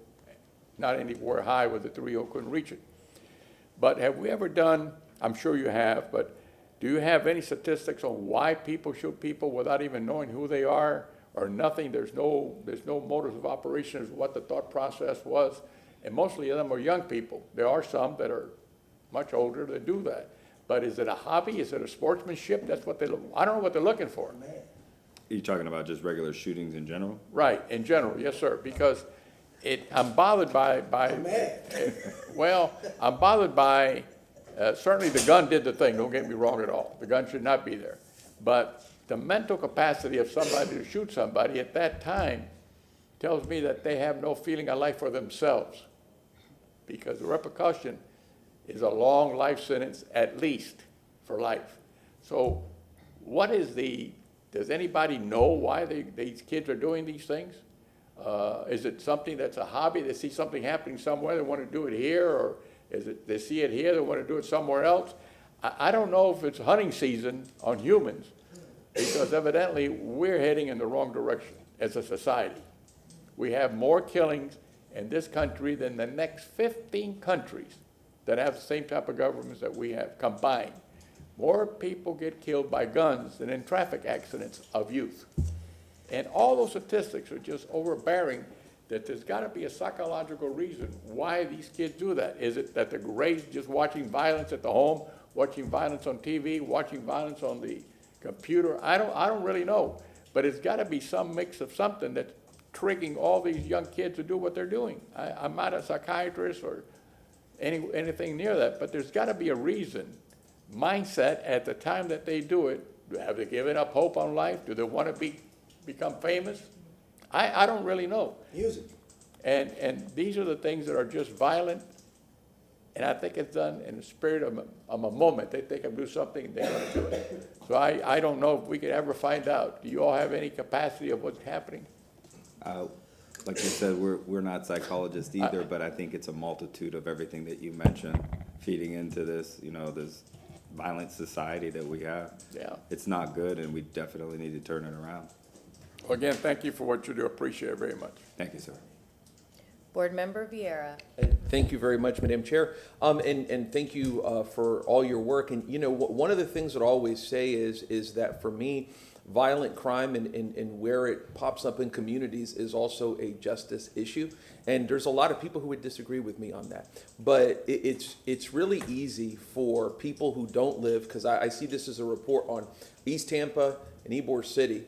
not anywhere high where the 3.0 couldn't reach it. But have we ever done, I'm sure you have, but do you have any statistics on why people shoot people without even knowing who they are or nothing? There's no motives of operation as what the thought process was. And mostly of them are young people. There are some that are much older that do that. But is it a hobby? Is it a sportsmanship? That's what I don't know what they're looking for. Are you talking about just regular shootings in general? Right, in general, yes, sir, because I'm bothered by well, I'm bothered by, certainly the gun did the thing, don't get me wrong at all. The gun should not be there. But the mental capacity of somebody to shoot somebody at that time tells me that they have no feeling of life for themselves. Because the repercussion is a long life sentence, at least, for life. So what is does anybody know why these kids are doing these things? Is it something that's a hobby? They see something happening somewhere, they want to do it here, or is it they see it here, they want to do it somewhere else? I don't know if it's hunting season on humans, because evidently we're heading in the wrong direction as a society. We have more killings in this country than the next 15 countries that have the same type of governments that we have combined. More people get killed by guns than in traffic accidents of youth. And all those statistics are just overbearing that there's got to be a psychological reason why these kids do that. Is it that they're raised just watching violence at the home, watching violence on TV, watching violence on the computer? I don't really know. But it's got to be some mix of something that's triggering all these young kids to do what they're doing. I'm not a psychiatrist or anything near that, but there's got to be a reason, mindset at the time that they do it. Have they given up hope on life? Do they want to become famous? I don't really know. Music. And these are the things that are just violent, and I think it's done in the spirit of a moment. They think of do something and they're going to do it. So I don't know if we could ever find out. Do you all have any capacity of what's happening? Like you said, we're not psychologists either, but I think it's a multitude of everything that you mentioned feeding into this, this violent society that we have. Yeah. It's not good, and we definitely need to turn it around. Well, again, thank you for what you do. Appreciate it very much. Thank you, sir. Board Member Vieira. Thank you very much, Madam Chair. And thank you for all your work. And, one of the things that I always say is that for me, violent crime and where it pops up in communities is also a justice issue. And there's a lot of people who would disagree with me on that. But it's really easy for people who don't live, because I see this as a report on East Tampa and Ybor City.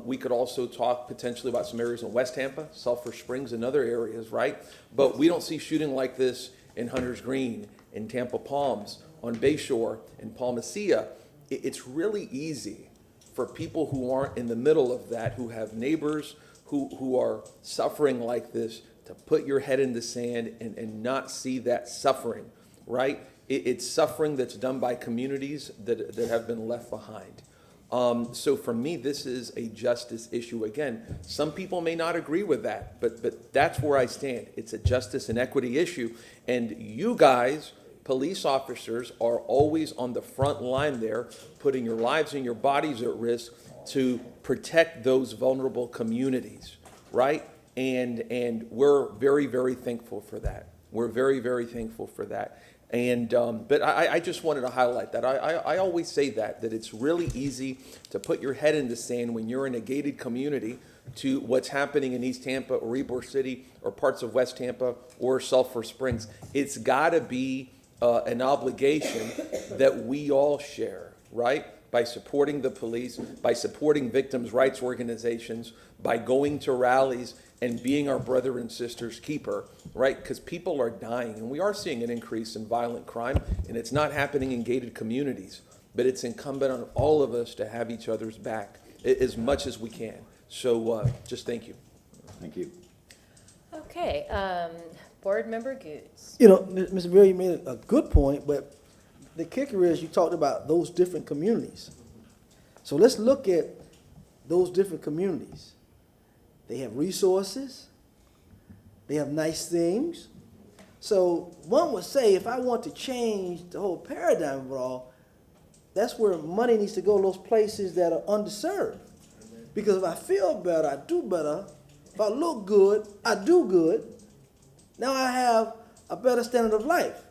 We could also talk potentially about some areas in West Tampa, Sulphur Springs, and other areas, right? But we don't see shooting like this in Hunters Green, in Tampa Palms, on Bayshore, in Palmacia. It's really easy for people who aren't in the middle of that, who have neighbors who are suffering like this, to put your head in the sand and not see that suffering, right? It's suffering that's done by communities that have been left behind. So for me, this is a justice issue. Again, some people may not agree with that, but that's where I stand. It's a justice and equity issue. And you guys, police officers, are always on the front line there, putting your lives and your bodies at risk to protect those vulnerable communities, right? And we're very, very thankful for that. We're very, very thankful for that. And but I just wanted to highlight that. I always say that it's really easy to put your head in the sand when you're in a gated community to what's happening in East Tampa or Ybor City or parts of West Tampa or Sulphur Springs. It's got to be an obligation that we all share, right? By supporting the police, by supporting victims' rights organizations, by going to rallies and being our brother and sister's keeper, right? Because people are dying, and we are seeing an increase in violent crime, and it's not happening in gated communities. But it's incumbent on all of us to have each other's back as much as we can. So just thank you. Thank you. Okay, Board Member Goods. Mr. Vera, you made a good point, but the kicker is you talked about those different communities. So let's look at those different communities. They have resources. They have nice things. So one would say, if I want to change the whole paradigm of it all, that's where money needs to go, those places that are underserved. Because if I feel better, I do better. If I look good, I do good. Now I have a better standard of life.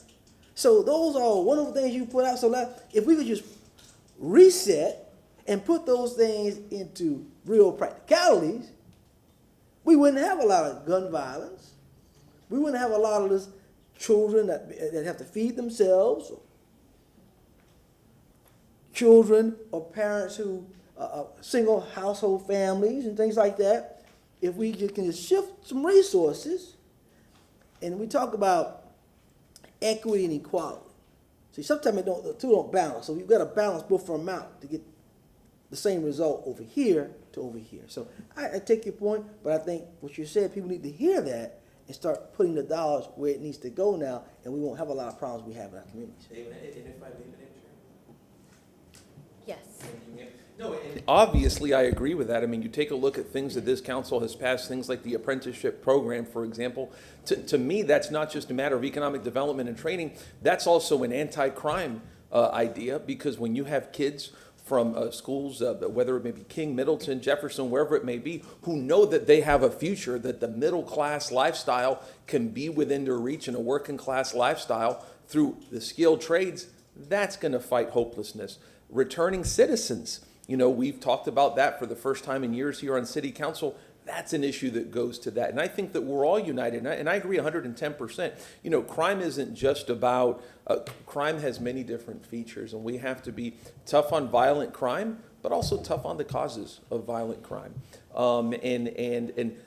So those are wonderful things you put out. So if we could just reset and put those things into real practicalities, we wouldn't have a lot of gun violence. We wouldn't have a lot of those children that have to feed themselves, or children or parents who single household families and things like that. If we can just shift some resources, and we talk about equity and equality. See, sometimes the two don't balance. So you've got to balance both for amount to get the same result over here to over here. So I take your point, but I think what you said, people need to hear that and start putting the dollars where it needs to go now, and we won't have a lot of problems we have in our communities. Yes. No, and obviously, I agree with that. I mean, you take a look at things that this council has passed, things like the apprenticeship program, for example. To me, that's not just a matter of economic development and training. That's also an anti-crime idea, because when you have kids from schools, whether it may be King, Middleton, Jefferson, wherever it may be, who know that they have a future, that the middle-class lifestyle can be within their reach, and a working-class lifestyle through the skilled trades, that's going to fight hopelessness. Returning citizens, you know, we've talked about that for the first time in years here on City Council. That's an issue that goes to that. And I think that we're all united, and I agree 110%. You know, crime isn't just about, crime has many different features, and we have to be tough on violent crime, but also tough on the causes of violent crime. And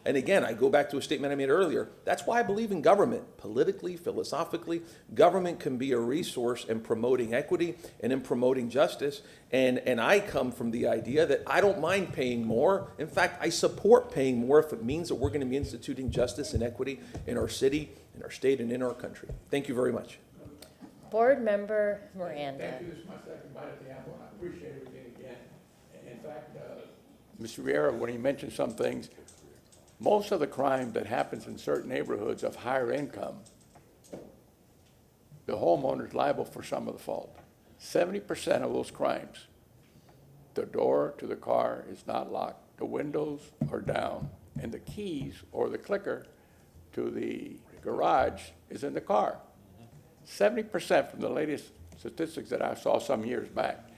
again, I go back to a statement I made earlier. That's why I believe in government. Politically, philosophically, government can be a resource in promoting equity and in promoting justice. And I come from the idea that I don't mind paying more. In fact, I support paying more if it means that we're going to be instituting justice and equity in our city, in our state, and in our country. Thank you very much. Board Member Miranda. Thank you. This is my second bite at the apple, and I appreciate everything again. In fact, Mr. Riera, when he mentioned some things, most of the crime that happens in certain neighborhoods of higher income, the homeowner is liable for some of the fault. 70% of those crimes, the door to the car is not locked, the windows are down, and the keys or the clicker to the garage is in the car. 70% from the latest statistics that I saw some years back.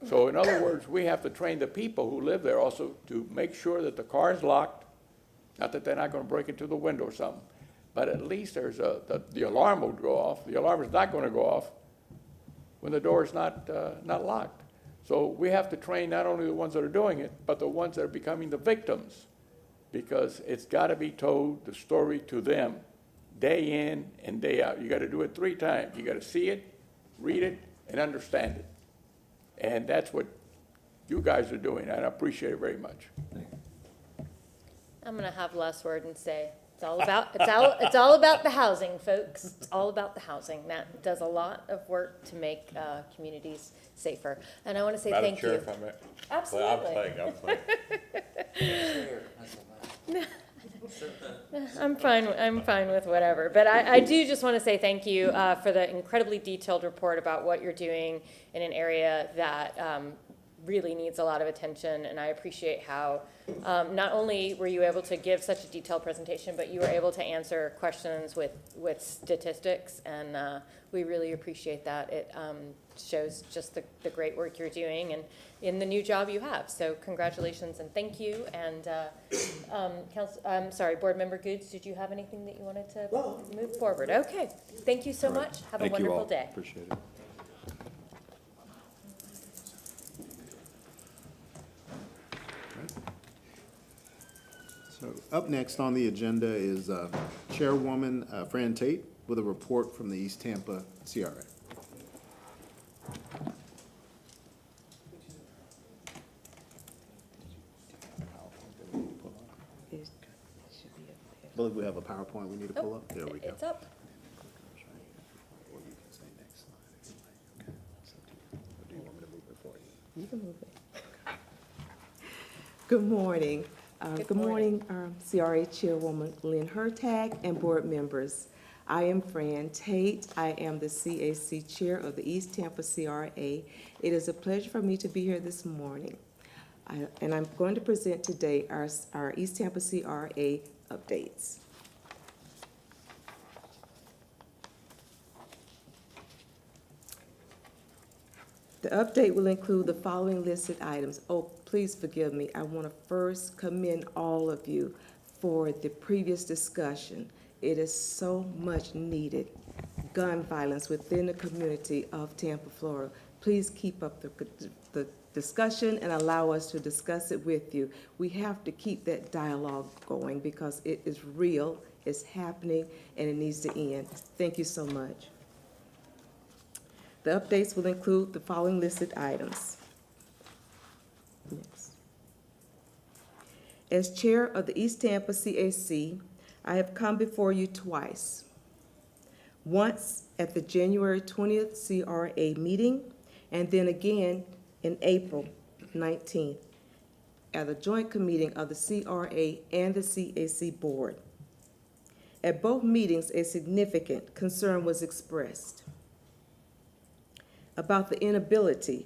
So in other words, we have to train the people who live there also to make sure that the car is locked, not that they're not going to break into the window or something, but at least there's the alarm will go off. The alarm is not going to go off when the door is not locked. So we have to train not only the ones that are doing it, but the ones that are becoming the victims, because it's got to be told, the story, to them day in and day out. You got to do it 3 times. You got to see it, read it, and understand it. And that's what you guys are doing, and I appreciate it very much. I'm gonna have less word and say, it's all about the housing, folks. It's all about the housing. Matt does a lot of work to make communities safer. And I want to say thank you. Madam Chair, if I may. Absolutely. I'm playing. I'm fine with whatever. But I do just want to say thank you for the incredibly detailed report about what you're doing in an area that really needs a lot of attention. And I appreciate how not only were you able to give such a detailed presentation, but you were able to answer questions with statistics. And we really appreciate that. It shows just the great work you're doing and in the new job you have. So congratulations and thank you. And Board Member Goods, did you have anything that you wanted to move forward? Okay, thank you so much. Have a wonderful day. Appreciate it. So up next on the agenda is Chairwoman Fran Tate with a report from the East Tampa CRA. I believe we have a PowerPoint we need to pull up. There we go. It's up. You can move it. Good morning. Good morning, CRA Chairwoman Lynn Hertag and board members. I am Fran Tate. I am the CAC Chair of the East Tampa CRA. It is a pleasure for me to be here this morning. And I'm going to present today our East Tampa CRA updates. The update will include the following listed items. Oh, please forgive me. I want to first commend all of you for the previous discussion. It is so much needed. Gun violence within the community of Tampa, Florida. Please keep up the discussion and allow us to discuss it with you. We have to keep that dialogue going because it is real, it's happening, and it needs to end. Thank you so much. The updates will include the following listed items. Next. As chair of the East Tampa CAC, I have come before you twice. Once at the January 20th CRA meeting, and then again in April 19th at a joint meeting of the CRA and the CAC board. At both meetings, a significant concern was expressed about the inability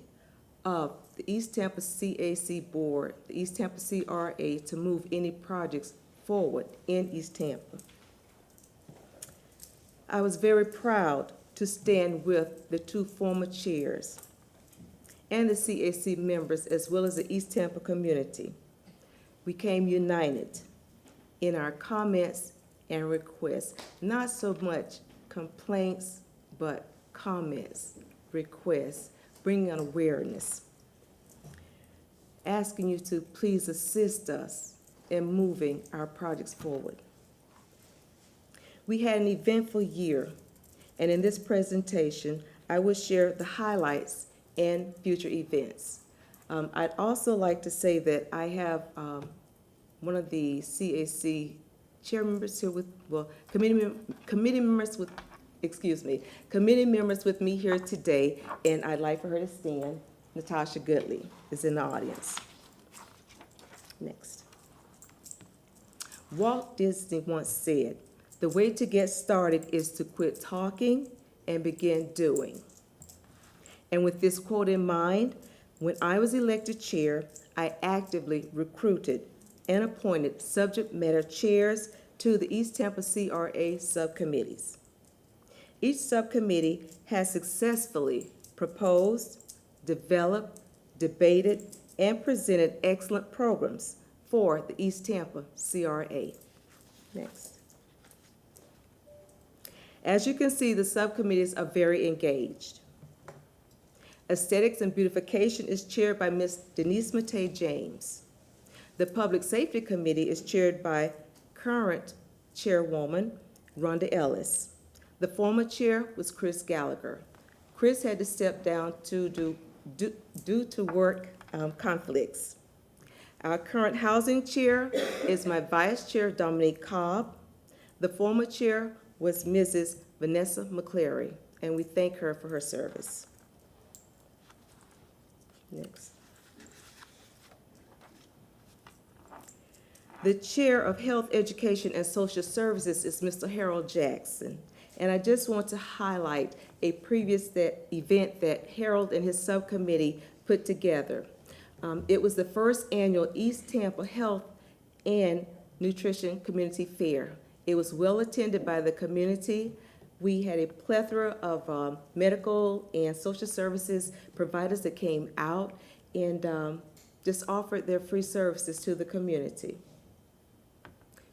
of the East Tampa CAC board, the East Tampa CRA, to move any projects forward in East Tampa. I was very proud to stand with the two former chairs and the CAC members, as well as the East Tampa community. We came united in our comments and requests, not so much complaints, but comments, requests, bringing an awareness, asking you to please assist us in moving our projects forward. We had an eventful year, and in this presentation, I will share the highlights and future events. I'd also like to say that I have one of the CAC chair members here with, well, committee members with me here today, and I'd like for her to stand. Natasha Goodley is in the audience. Next. Walt Disney once said, "The way to get started is to quit talking and begin doing." And with this quote in mind, when I was elected chair, I actively recruited and appointed subject matter chairs to the East Tampa CRA subcommittees. Each subcommittee has successfully proposed, developed, debated, and presented excellent programs for the East Tampa CRA. Next. As you can see, the subcommittees are very engaged. Aesthetics and Beautification is chaired by Ms. Denise Matei James. The Public Safety Committee is chaired by current chairwoman Rhonda Ellis. The former chair was Chris Gallagher. Chris had to step down due to work conflicts. Our current housing chair is my vice chair, Dominique Cobb. The former chair was Mrs. Vanessa McCleary, and we thank her for her service. Next. The chair of Health, Education, and Social Services is Mr. Harold Jackson. And I just want to highlight a previous event that Harold and his subcommittee put together. It was the first annual East Tampa Health and Nutrition Community Fair. It was well attended by the community. We had a plethora of medical and social services providers that came out and just offered their free services to the community.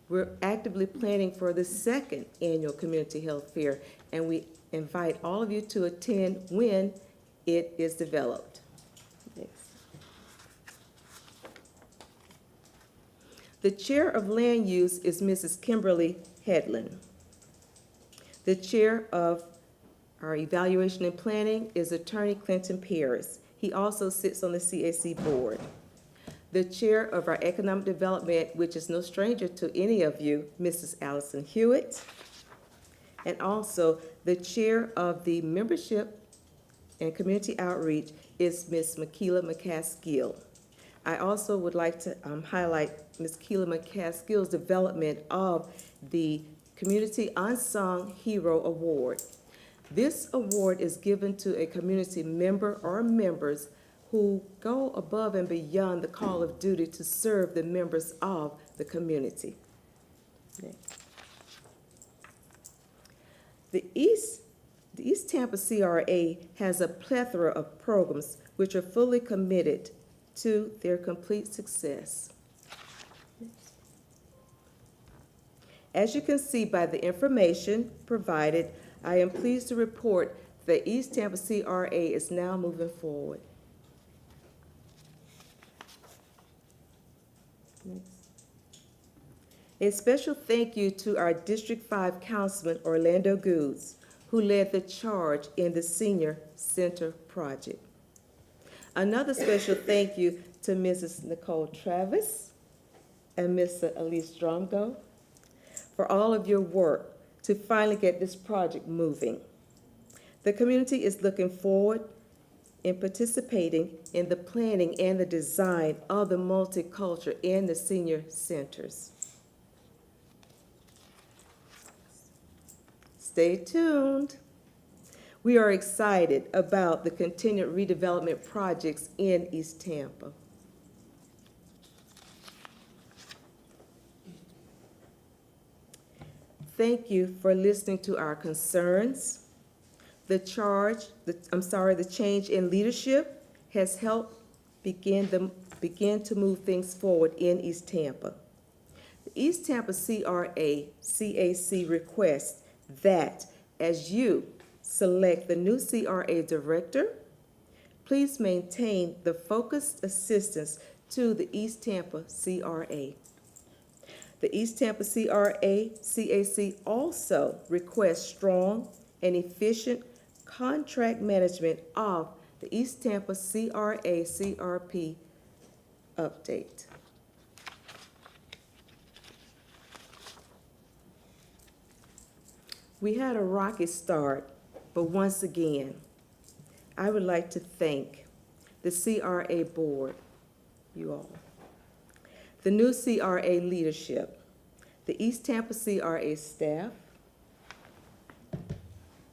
We're actively planning for the second annual Community Health Fair, and we invite all of you to attend when it is developed. Next. The chair of Land Use is Mrs. Kimberly Hedlund. The chair of our Evaluation and Planning is Attorney Clinton Paris. He also sits on the CAC board. The chair of our Economic Development, which is no stranger to any of you, Mrs. Allison Hewitt. And also the chair of the Membership and Community Outreach is Ms. Makila McCaskill. I also would like to highlight Ms. Keela McCaskill's development of the Community Unsung Hero Award. This award is given to a community member or members who go above and beyond the call of duty to serve the members of the community. Next. The East The East Tampa CRA has a plethora of programs which are fully committed to their complete success. As you can see by the information provided, I am pleased to report that East Tampa CRA is now moving forward. Next. A special thank you to our District 5 Councilman Orlando Goods, who led the charge in the Senior Center project. Another special thank you to Mrs. Nicole Travis and Mr. Elise Drumgo for all of your work to finally get this project moving. The community is looking forward in participating in the planning and the design of the multicultural in the senior centers. Stay tuned. We are excited about the continued redevelopment projects in East Tampa. Thank you for listening to our concerns. The change in leadership has helped begin to move things forward in East Tampa. The East Tampa CAC requests that as you select the new CRA director, please maintain the focused assistance to the East Tampa CRA. The East Tampa CAC also requests strong and efficient contract management of the East Tampa CRP update. We had a rocky start, but once again, I would like to thank the CRA board, you all, the new CRA leadership, the East Tampa CRA staff,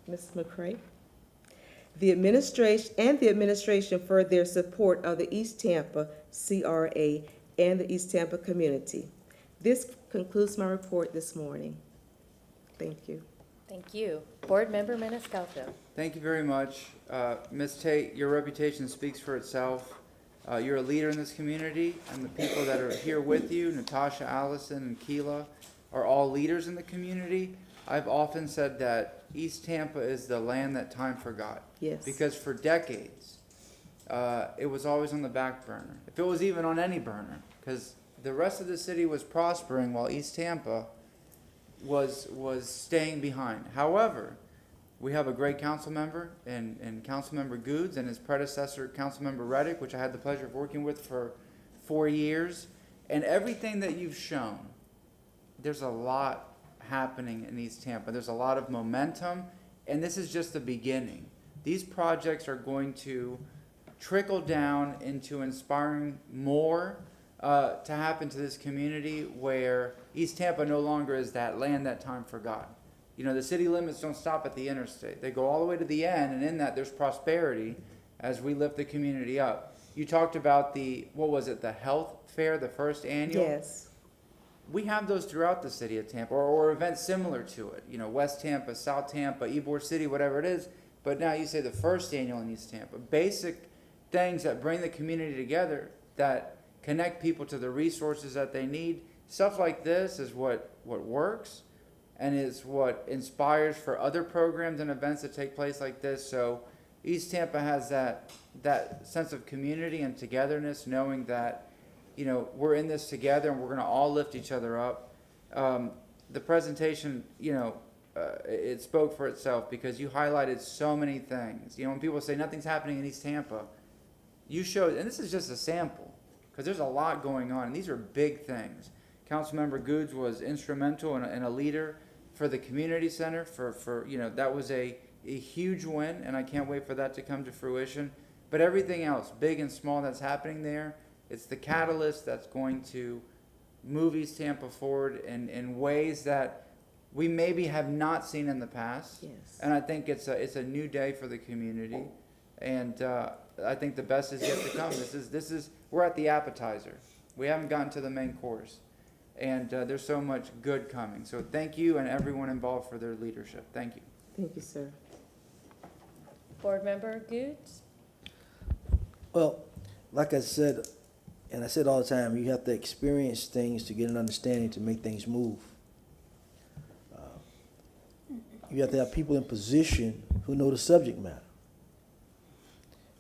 Ms. McCray, the administration for their support of the East Tampa CRA and the East Tampa community. This concludes my report this morning. Thank you. Thank you. Board Member Maniscalco. Thank you very much. Ms. Tate, your reputation speaks for itself. You're a leader in this community, and the people that are here with you, Natasha, Allison, and Keela, are all leaders in the community. I've often said that East Tampa is the land that time forgot. Yes. Because for decades, it was always on the back burner. If it was even on any burner, because the rest of the city was prospering while East Tampa was staying behind. However, we have a great council member and Councilmember Goods and his predecessor, Councilmember Reddick, which I had the pleasure of working with for 4 years. And everything that you've shown, there's a lot happening in East Tampa. There's a lot of momentum, and this is just the beginning. These projects are going to trickle down into inspiring more to happen to this community, where East Tampa no longer is that land that time forgot. You know, the city limits don't stop at the interstate. They go all the way to the end, and in that there's prosperity as we lift the community up. You talked about the health fair, the first annual? Yes. We have those throughout the city of Tampa, or events similar to it. You know, West Tampa, South Tampa, Ybor City, whatever it is. But now you say the first annual in East Tampa. Basic things that bring the community together, that connect people to the resources that they need. Stuff like this is what works and is what inspires for other programs and events that take place like this. So East Tampa has that sense of community and togetherness, knowing that, you know, we're in this together and we're going to all lift each other up. The presentation, you know, it spoke for itself because you highlighted so many things. You know, when people say nothing's happening in East Tampa, you showed, and this is just a sample, because there's a lot going on, and these are big things. Councilmember Goods was instrumental and a leader for the community center. For you know, that was a huge win, and I can't wait for that to come to fruition. But everything else, big and small, that's happening there, it's the catalyst that's going to move East Tampa forward in ways that we maybe have not seen in the past. Yes. And I think it's a new day for the community, and I think the best is yet to come. This is we're at the appetizer. We haven't gotten to the main course, and there's so much good coming. So thank you and everyone involved for their leadership. Thank you. Thank you, sir. Board Member Goods? Well, like I said, and I said all the time, you have to experience things to get an understanding to make things move. You have to have people in position who know the subject matter.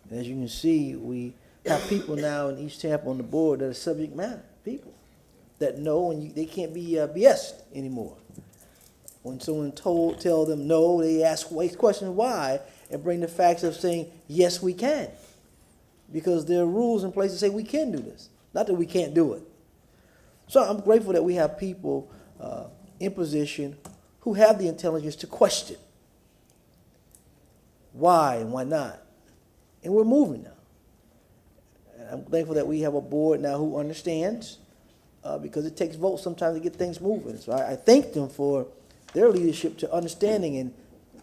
And as you can see, we have people now in East Tampa on the board that are subject matter people that know, and they can't be BS'd anymore. When someone tell them no, they ask question why and bring the facts of saying yes, we can, because there are rules in place to say we can do this, not that we can't do it. So I'm grateful that we have people in position who have the intelligence to question why and why not. And we're moving now. And I'm thankful that we have a board now who understands, because it takes votes sometimes to get things moving. So I thank them for their leadership to understanding, and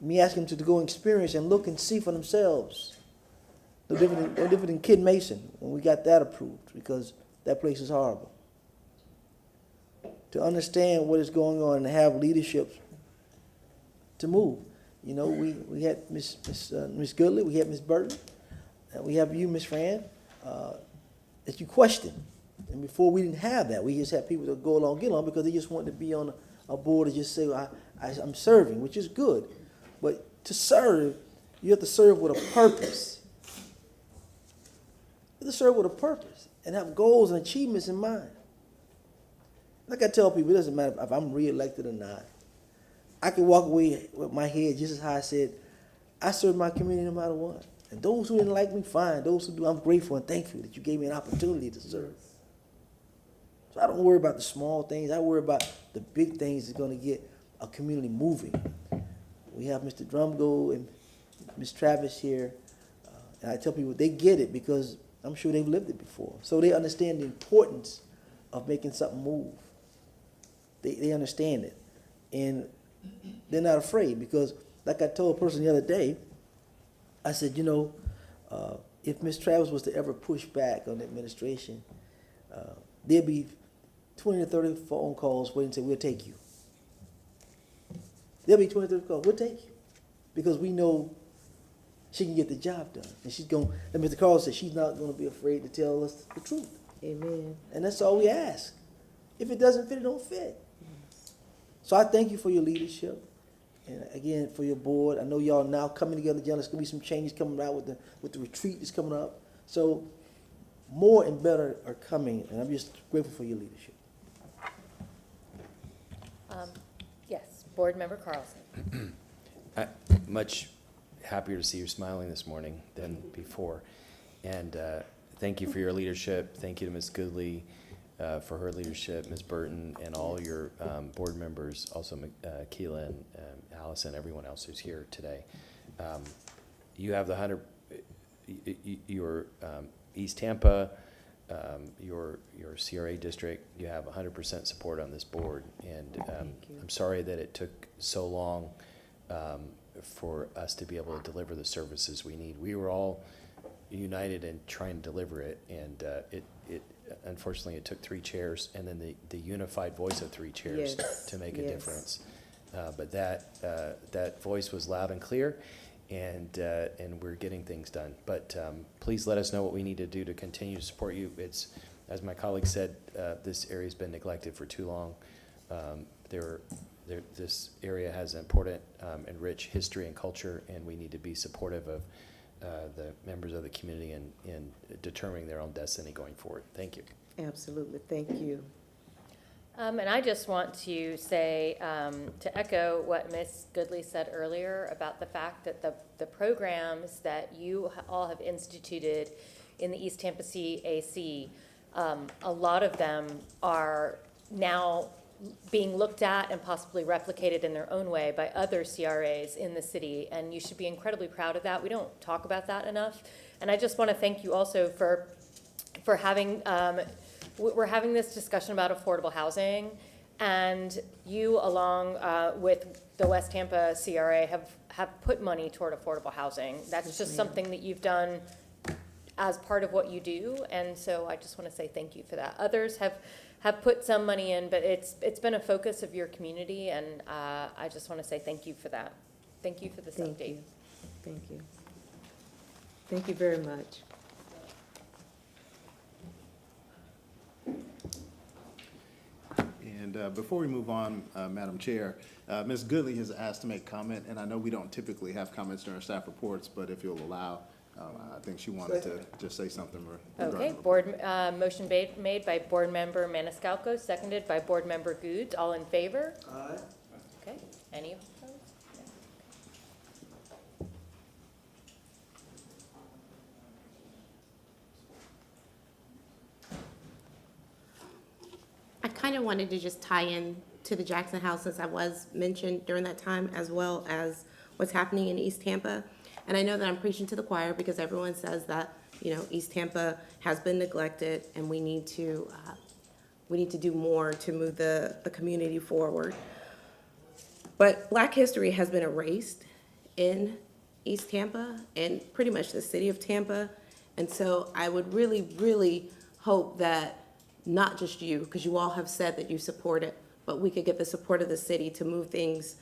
me asking them to go and experience and look and see for themselves. No different than Kid Mason when we got that approved, because that place is horrible. To understand what is going on and have leadership to move. You know, we had Miss Goodley, we had Miss Burton, and we have you, Miss Fran, that you question. And before we didn't have that. We just had people that go along, get along, because they just wanted to be on a board and just say, well, I'm serving, which is good. But to serve, you have to serve with a purpose. You have to serve with a purpose and have goals and achievements in mind. Like I tell people, it doesn't matter if I'm reelected or not. I can walk away with my head just as high. I said, I serve my community no matter what. And those who didn't like me, fine. Those who do, I'm grateful and thankful that you gave me an opportunity to serve. So I don't worry about the small things. I worry about the big things that's going to get a community moving. We have Mr. Drumgo and Ms. Travis here. And I tell people they get it because I'm sure they've lived it before. So they understand the importance of making something move. They understand it. And they're not afraid, because like I told a person the other day, I said, you know, if Ms. Travis was to ever push back on the administration, there'd be 20 to 30 phone calls waiting to say, we'll take you. There'll be 20 to 30 calls, we'll take you. Because we know she can get the job done. And she's going, and Mr. Carl said she's not going to be afraid to tell us the truth. Amen. And that's all we ask. If it doesn't fit, it don't fit. So I thank you for your leadership, and again for your board. I know y'all now coming together. There's gonna be some changes coming out with the retreat that's coming up. So more and better are coming, and I'm just grateful for your leadership. Yes, Board Member Carlson. Much happier to see you smiling this morning than before. And thank you for your leadership. Thank you to Ms. Goodley for her leadership, Ms. Burton, and all your board members, also Keelan, Allison, everyone else who's here today. You have the your East Tampa, your CRA district, you have 100% support on this board. And I'm sorry that it took so long for us to be able to deliver the services we need. We were all united in trying to deliver it, and unfortunately, it took 3 chairs and then the unified voice of 3 chairs to make a difference. But that voice was loud and clear, and we're getting things done. But please let us know what we need to do to continue to support you. It's, as my colleague said, this area's been neglected for too long. This area has an important and rich history and culture, and we need to be supportive of the members of the community in determining their own destiny going forward. Thank you. Absolutely, thank you. And I just want to say, to echo what Ms. Goodley said earlier about the fact that the programs that you all have instituted in the East Tampa CAC, a lot of them are now being looked at and possibly replicated in their own way by other CRAs in the city, and you should be incredibly proud of that. We don't talk about that enough, and I just want to thank you also for having, we're having this discussion about affordable housing, and you along with the West Tampa CRA have put money toward affordable housing. That's just something that you've done as part of what you do, and so I just want to say thank you for that. Others have put some money in, but it's been a focus of your community, and I just want to say thank you for that. Thank you for this update. Thank you. Thank you very much. And before we move on, Madam Chair, Ms. Goodley has asked to make comment, and I know we don't typically have comments during staff reports, but if you'll allow, I think she wanted to just say something. Okay, board, motion made by Board Member Maniscalco, seconded by Board Member Goods. All in favor? Aye. Okay, any opposed? I kind of wanted to just tie in to the Jackson House since I was mentioned during that time, as well as what's happening in East Tampa. And I know that I'm preaching to the choir because everyone says that, you know, East Tampa has been neglected and we need to do more to move the community forward. But Black history has been erased in East Tampa and pretty much the city of Tampa. And so I would really, really hope that not just you, because you all have said that you support it, but we could get the support of the city to move things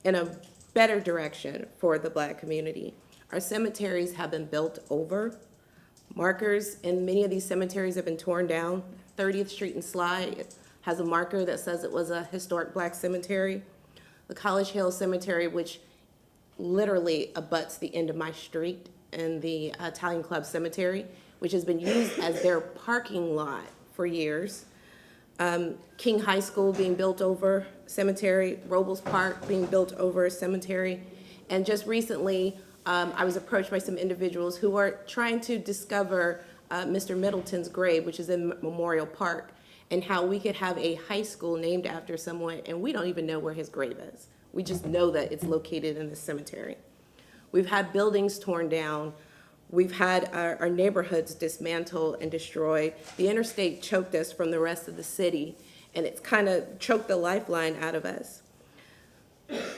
in a better direction for the Black community. Our cemeteries have been built over. Markers in many of these cemeteries have been torn down. 30th Street and Sly has a marker that says it was a historic Black cemetery. The College Hill Cemetery, which literally abuts the end of my street, and the Italian Club Cemetery, which has been used as their parking lot for years. King High School being built over cemetery, Robles Park being built over a cemetery. And just recently, I was approached by some individuals who are trying to discover Mr. Middleton's grave, which is in Memorial Park, and how we could have a high school named after someone, and we don't even know where his grave is. We just know that it's located in the cemetery. We've had buildings torn down. We've had our neighborhoods dismantled and destroyed. The interstate choked us from the rest of the city, and it's kind of choked the lifeline out of us.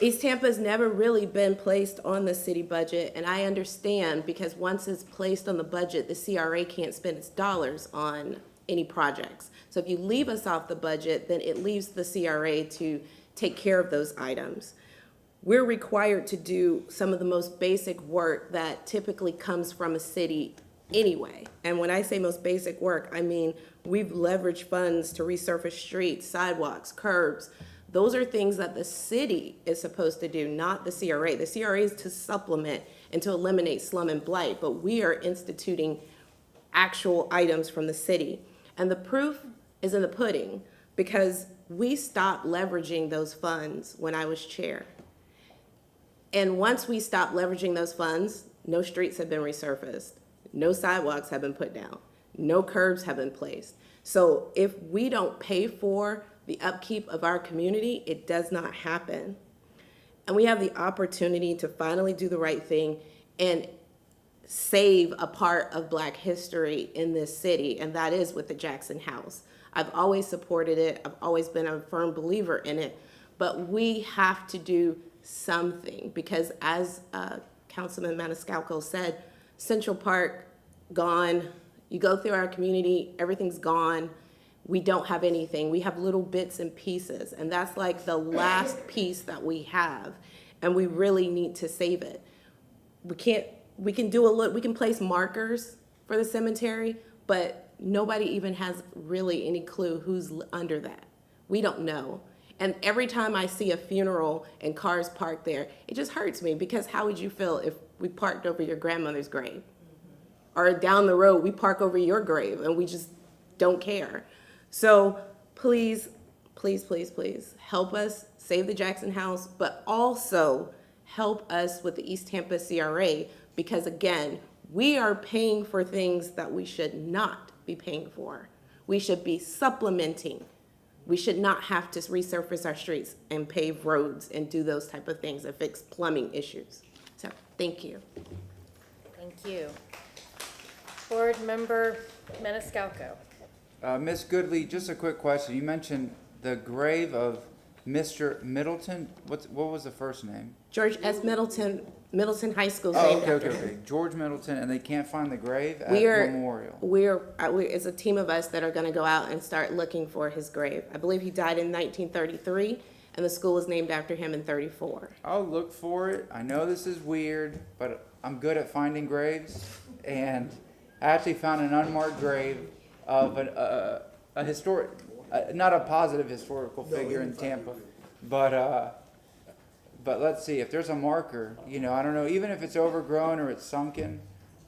East Tampa has never really been placed on the city budget, and I understand because once it's placed on the budget, the CRA can't spend its dollars on any projects. So if you leave us off the budget, then it leaves the CRA to take care of those items. We're required to do some of the most basic work that typically comes from a city anyway. And when I say most basic work, I mean we've leveraged funds to resurface streets, sidewalks, curbs. Those are things that the city is supposed to do, not the CRA. The CRA is to supplement and to eliminate slum and blight, but we are instituting actual items from the city. And the proof is in the pudding because we stopped leveraging those funds when I was chair. And once we stopped leveraging those funds, no streets have been resurfaced, no sidewalks have been put down, no curbs have been placed. So if we don't pay for the upkeep of our community, it does not happen. And we have the opportunity to finally do the right thing and save a part of Black history in this city, and that is with the Jackson House. I've always supported it. I've always been a firm believer in it, but we have to do something because as Councilman Maniscalco said, Central Park, gone. You go through our community, everything's gone. We don't have anything. We have little bits and pieces, and that's like the last piece that we have, and we really need to save it. We can do a look, we can place markers for the cemetery, but nobody even has really any clue who's under that. We don't know. And every time I see a funeral and cars parked there, it just hurts me because how would you feel if we parked over your grandmother's grave? Or down the road, we park over your grave and we just don't care. So please, please, please, please help us save the Jackson House, but also help us with the East Tampa CRA because again, we are paying for things that we should not be paying for. We should be supplementing. We should not have to resurface our streets and pave roads and do those type of things and fix plumbing issues. So thank you. Thank you. Board Member Maniscalco. Ms. Goodley, just a quick question. You mentioned the grave of Mr. Middleton. What was the first name? George S. Middleton, Middleton High School. Oh, okay. George Middleton, and they can't find the grave at Memorial. It's a team of us that are going to go out and start looking for his grave. I believe he died in 1933, and the school was named after him in 34. I'll look for it. I know this is weird, but I'm good at finding graves. and I actually found an unmarked grave of a historic, not a positive historical figure in Tampa, but let's see, if there's a marker, you know, I don't know, even if it's overgrown or it's sunken,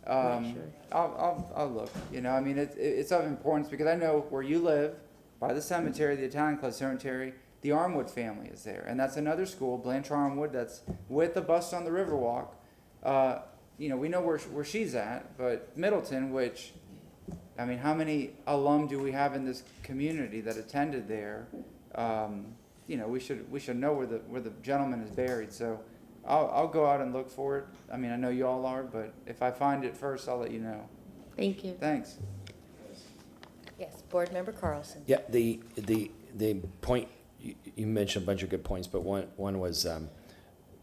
I'll look, you know, I mean, it's of importance because I know where you live, by the cemetery, the Italian Club Cemetery, the Armwood family is there, and that's another school, Blanchard Armwood, that's with the bust on the Riverwalk. You know, we know where she's at, but Middleton, which, I mean, how many alum do we have in this community that attended there? You know, we should know where the gentleman is buried. So, I'll go out and look for it. I mean, I know you all are, but if I find it first, I'll let you know. Thank you. Thanks. Yes, Board Member Carlson. Yeah, the point, you mentioned a bunch of good points, but one was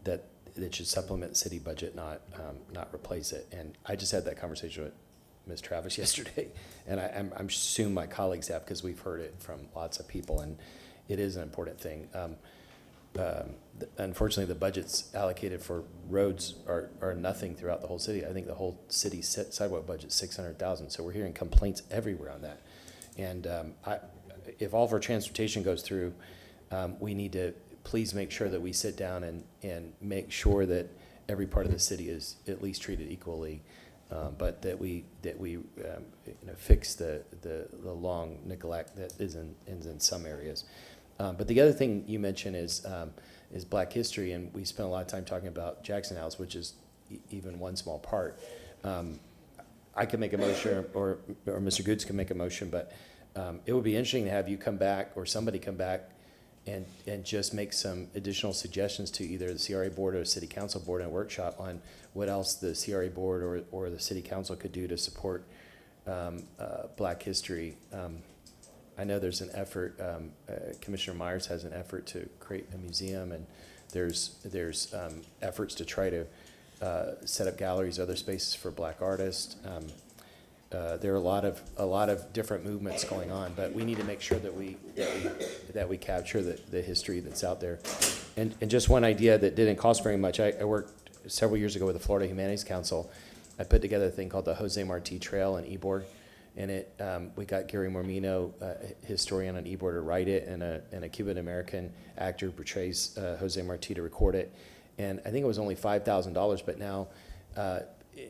that it should supplement the city budget, not replace it. And I just had that conversation with Ms. Travis yesterday, and I'm assume my colleagues have, because we've heard it from lots of people, and it is an important thing. Unfortunately, the budgets allocated for roads are nothing throughout the whole city. I think the whole city sidewalk budget is $600,000, so we're hearing complaints everywhere on that. And if all of our transportation goes through, we need to please make sure that we sit down and make sure that every part of the city is at least treated equally, but that we fix the long neglect that is in some areas. But the other thing you mentioned is Black history, and we spent a lot of time talking about Jackson House, which is even one small part. I could make a motion, or Mr. Goods can make a motion, but it would be interesting to have you come back, or somebody come back, and just make some additional suggestions to either the CRA board or the city council board in a workshop on what else the CRA board or the city council could do to support Black history. I know there's an effort, Commissioner Myers has an effort to create a museum, and there's efforts to try to set up galleries, other spaces for Black artists. There are a lot of different movements going on, but we need to make sure that we capture the history that's out there. And just one idea that didn't cost very much. I worked several years ago with the Florida Humanities Council. I put together a thing called the Jose Marti Trail in Ybor, and we got Gary Mormino, a historian on Ybor, to write it, and a Cuban American actor who portrays Jose Marti to record it. And I think it was only $5,000, but now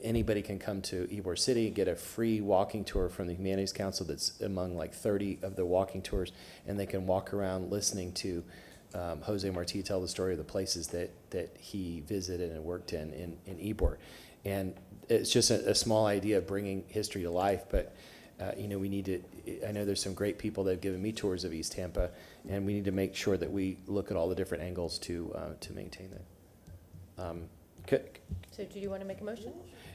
anybody can come to Ybor City, get a free walking tour from the Humanities Council that's among like 30 of the walking tours, and they can walk around listening to Jose Marti tell the story of the places that he visited and worked in Ybor. And it's just a small idea of bringing history to life, but we need to, I know there's some great people that have given me tours of East Tampa, and we need to make sure that we look at all the different angles to maintain that. So do you want to make a motion?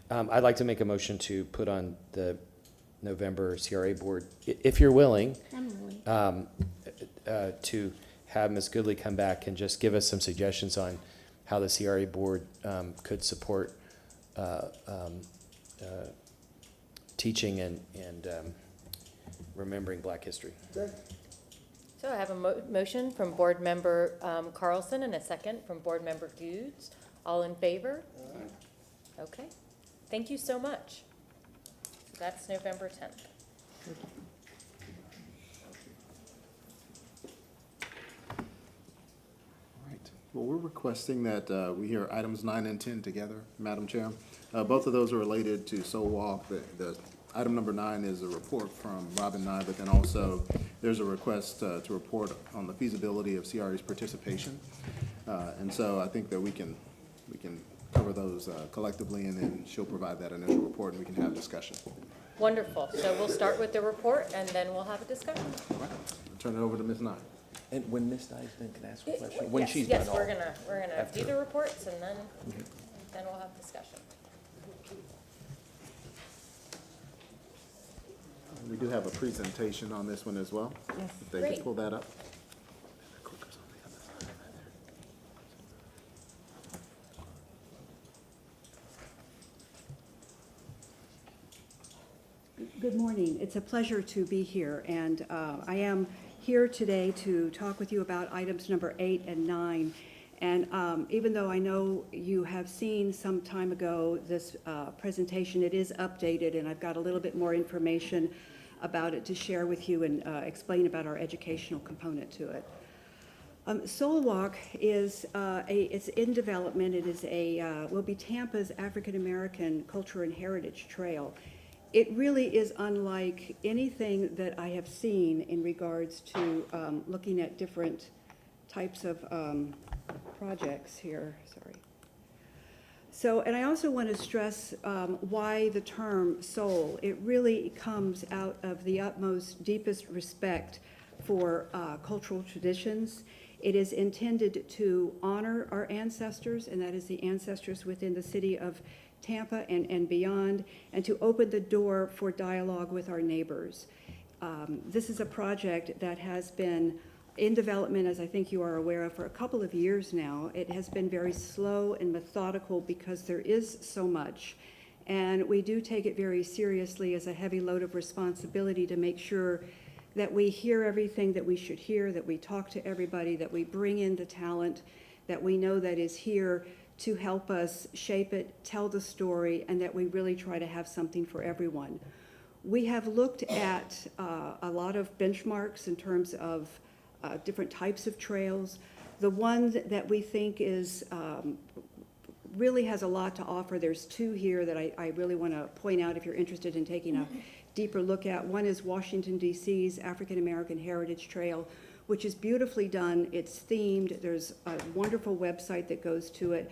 I'd like to make a motion to put on the November CRA board, if you're willing. I'm willing. To have Ms. Goodley come back and just give us some suggestions on how the CRA board could support teaching and remembering Black history. So I have a motion from Board Member Carlson and a second from Board Member Goods. All in favor? Okay. Thank you so much. That's November 10th. Well, we're requesting that we hear items 9 and 10 together, Madam Chair. Both of those are related to Soul Walk. The item number 9 is a report from Robin Nye, but then also there's a request to report on the feasibility of CRA's participation. And so I think that we can cover those collectively, and then she'll provide that initial report, and we can have discussion. Wonderful. So we'll start with the report, and then we'll have a discussion. All right. I'll turn it over to Ms. Nye. And when Ms. Nye's done, can I ask a question? When she's Yes, done, we're gonna do the reports, and then we'll have discussion. We do have a presentation on this one as well. Yes. If they Great. could pull that up. Good morning. It's a pleasure to be here, and I am here today to talk with you about items number 8 and 9. And even though I know you have seen some time ago this presentation, it is updated, and I've got a little bit more information about it to share with you and explain about our educational component to it. Soul Walk is it's in development. It is will be Tampa's African American Culture and Heritage Trail. It really is unlike anything that I have seen in regards to looking at different types of projects here. Sorry. So, and I also want to stress why the term soul. It really comes out of the utmost, deepest respect for cultural traditions. It is intended to honor our ancestors, and that is the ancestors within the city of Tampa and beyond, and to open the door for dialogue with our neighbors. This is a project that has been in development, as I think you are aware of, for a couple of years now. It has been very slow and methodical because there is so much. And we do take it very seriously as a heavy load of responsibility to make sure that we hear everything that we should hear, that we talk to everybody, that we bring in the talent that we know that is here to help us shape it, tell the story, and that we really try to have something for everyone. We have looked at a lot of benchmarks in terms of different types of trails. The one that we think is really has a lot to offer, there's two here that I really want to point out if you're interested in taking a deeper look at. One is Washington, D.C.'s African American Heritage Trail, which is beautifully done. It's themed. There's a wonderful website that goes to it.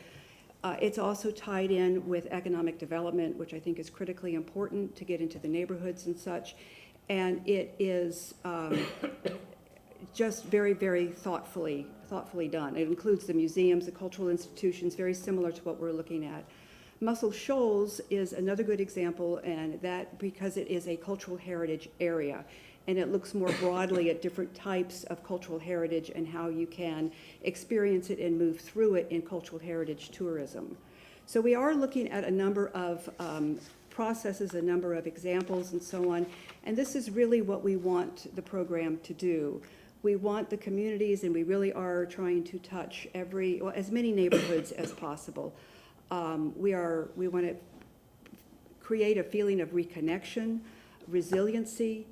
It's also tied in with economic development, which I think is critically important to get into the neighborhoods and such. And it is just very, very thoughtfully done. It includes the museums, the cultural institutions, very similar to what we're looking at. Muscle Shoals is another good example, and that because it is a cultural heritage area, and it looks more broadly at different types of cultural heritage and how you can experience it and move through it in cultural heritage tourism. So we are looking at a number of processes, a number of examples, and so on, and this is really what we want the program to do. We want the communities, and we really are trying to touch as many neighborhoods as possible. We want to create a feeling of reconnection, resiliency,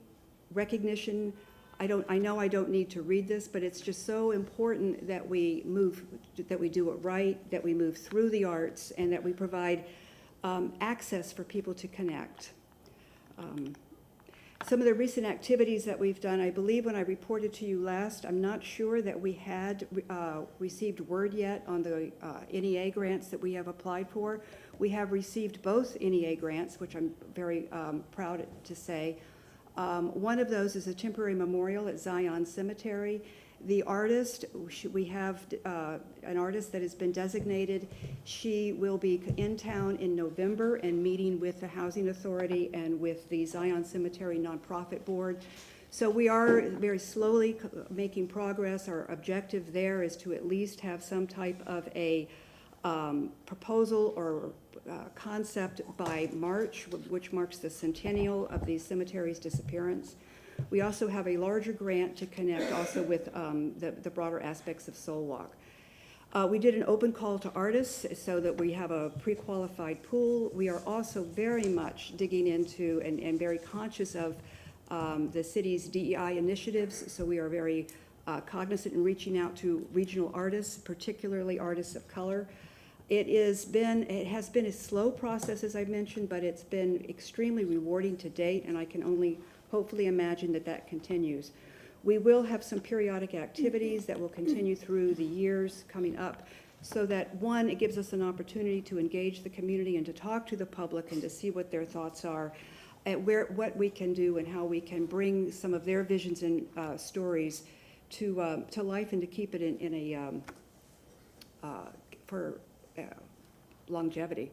recognition. I know I don't need to read this, but it's just so important that we do it right, that we move through the arts, and that we provide access for people to connect. Some of the recent activities that we've done, I believe when I reported to you last, I'm not sure that we had received word yet on the NEA grants that we have applied for. We have received both NEA grants, which I'm very proud to say. One of those is a temporary memorial at Zion Cemetery. The artist, we have an artist that has been designated. She will be in town in November and meeting with the Housing Authority and with the Zion Cemetery Nonprofit Board. So we are very slowly making progress. Our objective there is to at least have some type of a proposal or concept by March, which marks the centennial of the cemetery's disappearance. We also have a larger grant to connect also with the broader aspects of Soul Walk. We did an open call to artists so that we have a pre-qualified pool. We are also very much digging into and very conscious of the city's DEI initiatives, so we are very cognizant in reaching out to regional artists, particularly artists of color. It has been a slow process, as I mentioned, but it's been extremely rewarding to date, and I can only hopefully imagine that continues. We will have some periodic activities that will continue through the years coming up so that, one, it gives us an opportunity to engage the community and to talk to the public and to see what their thoughts are, at what we can do and how we can bring some of their visions and stories to life and to keep it in for longevity.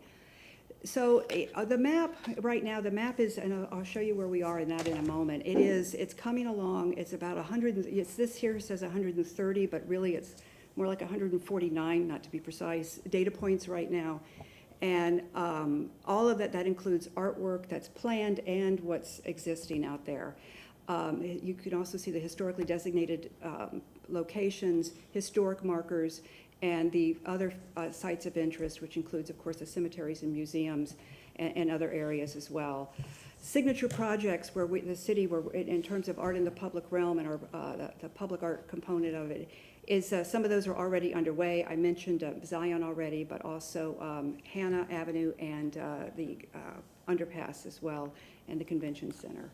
So the map right now, the map is, and I'll show you where we are in that in a moment. It's coming along. It's about 100. This here says 130, but really it's more like 149, not to be precise, data points right now. And all of that includes artwork that's planned and what's existing out there. You can also see the historically designated locations, historic markers, and the other sites of interest, which includes, of course, the cemeteries and museums and other areas as well. Signature projects where the city, where in terms of art in the public realm and the public art component of it, is some of those are already underway. I mentioned Zion already, but also Hannah Avenue and the underpass as well, and the convention center.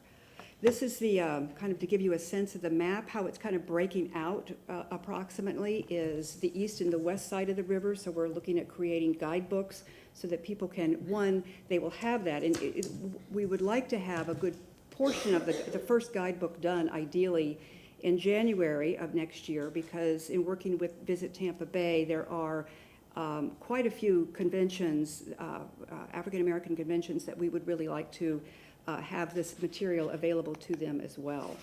This is the, kind of to give you a sense of the map, how it's kind of breaking out approximately is the east and the west side of the river. So we're looking at creating guidebooks so that people can, one, they will have that. And we would like to have a good portion of the first guidebook done, ideally, in January of next year, because in working with Visit Tampa Bay, there are quite a few conventions, African-American conventions, that we would really like to have this material available to them as well.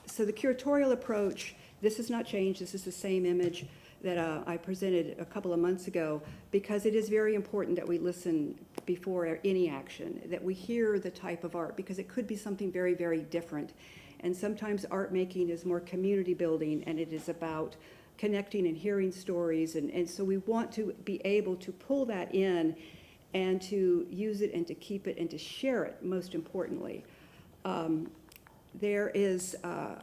So the curatorial approach, this has not changed. This is the same image that I presented a couple of months ago, because it is very important that we listen before any action, that we hear the type of art, because it could be something very, very different. And sometimes art making is more community building, and it is about connecting and hearing stories. And so we want to be able to pull that in and to use it and to keep it and to share it, most importantly. There is,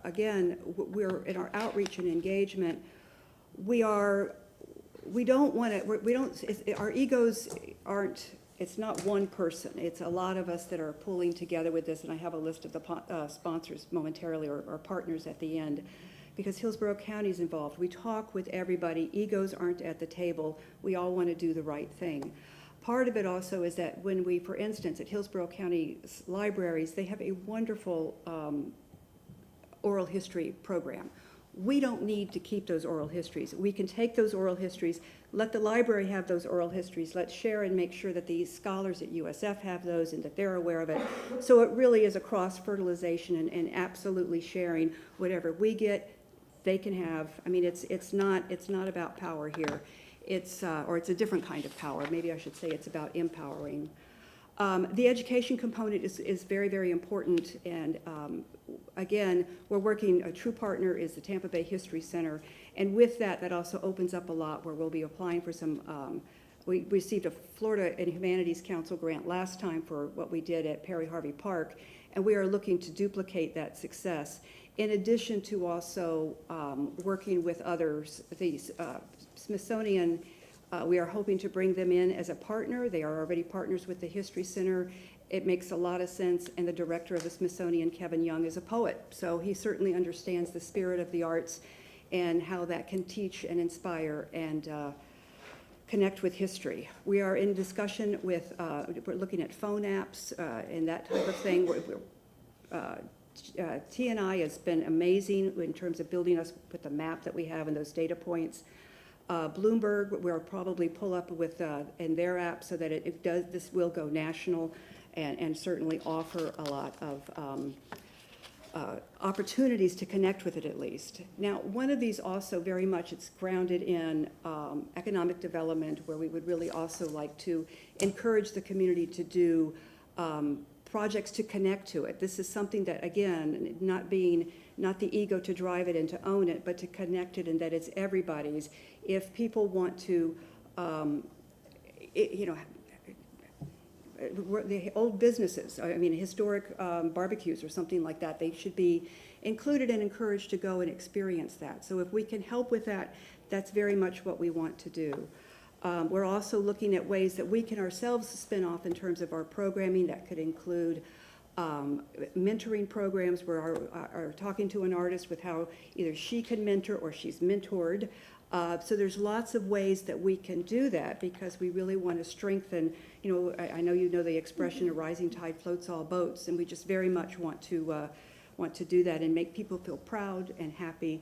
again, we're in our outreach and engagement, our egos aren't, it's not one person. It's a lot of us that are pulling together with this, and I have a list of the sponsors momentarily, or partners at the end, because Hillsborough County is involved. We talk with everybody. Egos aren't at the table. We all want to do the right thing. Part of it also is that when we, for instance, at Hillsborough County Libraries, they have a wonderful oral history program. We don't need to keep those oral histories. We can take those oral histories, let the library have those oral histories, let's share and make sure that the scholars at USF have those and that they're aware of it. So it really is a cross-fertilization and absolutely sharing whatever we get, they can have. I mean, it's not about power here. It's a different kind of power. Maybe I should say it's about empowering. The education component is very, very important, and again, we're working, a true partner is the Tampa Bay History Center, and with that, that also opens up a lot where we'll be applying for some, we received a Florida and Humanities Council grant last time for what we did at Perry Harvey Park, and we are looking to duplicate that success, in addition to also working with others. The Smithsonian, we are hoping to bring them in as a partner. They are already partners with the History Center. It makes a lot of sense, and the director of the Smithsonian, Kevin Young, is a poet, so he certainly understands the spirit of the arts and how that can teach and inspire and connect with history. We are in discussion with, we're looking at phone apps and that type of thing. TNI has been amazing in terms of building us with the map that we have and those data points. Bloomberg, we'll probably pull up with in their app so that this will go national and certainly offer a lot of opportunities to connect with it at least. Now, one of these also very much, it's grounded in economic development, where we would really also like to encourage the community to do projects to connect to it. This is something that, again, not the ego to drive it and to own it, but to connect it, and that it's everybody's. If people want to, the old businesses, I mean, historic barbecues or something like that, they should be included and encouraged to go and experience that. So if we can help with that, that's very much what we want to do. We're also looking at ways that we can ourselves spin off in terms of our programming. That could include mentoring programs where are talking to an artist with how either she can mentor or she's mentored. So there's lots of ways that we can do that, because we really want to strengthen, I know you know the expression, a rising tide floats all boats, and we just very much want to do that and make people feel proud and happy.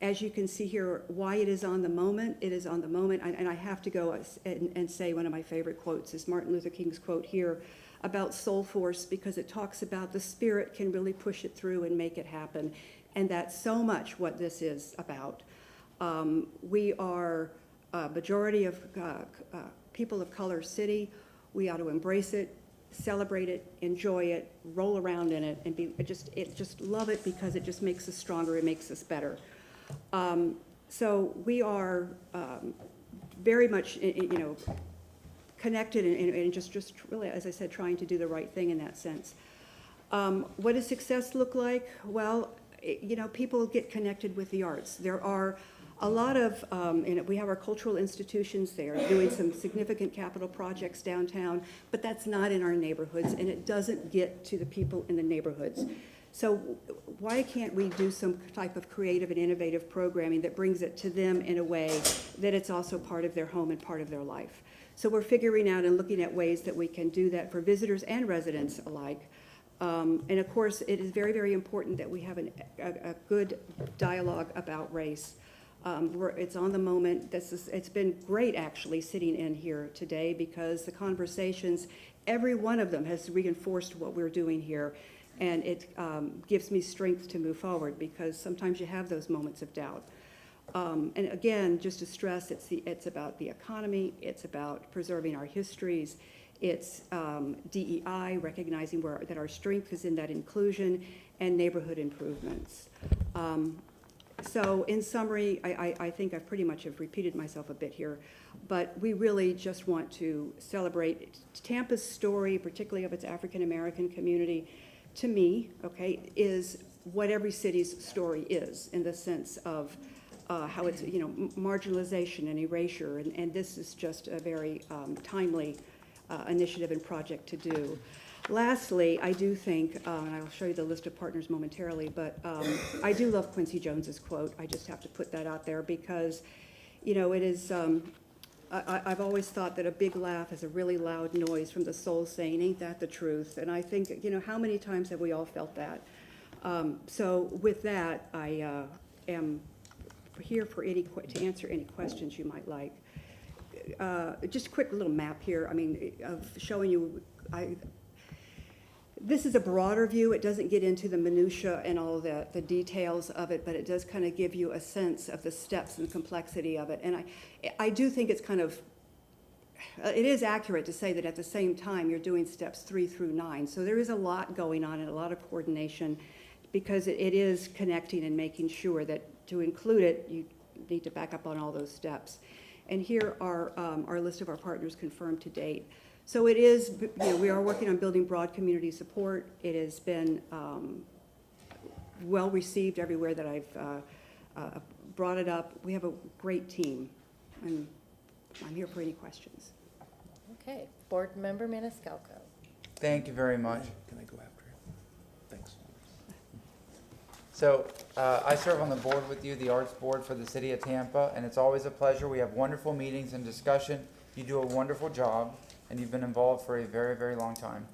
As you can see here, why it is on the moment, it is on the moment, and I have to go and say one of my favorite quotes is Martin Luther King's quote here about soul force, because it talks about the spirit can really push it through and make it happen, and that's so much what this is about. We are a majority of people of color city. We ought to embrace it, celebrate it, enjoy it, roll around in it, and just love it, because it just makes us stronger, it makes us better. So we are very much, connected and just really, as I said, trying to do the right thing in that sense. What does success look like? Well, people get connected with the arts. There are a lot of, we have our cultural institutions there doing some significant capital projects downtown, but that's not in our neighborhoods, and it doesn't get to the people in the neighborhoods. So why can't we do some type of creative and innovative programming that brings it to them in a way that it's also part of their home and part of their life? So we're figuring out and looking at ways that we can do that for visitors and residents alike. And of course, it is very, very important that we have a good dialogue about race. It's on the moment. It's been great, actually, sitting in here today, because the conversations, every one of them has reinforced what we're doing here. And it gives me strength to move forward, because sometimes you have those moments of doubt. And again, just to stress, it's about the economy, it's about preserving our histories, it's DEI, recognizing that our strength is in that inclusion, and neighborhood improvements. So in summary, I think I pretty much have repeated myself a bit here, but we really just want to celebrate Tampa's story, particularly of its African-American community. To me, okay, is what every city's story is, in the sense of how it's, marginalization and erasure, and this is just a very timely initiative and project to do. Lastly, I do think, and I'll show you the list of partners momentarily, but I do love Quincy Jones's quote. I just have to put that out there, because, it is, I've always thought that a big laugh is a really loud noise from the soul saying, "Ain't that the truth?" And I think, how many times have we all felt that? So with that, I am here for to answer any questions you might like. Just a quick little map here, of showing you, this is a broader view. It doesn't get into the minutia and all the details of it, but it does kind of give you a sense of the steps and the complexity of it. And I do think it's it is accurate to say that at the same time you're doing steps 3 through 9. So there is a lot going on and a lot of coordination, because it is connecting and making sure that to include it, you need to back up on all those steps. And here are our list of our partners confirmed to date. So it is, we are working on building broad community support. It has been well received everywhere that I've brought it up. We have a great team, and I'm here for any questions. Okay, Board Member Maniscalco. Thank you very much. Can I go after him? Thanks. So I serve on the board with you, the Arts Board for the City of Tampa, and it's always a pleasure. We have wonderful meetings and discussion. You do a wonderful job, and you've been involved for a very, very long time.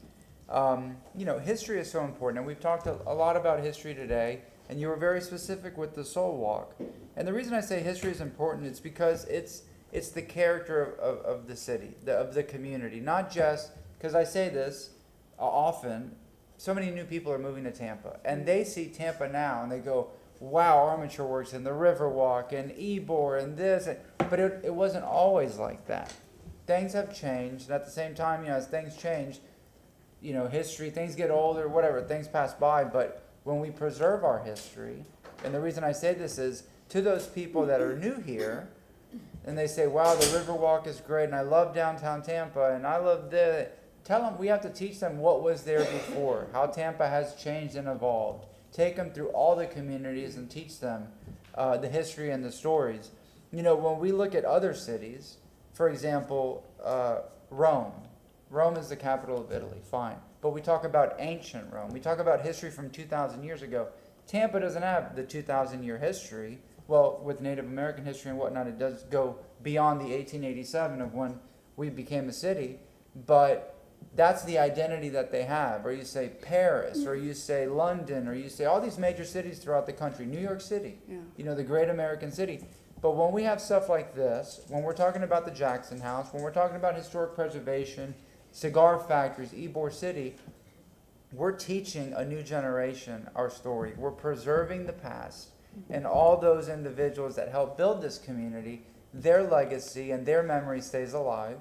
History is so important, and we've talked a lot about history today, and you were very specific with the Soul Walk. And the reason I say history is important is because it's the character of the city, of the community, not just, because I say this often, so many new people are moving to Tampa, and they see Tampa now, and they go, wow, Armature Works and the Riverwalk and Ybor and this, but it wasn't always like that. Things have changed, and at the same time, as things change, history, things get older, whatever, things pass by, but when we preserve our history, and the reason I say this is, to those people that are new here, and they say, wow, the Riverwalk is great, and I love downtown Tampa, and I love this, tell them, we have to teach them what was there before, how Tampa has changed and evolved. Take them through all the communities and teach them the history and the stories. When we look at other cities, for example, Rome. Rome is the capital of Italy, fine. But we talk about ancient Rome. We talk about history from 2,000 years ago. Tampa doesn't have the 2,000-year history. Well, with Native American history and whatnot, it does go beyond the 1887 of when we became a city. But that's the identity that they have. Or you say Paris, or you say London, or you say all these major cities throughout the country. New York City, the great American city. But when we have stuff like this, when we're talking about the Jackson House, when we're talking about historic preservation, cigar factories, Ybor City, we're teaching a new generation our story. We're preserving the past, and all those individuals that helped build this community, their legacy and their memory stays alive,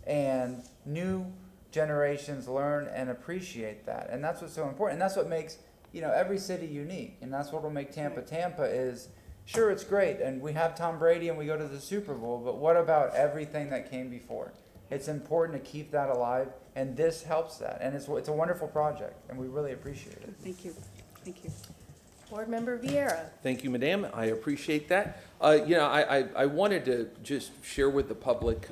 and new generations learn and appreciate that. And that's what's so important. And that's what makes, every city unique. And that's what will make Tampa. Tampa is, Sure, it's great, and we have Tom Brady and we go to the Super Bowl, but what about everything that came before? It's important to keep that alive, and this helps that, and it's a wonderful project, and we really appreciate it. Thank you. Thank you. Board Member Vieira. Thank you, Madam. I appreciate that. I wanted to just share with the public,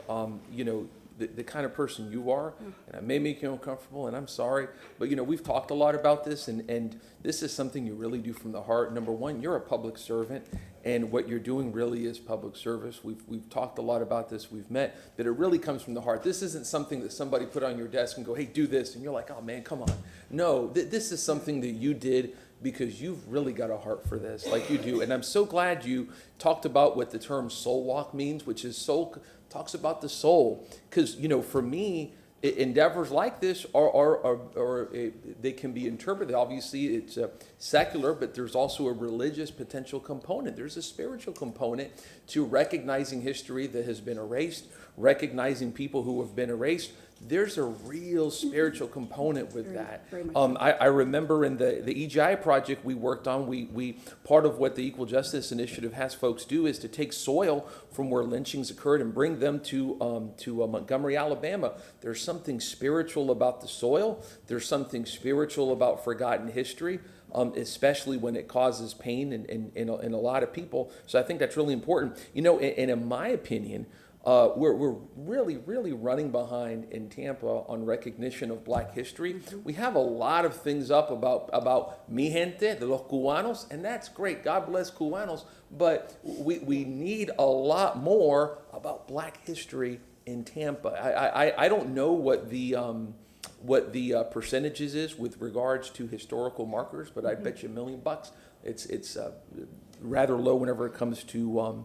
the kind of person you are, and I may make you uncomfortable, and I'm sorry, but we've talked a lot about this, and this is something you really do from the heart. Number one, you're a public servant, and what you're doing really is public service. We've talked a lot about this. We've met that it really comes from the heart. This isn't something that somebody put on your desk and go, hey, do this, and you're like, oh man, come on. No, this is something that you did because you've really got a heart for this, like you do. And I'm so glad you talked about what the term soul walk means, which is soul, talks about the soul. Because, for me, endeavors like this they can be interpreted. Obviously, it's secular, but there's also a religious potential component. There's a spiritual component to recognizing history that has been erased, recognizing people who have been erased. There's a real spiritual component with that. I remember in the EGI project we worked on, we part of what the Equal Justice Initiative has folks do is to take soil from where lynchings occurred and bring them to Montgomery, Alabama. There's something spiritual about the soil. There's something spiritual about forgotten history. Especially when it causes pain in a lot of people. So I think that's really important. And in my opinion, we're really running behind in Tampa on recognition of Black history. We have a lot of things up about mi gente, de los cubanos, and that's great. God bless Cubanos, but we need a lot more about Black history in Tampa. I don't know what the percentages is with regards to historical markers, but I bet you $1 million. It's rather low whenever it comes to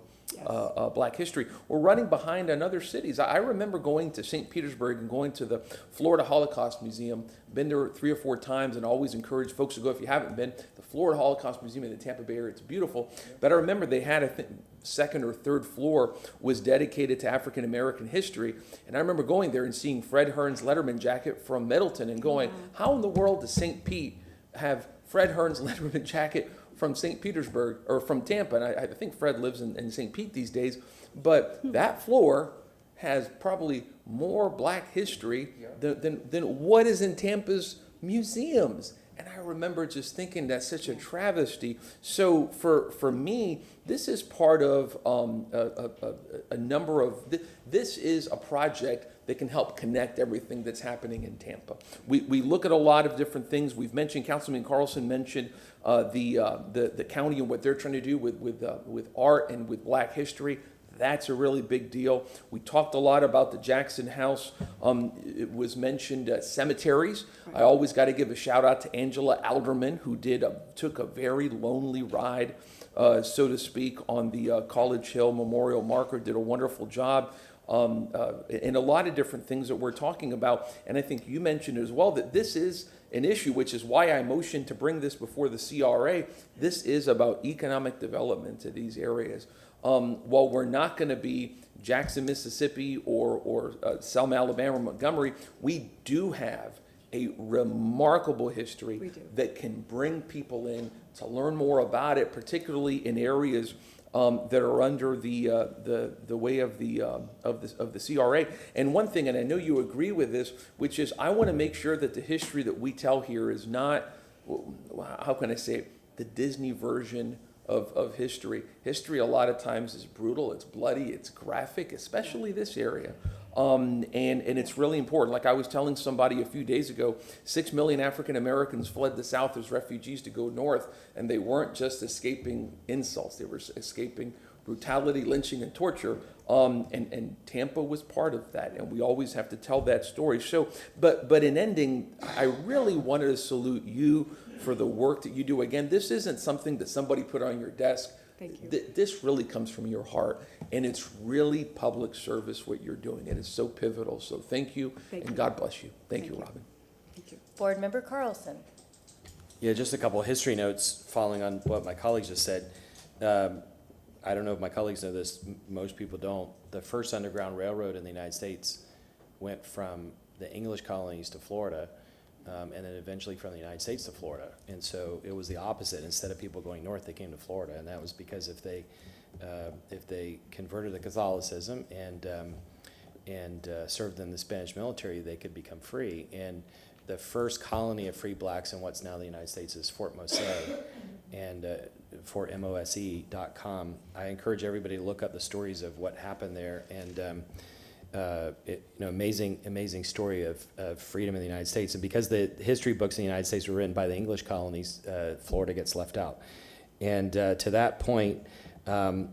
Black history. We're running behind on other cities. I remember going to St. Petersburg and going to the Florida Holocaust Museum. Been there 3 or 4 times and always encourage folks to go if you haven't been. The Florida Holocaust Museum in the Tampa Bay area, it's beautiful. But I remember they had a second or third floor was dedicated to African American history. And I remember going there and seeing Fred Hearn's Letterman jacket from Middleton and going, how in the world does St. Pete have Fred Hearn's Letterman jacket from St. Petersburg or from Tampa? And I think Fred lives in St. Pete these days. But that floor has probably more Black history than what is in Tampa's museums. And I remember just thinking that's such a travesty. So for me, this is part of a number of, this is a project that can help connect everything that's happening in Tampa. We look at a lot of different things. We've mentioned, Councilman Carlson mentioned the county and what they're trying to do with art and with Black history. That's a really big deal. We talked a lot about the Jackson House. It was mentioned cemeteries. I always got to give a shout out to Angela Alderman, who took a very lonely ride, so to speak, on the College Hill Memorial Marker, did a wonderful job. And a lot of different things that we're talking about. And I think you mentioned as well that this is an issue, which is why I motioned to bring this before the CRA. This is about economic development to these areas. While we're not going to be Jackson, Mississippi, or Selma, Alabama, or Montgomery, we do have a remarkable history that can bring people in to learn more about it, particularly in areas that are under the way of the CRA. And one thing, and I know you agree with this, which is I want to make sure that the history that we tell here is not, how can I say it, the Disney version of history. History a lot of times is brutal, it's bloody, it's graphic, especially this area. And it's really important. Like I was telling somebody a few days ago, 6 million African Americans fled the South as refugees to go north, and they weren't just escaping insults, they were escaping brutality, lynching, and torture. And Tampa was part of that, and we always have to tell that story. So, but in ending, I really wanted to salute you for the work that you do. Again, this isn't something that somebody put on your desk. Thank you. This really comes from your heart, and it's really public service what you're doing, and it's so pivotal. So thank you, and God bless you. Thank you, Robin. Thank you. Board Member Carlson. Yeah, just a couple of history notes following on what my colleagues just said. I don't know if my colleagues know this, most people don't. The first Underground Railroad in the United States went from the English colonies to Florida and then eventually from the United States to Florida. And so it was the opposite. Instead of people going north, they came to Florida, and that was because if they converted to Catholicism and served in the Spanish military, they could become free. And the first colony of free blacks in what's now the United States is Fort Mose, and FortMose.com. I encourage everybody to look up the stories of what happened there, and amazing story of freedom in the United States. And because the history books in the United States were written by the English colonies, Florida gets left out. And to that point, board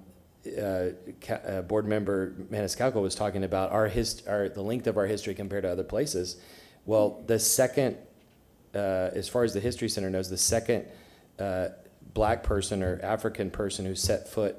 member Maniscalco was talking about the length of our history compared to other places. Well, the second, as far as the History Center knows, the second black person or African person who set foot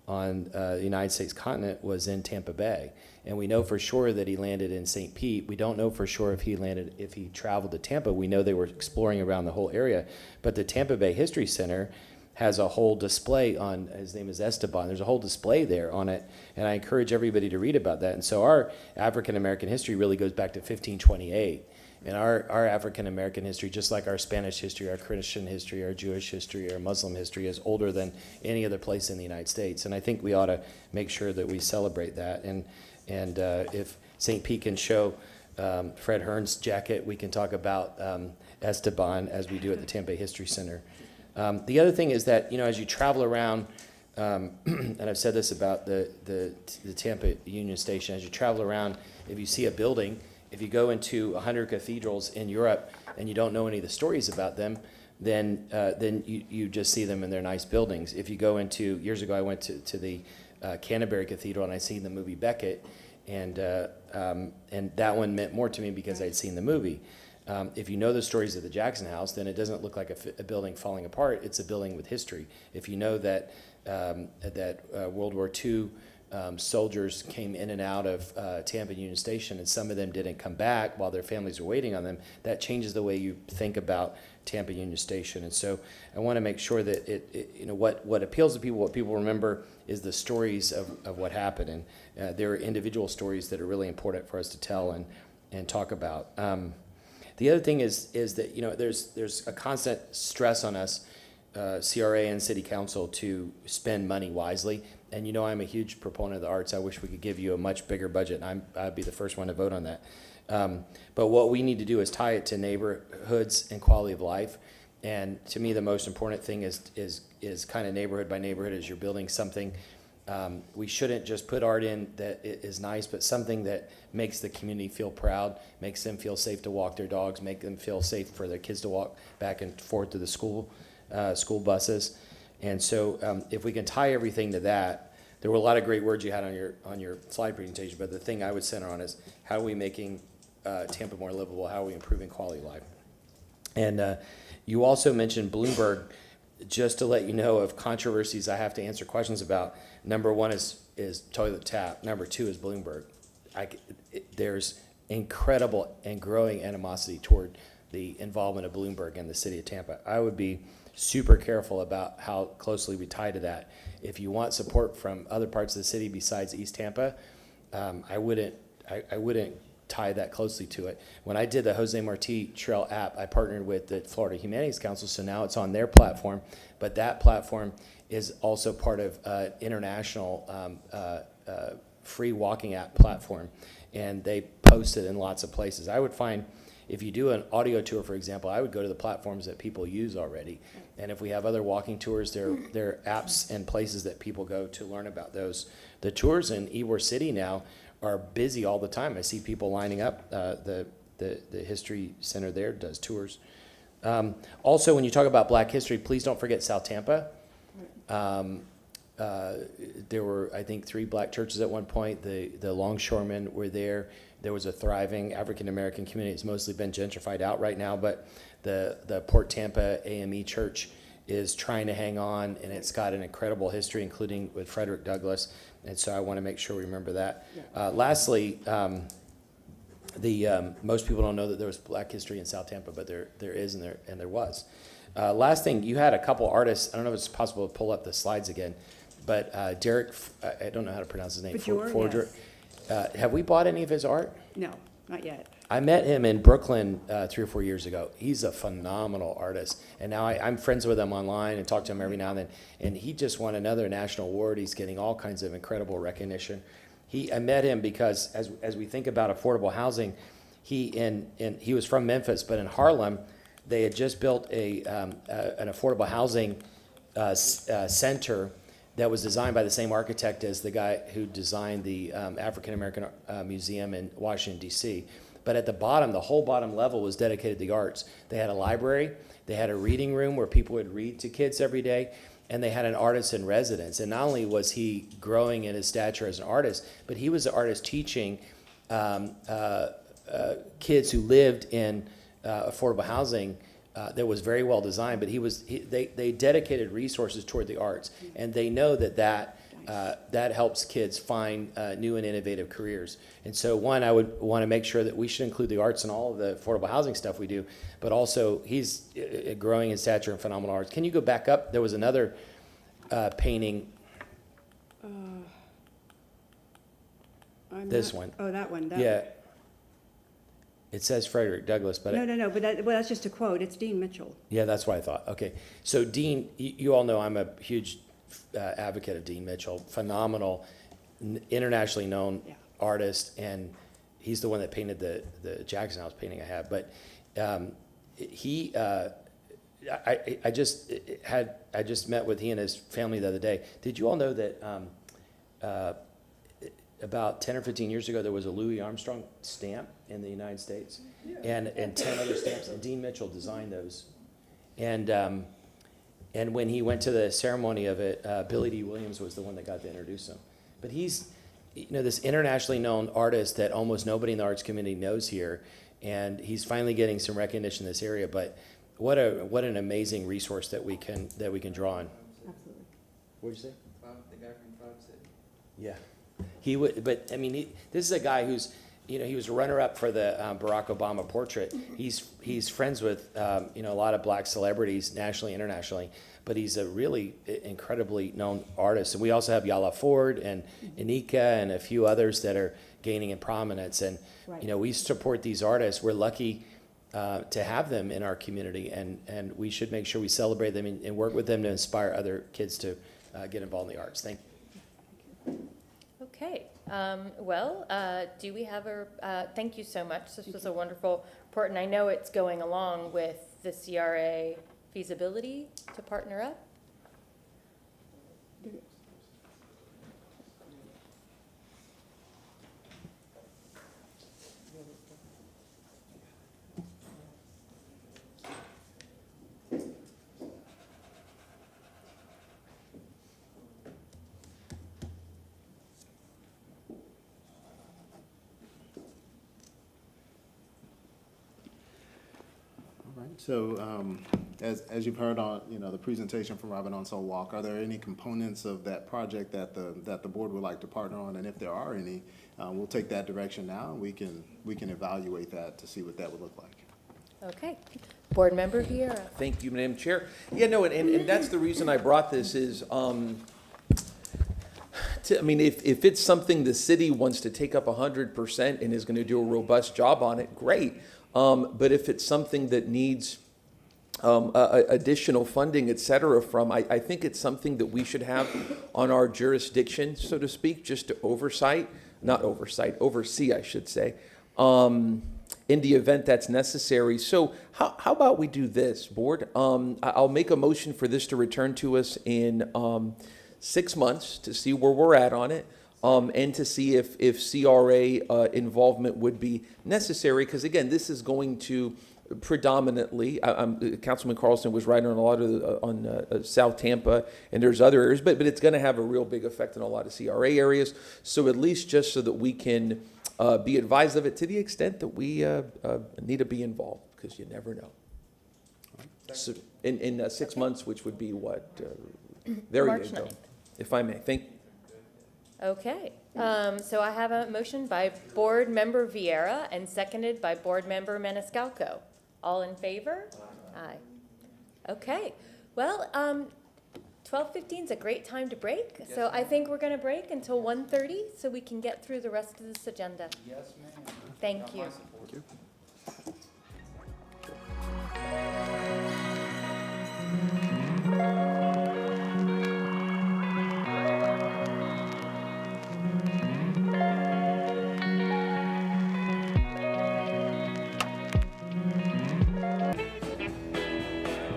on the United States continent was in Tampa Bay. And we know for sure that he landed in St. Pete. We don't know for sure if he traveled to Tampa. We know they were exploring around the whole area. But the Tampa Bay History Center has a whole display on, his name is Esteban, there's a whole display there on it, and I encourage everybody to read about that. And so our African-American history really goes back to 1528. And our African-American history, just like our Spanish history, our Christian history, our Jewish history, our Muslim history, is older than any other place in the United States. And I think we ought to make sure that we celebrate that. And if St. Pete can show Fred Hearn's jacket, we can talk about Esteban as we do at the Tampa Bay History Center. The other thing is that, as you travel around, and I've said this about the Tampa Union Station, as you travel around, if you see a building, if you go into 100 cathedrals in Europe and you don't know any of the stories about them, then you just see them in their nice buildings. If you go into, years ago I went to the Canterbury Cathedral and I seen the movie Beckett, and that one meant more to me because I'd seen the movie. If you know the stories of the Jackson House, then it doesn't look like a building falling apart. It's a building with history. If you know that World War II soldiers came in and out of Tampa Union Station, and some of them didn't come back while their families were waiting on them, that changes the way you think about Tampa Union Station. And so I want to make sure that what appeals to people, what people remember, is the stories of what happened. And there are individual stories that are really important for us to tell and talk about. The other thing is that there's a constant stress on us, CRA and City Council, to spend money wisely. And I'm a huge proponent of the arts. I wish we could give you a much bigger budget, and I'd be the first one to vote on that. But what we need to do is tie it to neighborhoods and quality of life. And to me, the most important thing is kind of neighborhood by neighborhood. As you're building something, we shouldn't just put art in that is nice, but something that makes the community feel proud, makes them feel safe to walk their dogs, make them feel safe for their kids to walk back and forth to the school buses. And so if we can tie everything to that, there were a lot of great words you had on your slide presentation, but the thing I would center on is how are we making Tampa more livable? How are we improving quality of life? And you also mentioned Bloomberg. Just to let you know of controversies I have to answer questions about, number one is toilet tap. Number two is Bloomberg. There's incredible and growing animosity toward the involvement of Bloomberg in the city of Tampa. I would be super careful about how closely we tie to that. If you want support from other parts of the city besides East Tampa, I wouldn't tie that closely to it. When I did the Jose Marti Trail app, I partnered with the Florida Humanities Council, so now it's on their platform, but that platform is also part of international free walking app platform, and they post it in lots of places. I would find, if you do an audio tour, for example, I would go to the platforms that people use already. And if we have other walking tours, there are apps and places that people go to learn about those. The tours in Ybor City now are busy all the time. I see people lining up. The History Center there does tours. Also, when you talk about Black history, please don't forget South Tampa. There were, I think, 3 black churches at one point. The longshoremen were there. There was a thriving African-American community. It's mostly been gentrified out right now, but the Port Tampa AME Church is trying to hang on, and it's got an incredible history, including with Frederick Douglass, and so I want to make sure we remember that. Yeah. Lastly, most people don't know that there was Black history in South Tampa, but there is and there was. Last thing, you had a couple artists. I don't know if it's possible to pull up the slides again, but Derek, I don't know how to pronounce his name. Bajor, yes. Have we bought any of his art? No, not yet. I met him in Brooklyn 3 or 4 years ago. He's a phenomenal artist, and now I'm friends with him online and talk to him every now and then. And he just won another national award. He's getting all kinds of incredible recognition. I met him because as we think about affordable housing, he was from Memphis, but in Harlem, they had just built an affordable housing center that was designed by the same architect as the guy who designed the African American Museum in Washington, D.C. But at the bottom, the whole bottom level was dedicated to the arts. They had a library, they had a reading room where people would read to kids every day, and they had an artist in residence. And not only was he growing in his stature as an artist, but he was an artist teaching kids who lived in affordable housing that was very well designed. But they dedicated resources toward the arts, and they know that helps kids find new and innovative careers. And so I would want to make sure that we should include the arts in all of the affordable housing stuff we do, but also he's growing in stature in phenomenal arts. Can you go back up? There was another painting. This one. Oh, that one. Yeah. It says Frederick Douglass, but No, but that's just a quote. It's Dean Mitchell. yeah, that's what I thought. Okay, so Dean, you all know I'm a huge advocate of Dean Mitchell, phenomenal, internationally known artist, and he's the one that painted the Jackson House painting I have. But I just met with he and his family the other day. Did you all know that about 10 or 15 years ago there was a Louis Armstrong stamp in the United States, and 10 other stamps, and Dean Mitchell designed those, and when he went to the ceremony of it, Billy D. Williams was the one that got to introduce him. But he's, this internationally known artist that almost nobody in the arts community knows here, and he's finally getting some recognition in this area. But what an amazing resource that we can draw on. Absolutely. What did you say? The guy from Cloud City. Yeah, he would. But I mean, this is a guy who's, he was a runner-up for the Barack Obama portrait. He's friends with a lot of black celebrities nationally, internationally. But he's a really incredibly known artist. And we also have Yala Ford and Anika and a few others that are gaining in prominence. And we support these artists. We're lucky to have them in our community, and we should make sure we celebrate them and work with them to inspire other kids to get involved in the arts. Thank you. Okay. Do we have thank you so much. This was a wonderful report, and I know it's going along with the CRA feasibility to partner up. So, as you've heard on, the presentation from Robin Onsall Walk, are there any components of that project that the board would like to partner on? And if there are any, we'll take that direction now, and we can evaluate that to see what that would look like. Okay. Board Member Vieira. Thank you, Madam Chair. Yeah, no, and that's the reason I brought this is, if it's something the city wants to take up 100% and is going to do a robust job on it, great. But if it's something that needs additional funding, et cetera, I think it's something that we should have on our jurisdiction, so to speak, just to oversee, I should say, in the event that's necessary. So how about we do this, board? I'll make a motion for this to return to us in 6 months to see where we're at on it. And to see if CRA involvement would be necessary, because again, this is going to predominantly, Councilman Carlson was right on a lot of South Tampa, and there's other areas, but it's going to have a real big effect in a lot of CRA areas. So at least just so that we can be advised of it to the extent that we need to be involved, because you never know. So in 6 months, which would be what? There March you go. 9th. If I may, thank you. Okay, so I have a motion by Board Member Vieira and seconded by Board Member Maniscalco. All in favor? Aye. Okay, well, 12:15 is a great time to break, so I think we're gonna break until 1:30 so we can get through the rest of this agenda. Yes, ma'am. Thank you. Thank you.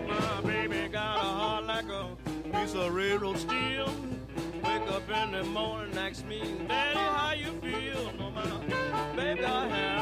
My baby got a heart like a piece of railroad steel. Wake up in the morning, ask me, Daddy, how you feel? No, my baby got hair